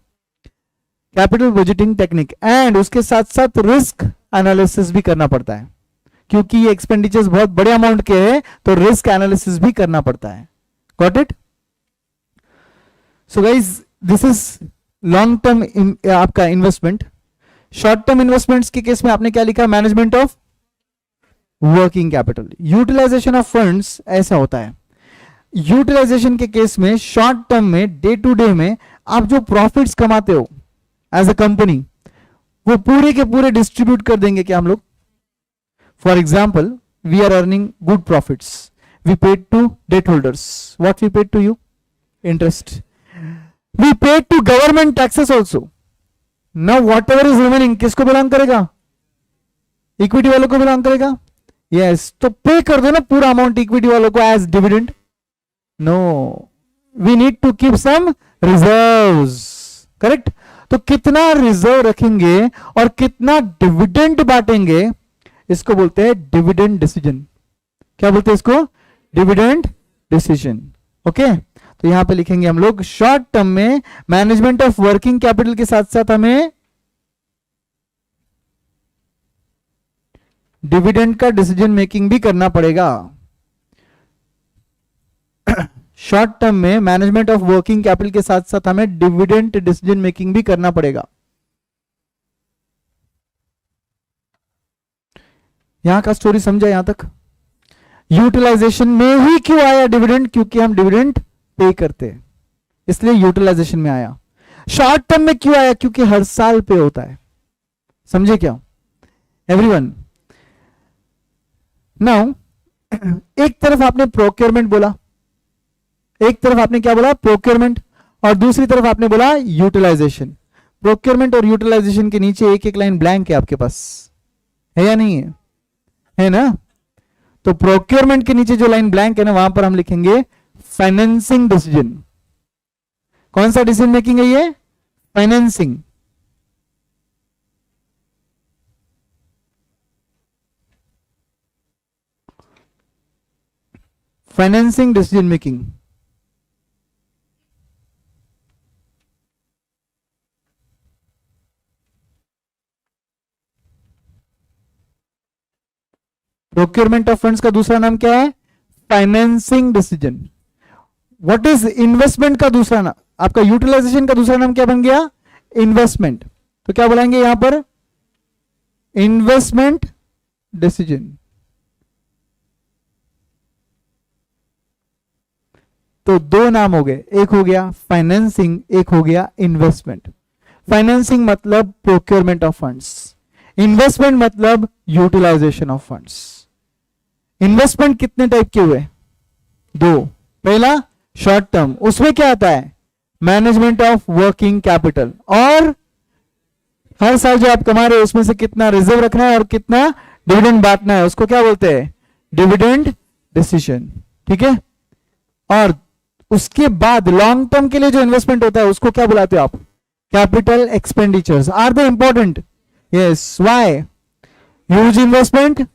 कैपिटल बजटिंग टेक्निक एंड उसके साथ साथ रिस्क एनालिसिस भी करना पड़ता है, क्योंकि ये एक्सपेंडिचर्स बहुत बड़े अमाउंट के हैं, तो रिस्क एनालिसिस भी करना पड़ता है. Got it? So guys, this is long term आपका इन्वेस्टमेंट. शॉर्ट टर्म इन्वेस्टमेंट्स के केस में आपने क्या लिखा? Management of working capital. Utilization of funds ऐसा होता है. यूटिलाइजेशन के केस में शॉर्ट टर्म में, डे टू डे में आप जो प्रॉफिट्स कमाते हो एज अ कंपनी, वो पूरे के पूरे डिस्ट्रीब्यूट कर देंगे क्या हम लोग? For example, we are earning good profits, we paid to debt holders, what we paid to you? Interest. We paid to government taxes also. Now whatever is remaining किसको बिलोंग करेगा? Equity वालों को belong करेगा. Yes, तो पे कर दो ना पूरा अमाउंट इक्विटी वालों को as dividend. No, we need to keep some reserves. Correct. तो कितना रिजर्व रखेंगे और कितना डिविडेंड बांटेंगे, इसको बोलते हैं डिविडेंड डिसीजन. क्या बोलते हैं इसको? Dividend decision. ओके, तो यहां पे लिखेंगे हम लोग शॉर्ट टर्म में मैनेजमेंट ऑफ वर्किंग कैपिटल के साथ साथ हमें डिविडेंड का डिसीजन मेकिंग भी करना पड़ेगा. शॉर्ट टर्म में मैनेजमेंट ऑफ वर्किंग कैपिटल के साथ साथ हमें डिविडेंड डिसीजन मेकिंग भी करना पड़ेगा. यहां का स्टोरी समझा यहां तक? यूटिलाइजेशन में ही क्यों आया डिविडेंड? क्योंकि हम डिविडेंड पे करते हैं, इसलिए यूटिलाइजेशन में आया. शॉर्ट टर्म में क्यों आया? क्योंकि हर साल पे होता है. समझे क्या एवरीवन? नाउ एक तरफ आपने प्रोक्योरमेंट बोला, एक तरफ आपने क्या बोला? प्रोक्योरमेंट, और दूसरी तरफ आपने बोला यूटिलाइजेशन. प्रोक्योरमेंट और यूटिलाइजेशन के नीचे एक एक लाइन ब्लैंक है आपके पास, है या नहीं है? है ना? तो प्रोक्योरमेंट के नीचे जो लाइन ब्लैंक है ना, वहां पर हम लिखेंगे फाइनेंसिंग डिसीजन. कौन सा डिसीजन मेकिंग है ये? Financing. Financing decision making. Procurement of funds का दूसरा नाम क्या है? Financing decision. What is investment का दूसरा नाम? आपका यूटिलाइजेशन का दूसरा नाम क्या बन गया? इन्वेस्टमेंट. तो क्या बोलेंगे यहां पर? Investment decision. तो दो नाम हो गए, एक हो गया फाइनेंसिंग, एक हो गया इन्वेस्टमेंट. फाइनेंसिंग मतलब प्रोक्योरमेंट ऑफ फंड्स, इन्वेस्टमेंट मतलब यूटिलाइजेशन ऑफ फंड्स. इन्वेस्टमेंट कितने टाइप के हुए? दो. पहला शॉर्ट टर्म, उसमें क्या आता है? मैनेजमेंट ऑफ वर्किंग कैपिटल, और हर साल जो आप कमा रहे हो उसमें से कितना रिजर्व रखना है और कितना डिविडेंड बांटना है, उसको क्या बोलते हैं? Dividend decision. ठीक है. और उसके बाद लॉन्ग टर्म के लिए जो इन्वेस्टमेंट होता है उसको क्या बुलाते हो आप? Capital expenditures. Are they important? Yes. Why? Huge investment,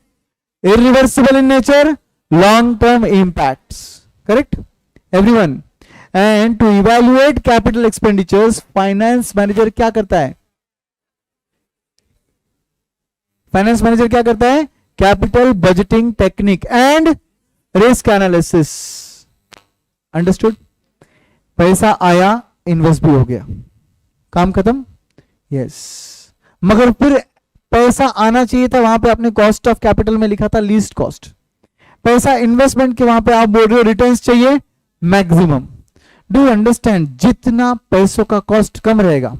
irreversible in nature, long term impacts. Correct everyone? And to evaluate capital expenditures, finance manager क्या करता है? फाइनेंस मैनेजर क्या करता है? Capital budgeting technique and risk analysis. Understood? पैसा आया, invest भी हो गया, काम खत्म. यस. मगर फिर पैसा आना चाहिए था, वहां पे आपने कॉस्ट ऑफ कैपिटल में लिखा था लीस्ट कॉस्ट. पैसा इन्वेस्टमेंट के वहां पे आप बोल रहे हो रिटर्न्स चाहिए मैक्सिमम. Do you understand? जितना पैसों का कॉस्ट कम रहेगा,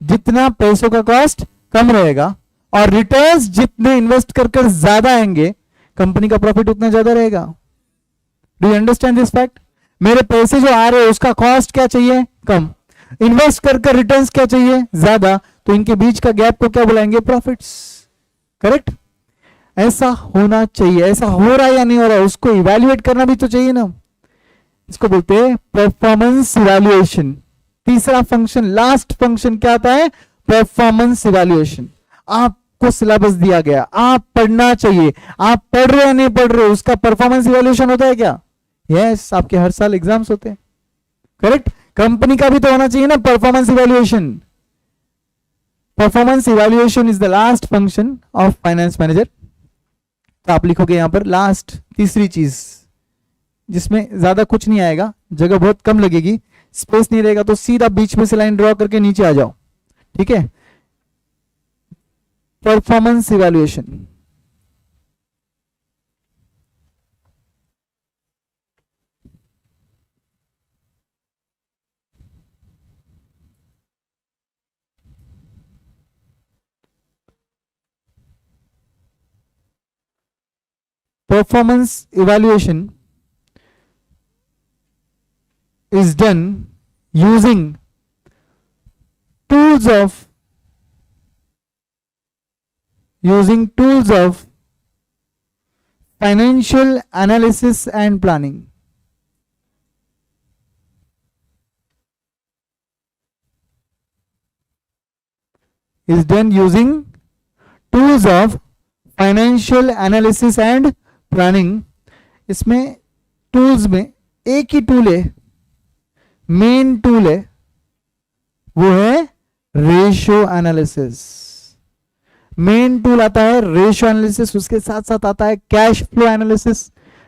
जितना पैसों का कॉस्ट कम रहेगा और रिटर्न्स जितने इन्वेस्ट कर ज्यादा आएंगे, कंपनी का प्रॉफिट उतना ज्यादा रहेगा. Do you understand this fact? मेरे पैसे जो आ रहे हैं उसका कॉस्ट क्या चाहिए? कम. इन्वेस्ट कर रिटर्न्स क्या चाहिए? ज्यादा. तो इनके बीच का गैप को क्या बुलाएंगे? प्रॉफिट्स. करेक्ट. ऐसा होना चाहिए. ऐसा हो रहा है या नहीं हो रहा है, उसको इवैल्यूएट करना भी तो चाहिए ना. इसको बोलते हैं परफॉर्मेंस इवैल्यूएशन. तीसरा फंक्शन, लास्ट फंक्शन क्या आता है? Performance evaluation. आपको सिलेबस दिया गया, आप पढ़ना चाहिए. आप पढ़ रहे हो या नहीं पढ़ रहे हो, उसका परफॉर्मेंस इवैल्यूएशन होता है क्या? यस. आपके हर साल एग्जाम्स होते हैं. करेक्ट. कंपनी का भी तो होना चाहिए ना performance evaluation. Performance evaluation is the last function of finance manager. तो आप लिखोगे यहां पर लास्ट, तीसरी चीज जिसमें ज्यादा कुछ नहीं आएगा, जगह बहुत कम लगेगी, स्पेस नहीं रहेगा, तो सीधा बीच में से लाइन ड्रॉ करके नीचे आ जाओ. ठीक है. Performance evaluation. performance evaluation is done using tools of financial analysis and planning. Is done using tools of financial analysis and planning. इसमें टूल्स में एक ही टूल है, मेन टूल है, वो है रेशियो एनालिसिस. मेन टूल आता है रेशियो एनालिसिस, उसके साथ साथ आता है कैश फ्लो एनालिसिस,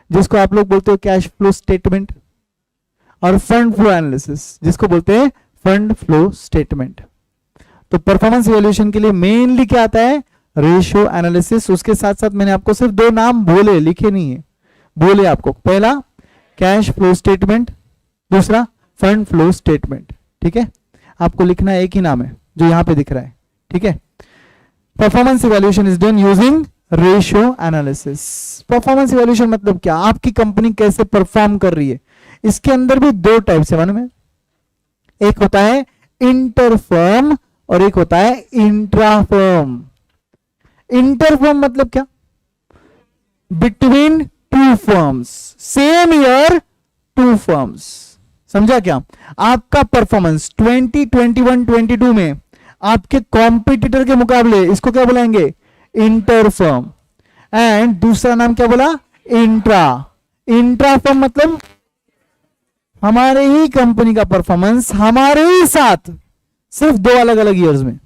जिसको आप लोग बोलते हो कैश फ्लो स्टेटमेंट, और फंड फ्लो एनालिसिस, जिसको बोलते हैं फंड फ्लो स्टेटमेंट. तो परफॉर्मेंस इवैल्यूएशन के लिए मेनली क्या आता है? Ratio analysis. उसके साथ साथ मैंने आपको सिर्फ दो नाम बोले, लिखे नहीं है, बोले आपको. पहला कैश फ्लो स्टेटमेंट, दूसरा फंड फ्लो स्टेटमेंट. ठीक है, आपको लिखना एक ही नाम है जो यहां पे दिख रहा है. ठीक है, performance evaluation is done using ratio analysis. Performance evaluation मतलब क्या? आपकी कंपनी कैसे परफॉर्म कर रही है. इसके अंदर भी दो टाइप से मालूम है, एक होता है इंटरफर्म और एक होता है इंट्राफर्म. इंटरफर्म मतलब क्या? Between two firms, same year two firms. समझा क्या? आपका परफॉर्मेंस 2021 22 में आपके कॉम्पिटिटर के मुकाबले, इसको क्या बुलाएंगे? इंटरफर्म. एंड दूसरा नाम क्या बोला? इंट्रा. इंट्राफर्म मतलब हमारे ही कंपनी का परफॉर्मेंस हमारे ही साथ, सिर्फ दो अलग अलग ईयर्स में.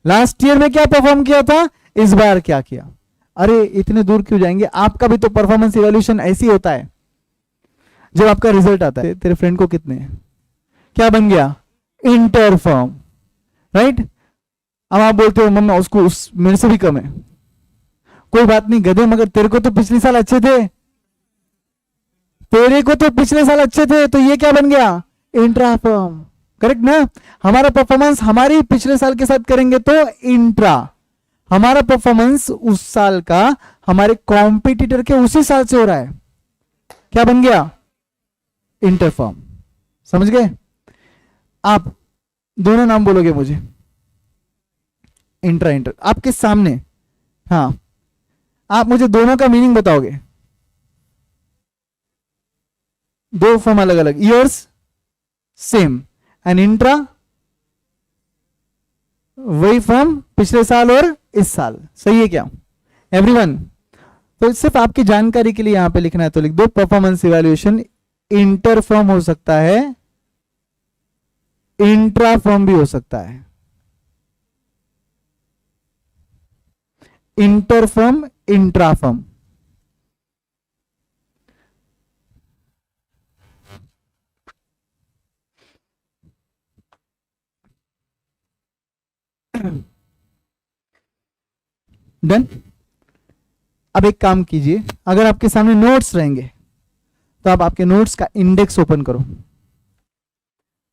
लास्ट ईयर में क्या परफॉर्म किया था, इस बार क्या किया. अरे इतने दूर क्यों जाएंगे, आपका भी तो परफॉर्मेंस इवैल्यूएशन ऐसे ही होता है. जब आपका रिजल्ट आता है, तेरे फ्रेंड को कितने हैं, क्या बन गया? इंटरफर्म. राइट. अब आप बोलते हो मम्मा उसको मेरे से भी कम है. कोई बात नहीं गधे, मगर तेरे को तो पिछले साल अच्छे थे, तेरे को तो पिछले साल अच्छे थे, तो ये क्या बन गया? इंट्राफर्म. करेक्ट ना? हमारा परफॉर्मेंस हमारी पिछले साल के साथ करेंगे तो इंट्रा. हमारा परफॉर्मेंस उस साल का हमारे कॉम्पिटिटर के उसी साल से हो रहा है, क्या बन गया? इंटरफर्म. समझ गए? आप दोनों नाम बोलोगे मुझे, इंट्रा इंटर आपके सामने. हाँ, आप मुझे दोनों का मीनिंग बताओगे. दो फर्म अलग अलग, ईयर्स सेम, एंड इंट्रा वही फर्म पिछले साल और इस साल. सही है क्या एवरीवन? तो सिर्फ आपकी जानकारी के लिए यहां पे लिखना है तो लिख दो, परफॉर्मेंस इवैल्यूएशन इंटर फर्म हो सकता है, इंट्रा फर्म भी हो सकता है. Inter firm, intra firm. Done. अब एक काम कीजिए, अगर आपके सामने नोट्स रहेंगे तो आप आपके नोट्स का इंडेक्स ओपन करो.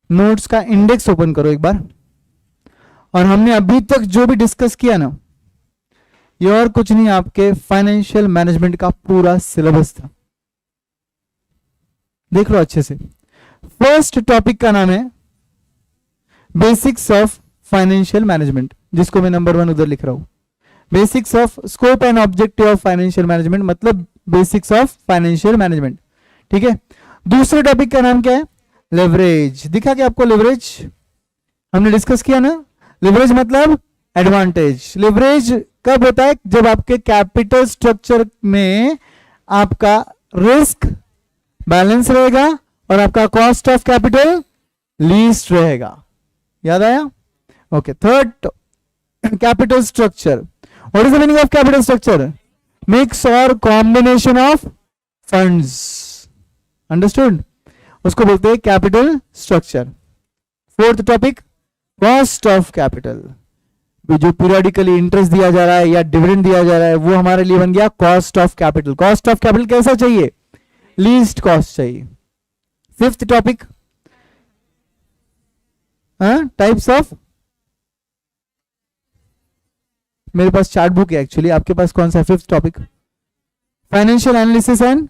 नोट्स का इंडेक्स ओपन करो एक बार. और हमने अभी तक जो भी डिस्कस किया ना, ये और कुछ नहीं, आपके फाइनेंशियल मैनेजमेंट का पूरा सिलेबस था. देख लो अच्छे से. फर्स्ट टॉपिक का नाम है बेसिक्स ऑफ फाइनेंशियल मैनेजमेंट, जिसको मैं नंबर 1 उधर लिख रहा हूं. Basics of scope and objective of financial management मतलब बेसिक्स ऑफ फाइनेंशियल मैनेजमेंट. ठीक है. दूसरे टॉपिक का नाम क्या है? लेवरेज. दिखा क्या आपको? लेवरेज हमने डिस्कस किया ना. लेवरेज मतलब एडवांटेज. लेवरेज कब होता है? जब आपके कैपिटल स्ट्रक्चर में आपका रिस्क बैलेंस रहेगा और आपका कॉस्ट ऑफ कैपिटल लीस्ट रहेगा. याद आया? Okay. Third, capital structure. What is the meaning of capital structure? Mix और कॉम्बिनेशन ऑफ फंड्स. अंडरस्टूड? उसको बोलते हैं capital structure. Fourth topic, cost of capital. जो पीरियडिकली इंटरेस्ट दिया जा रहा है या डिविडेंड दिया जा रहा है, वो हमारे लिए बन गया cost of capital. Cost of capital कैसा चाहिए? लीस्ट कॉस्ट चाहिए. Fifth topic, types of. मेरे पास चार्ट बुक है एक्चुअली, आपके पास कौन सा है? Fifth topic financial analysis and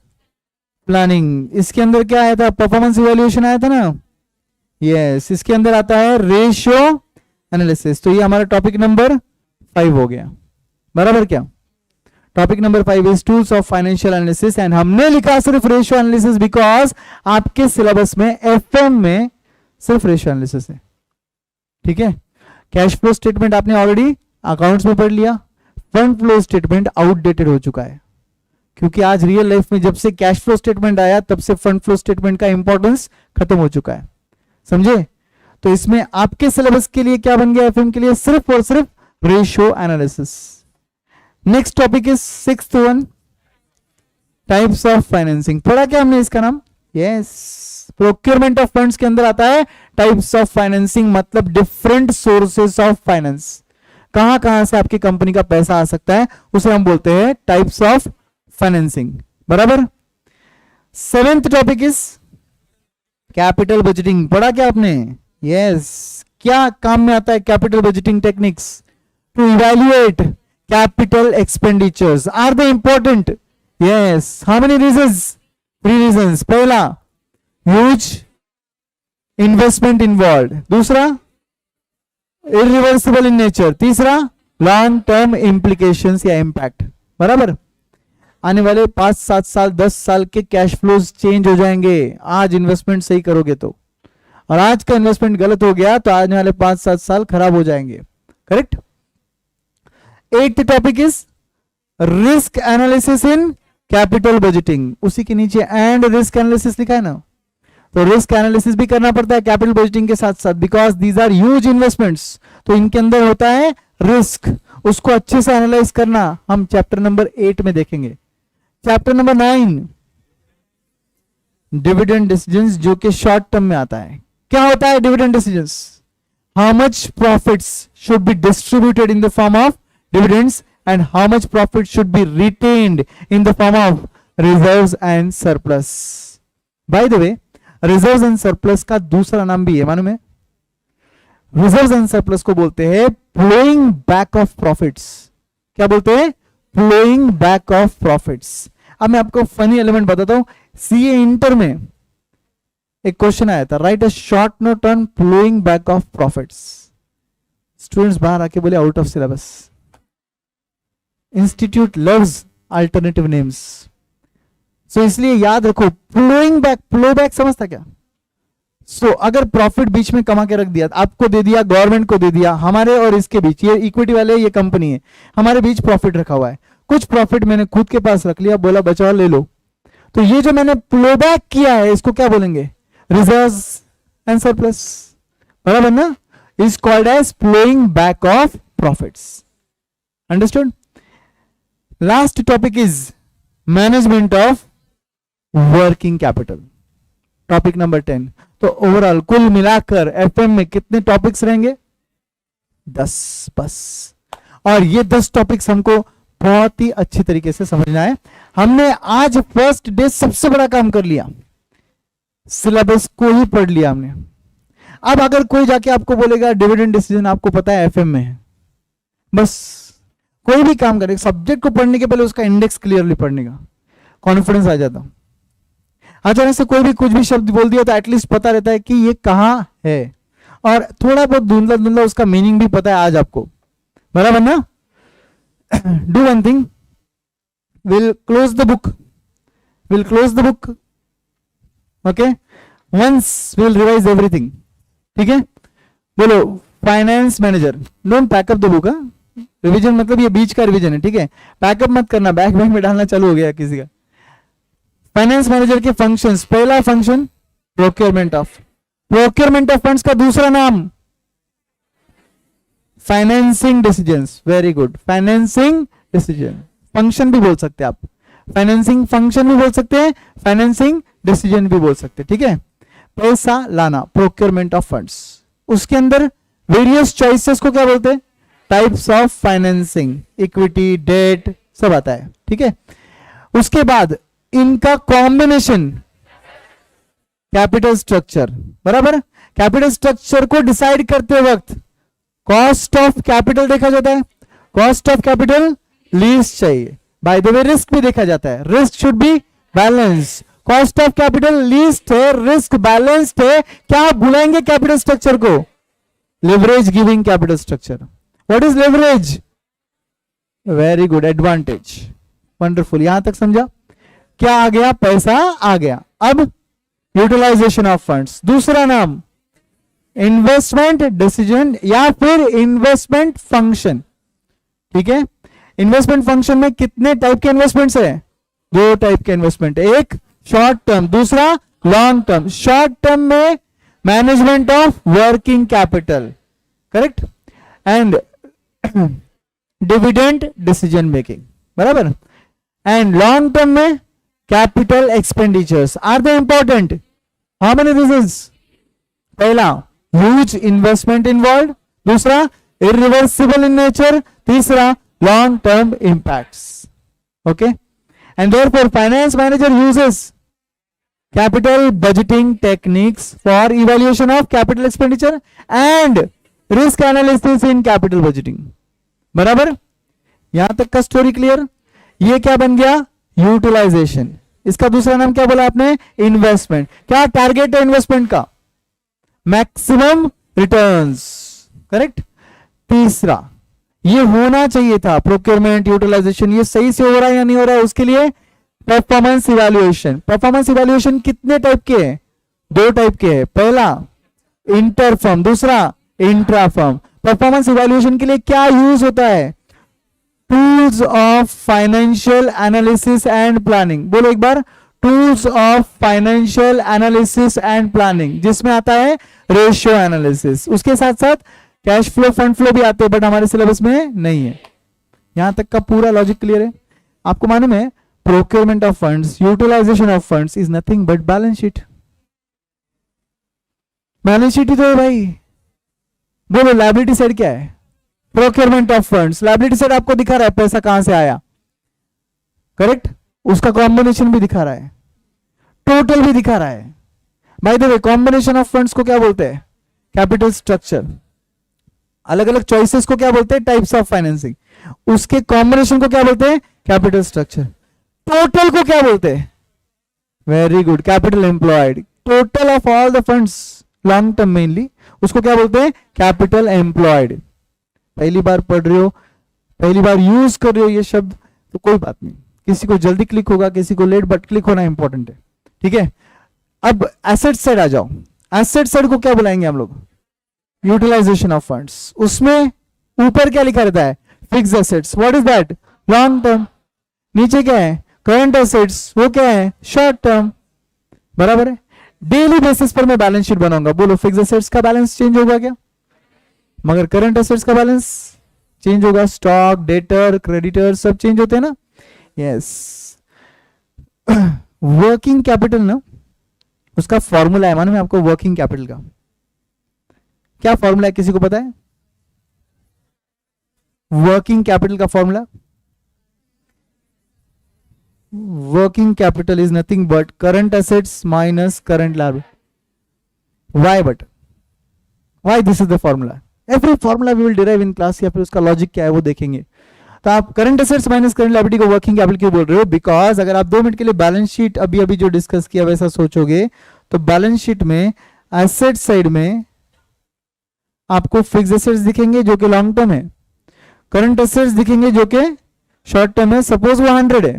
planning. इसके अंदर क्या आया था, परफॉर्मेंस इवैल्यूएशन आया था ना, यस। इसके अंदर आता है रेशियो एनालिसिस। तो ये हमारा टॉपिक नंबर 5 हो गया, बराबर क्या। Topic number 5 is tools of financial analysis, and हमने लिखा सिर्फ रेशियो एनालिसिस बिकॉज आपके सिलेबस में एफएम में सिर्फ रेशियो एनालिसिस है, ठीक है। कैश फ्लो स्टेटमेंट आपने ऑलरेडी अकाउंट्स में पढ़ लिया, फंड फ्लो स्टेटमेंट आउटडेटेड हो चुका है, क्योंकि आज रियल लाइफ में जब से कैश फ्लो स्टेटमेंट आया तब से फंड फ्लो स्टेटमेंट का इंपॉर्टेंस खत्म हो चुका है, समझे। तो इसमें आपके सिलेबस के लिए क्या बन गया, एफएम के लिए सिर्फ और सिर्फ ratio analysis. Next topic is 6th one, types of financing. पढ़ा क्या हमने इसका नाम, यस। प्रोक्योरमेंट ऑफ फंड्स के अंदर आता है टाइप्स ऑफ फाइनेंसिंग, मतलब डिफरेंट सोर्सेस ऑफ फाइनेंस, कहां कहां से आपकी कंपनी का पैसा आ सकता है, उसे हम बोलते हैं टाइप्स ऑफ फाइनेंसिंग, बराबर। 7th topic is capital budgeting. पढ़ा क्या आपने, यस। क्या काम में आता है capital budgeting techniques, to evaluate capital expenditures. Are they important, yes. How many reasons, 3 reasons. पहला, ह्यूज इन्वेस्टमेंट इन्वॉल्व, दूसरा इरिवर्सिबल इन नेचर, तीसरा लॉन्ग टर्म इंप्लीकेशंस या इंपैक्ट, बराबर। आने वाले 5-7 साल 10 साल के कैश फ्लोज चेंज हो जाएंगे आज इन्वेस्टमेंट सही करोगे तो, और आज का इन्वेस्टमेंट गलत हो गया तो आने वाले 5-7 साल खराब हो जाएंगे, correct. 8th topic is risk analysis in capital budgeting. उसी के नीचे एंड रिस्क एनालिसिस लिखा है ना, तो रिस्क एनालिसिस भी करना पड़ता है कैपिटल बजटिंग के साथ साथ, because these are huge investments, तो इनके अंदर होता है रिस्क, उसको अच्छे से एनालाइज करना हम चैप्टर नंबर 8 में देखेंगे। चैप्टर नंबर 9, डिविडेंड डिसीजंस, जो कि शॉर्ट टर्म में आता है। क्या होता है dividend decisions, how much profits should be distributed in the form of dividends and how much profit should be retained in the form of reserves and surplus. Bye the way, reserves and surplus का दूसरा नाम भी है, मालूम है। Reserves and surplus को बोलते हैं फ्लोइंग बैक ऑफ प्रॉफिट्स। क्या बोलते हैं, फ्लोइंग बैक ऑफ प्रॉफिट्स। अब मैं आपको फनी एलिमेंट बताता हूं, सीए इंटर में एक क्वेश्चन आया था, write a short note on flowing back of profits. Students बाहर आके बोले out of syllabus. Institute loves alternative names, so इसलिए याद रखो फ्लोइंग बैक, फ्लो बैक समझता क्या। सो अगर प्रॉफिट बीच में कमा के रख दिया, आपको दे दिया, गवर्नमेंट को दे दिया, हमारे और इसके बीच, ये इक्विटी वाले, ये कंपनी है, हमारे बीच प्रॉफिट रखा हुआ है, कुछ प्रॉफिट मैंने खुद के पास रख लिया, बोला बचाओ ले लो, तो ये जो मैंने फ्लो बैक किया है इसको क्या बोलेंगे, रिजर्व्स एंड सरप्लस, बराबर ना, is called as flowing back of profits. Understood. Last topic is management of working capital, topic number 10। तो ओवरऑल कुल मिलाकर एफएम में कितने टॉपिक्स रहेंगे, 10 बस। और ये 10 टॉपिक्स हमको बहुत ही अच्छी तरीके से समझना है। हमने आज फर्स्ट डे सबसे बड़ा काम कर लिया, सिलेबस को ही पढ़ लिया हमने। अब अगर कोई जाके आपको बोलेगा डिविडेंड डिसीजन आपको पता है एफएम में है, बस कोई भी काम करे सब्जेक्ट को पढ़ने के पहले उसका इंडेक्स क्लियरली पढ़ने का कॉन्फिडेंस आ जाता। अचानक से कोई भी कुछ भी शब्द बोल दिया तो एटलीस्ट पता रहता है कि ये कहां है, और थोड़ा बहुत धुंधला धुंधला उसका मीनिंग भी पता है आज आपको, बराबर ना। Do one thing, will close the book, okay, once will revise everything, ठीक है। बोलो finance manager, don't pack up the book. Revision मतलब ये बीच का रिवीजन है, ठीक है, पैकअप मत करना, बैग में डालना चालू हो गया किसी का। फाइनेंस मैनेजर के फंक्शंस, पहला फंक्शन प्रोक्योरमेंट ऑफ फंड्स का दूसरा नाम financing decisions, very good, financing decision function भी बोल सकते हैं आप, फाइनेंसिंग फंक्शन भी बोल सकते हैं, फाइनेंसिंग डिसीजन भी बोल सकते हैं, ठीक है। पैसा लाना, प्रोक्योरमेंट ऑफ फंड्स, उसके अंदर वेरियस चॉइसेस को क्या बोलते हैं, types of financing, equity, debt, सब आता है, ठीक है। उसके बाद इनका कॉम्बिनेशन कैपिटल स्ट्रक्चर, बराबर। कैपिटल स्ट्रक्चर को डिसाइड करते वक्त कॉस्ट ऑफ कैपिटल देखा जाता है, कॉस्ट ऑफ कैपिटल लीस्ट चाहिए, बाय द वे रिस्क भी देखा जाता है, risk should be balance, cost of capital least है, रिस्क बैलेंस्ड है, क्या आप बुलाएंगे कैपिटल स्ट्रक्चर को? Leverage giving capital structure. What is leverage? Very good, advantage. Wonderful, यहां तक समझा? क्या आ गया? पैसा आ गया. अब यूटिलाइजेशन ऑफ फंड्स, दूसरा नाम इन्वेस्टमेंट डिसीजन या फिर इन्वेस्टमेंट फंक्शन. ठीक है, इन्वेस्टमेंट फंक्शन में कितने टाइप के इन्वेस्टमेंट्स है? दो टाइप के इन्वेस्टमेंट, एक शॉर्ट टर्म, दूसरा लॉन्ग टर्म. शॉर्ट टर्म में management of working capital, correct, and dividend decision making, बराबर. एंड लॉन्ग टर्म में capital expenditures. Are they important? How many reasons? पहला, ह्यूज इन्वेस्टमेंट इन्वॉल्व, दूसरा irreversible in nature, तीसरा long term impacts. Okay, and therefore finance manager uses capital budgeting techniques for evaluation of capital expenditure and risk analysis in capital budgeting. बराबर, यहां तक का story clear. ये क्या बन गया? यूटिलाइजेशन. इसका दूसरा नाम क्या बोला आपने? इन्वेस्टमेंट. क्या टारगेट है इन्वेस्टमेंट का? Maximum returns, correct. तीसरा, ये होना चाहिए था प्रोक्योरमेंट, यूटिलाइजेशन, ये सही से हो रहा है या नहीं हो रहा है, उसके लिए परफॉर्मेंस इवैल्यूएशन. परफॉर्मेंस इवैल्यूएशन कितने टाइप के हैं? दो टाइप के हैं, पहला इंटर फर्म, दूसरा इंट्रा फर्म. परफॉर्मेंस इवैल्यूएशन के लिए क्या यूज होता है? Tools of financial analysis and planning. बोलो एक बार, tools of financial analysis and planning, जिसमें आता है रेशियो एनालिसिस, उसके साथ साथ कैश फ्लो, फंड फ्लो भी आते हैं, बट हमारे सिलेबस में नहीं है. यहां तक का पूरा लॉजिक क्लियर है? आपको मालूम है procurement of funds, utilization of funds is nothing but balance sheet. Balance sheet ही तो है भाई. बोलो लायबिलिटी साइड क्या है? Procurement of funds. Liability side आपको दिखा रहा है पैसा कहां से आया, करेक्ट, उसका कॉम्बिनेशन भी दिखा रहा है, टोटल भी दिखा रहा है. Bye the way combination of funds को क्या बोलते हैं? Capital structure. अलग अलग चॉइसेस को क्या बोलते हैं? Types of financing. उसके कॉम्बिनेशन को क्या बोलते हैं? Capital structure. टोटल को क्या बोलते हैं? Very good, capital employed. Total of all the funds, long term mainly, उसको क्या बोलते हैं? Capital employed. पहली बार पढ़ रहे हो, पहली बार यूज कर रहे हो ये शब्द, तो कोई बात नहीं, किसी को जल्दी क्लिक होगा, किसी को लेट, बट क्लिक होना इंपॉर्टेंट है. ठीक है, अब एसेट साइड आ जाओ. एसेट साइड को क्या बुलाएंगे हम लोग? Utilization of funds. उसमें ऊपर क्या लिखा रहता है? Fix assets. What is that? Long term. नीचे क्या है? Current assets. वो क्या है? Short term. बराबर है. डेली बेसिस पर मैं बैलेंस शीट बनाऊंगा. बोलो फिक्स एसेट्स का बैलेंस चेंज होगा क्या? मगर करंट एसेट्स का बैलेंस चेंज होगा. स्टॉक, डेटर, क्रेडिटर सब चेंज होते हैं ना. यस. वर्किंग कैपिटल ना, उसका फॉर्मूला है, मानो मैं आपको वर्किंग कैपिटल का क्या फॉर्मूला है, किसी को पता है? वर्किंग कैपिटल का formula, working capital is nothing but current assets minus current liability. Why but why this is the formula? Every formula we will derive in class, या फिर उसका लॉजिक क्या है वो देखेंगे. तो आप current assets minus current liability को वर्किंग कैपिटल क्यों बोल रहे हो? बिकॉज अगर आप 2 मिनट के लिए बैलेंस शीट अभी अभी जो डिस्कस किया वैसा सोचोगे, तो बैलेंस शीट में एसेट साइड में आपको फिक्स एसेट्स दिखेंगे जो कि लॉन्ग टर्म है, करंट एसेट्स दिखेंगे जो कि शॉर्ट टर्म है. सपोज वो 100 है,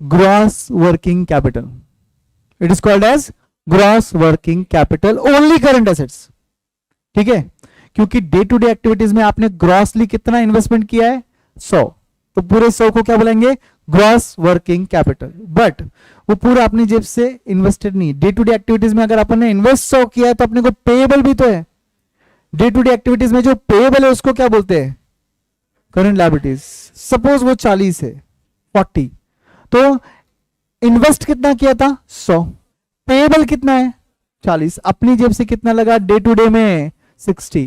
gross working capital, it is called as gross working capital only current assets. ठीक है, क्योंकि डे टू डे एक्टिविटीज में आपने ग्रॉसली कितना इन्वेस्टमेंट किया है? 100. तो पूरे 100 को क्या बोलेंगे? Gross working capital. बट वो पूरा अपनी जेब से इन्वेस्टेड नहीं. डे टू डे एक्टिविटीज में अगर अपन ने इन्वेस्ट 100 किया है तो अपने को पेएबल भी तो है. डे टू डे एक्टिविटीज में जो पेएबल है उसको क्या बोलते हैं? Current liabilities. सपोज वो 40 है, 40, तो इन्वेस्ट कितना किया था? 100. पेएबल कितना है? 40. अपनी जेब से कितना लगा डे टू डे में? 60.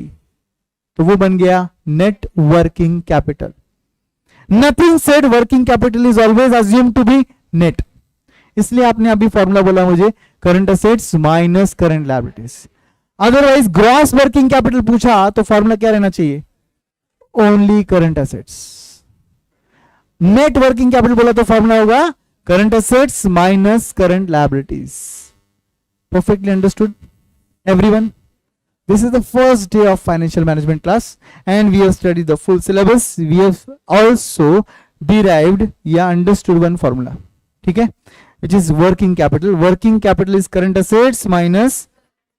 तो वो बन गया net working capital. Nothing said working capital is always assume to be net. इसलिए आपने अभी फॉर्मूला बोला मुझे, current assets minus current liabilities. Otherwise gross working capital पूछा तो फॉर्मूला क्या रहना चाहिए? Only current assets. Net working capital बोला तो फॉर्मूला होगा current assets minus current liabilities. Perfectly understood, everyone? This is the first day of financial management class and we have studied the full syllabus. We have also derived या understood one formula, ठीक है, which is working capital. Working capital is current assets minus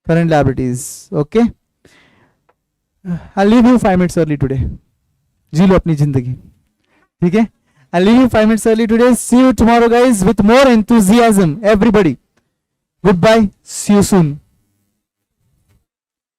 current liabilities. Okay, I'll leave you 5 minutes early today. जी लो अपनी जिंदगी, ठीक है. I'll leave you 5 minutes early today. See you tomorrow guys with more enthusiasm, everybody. Goodbye. See you soon.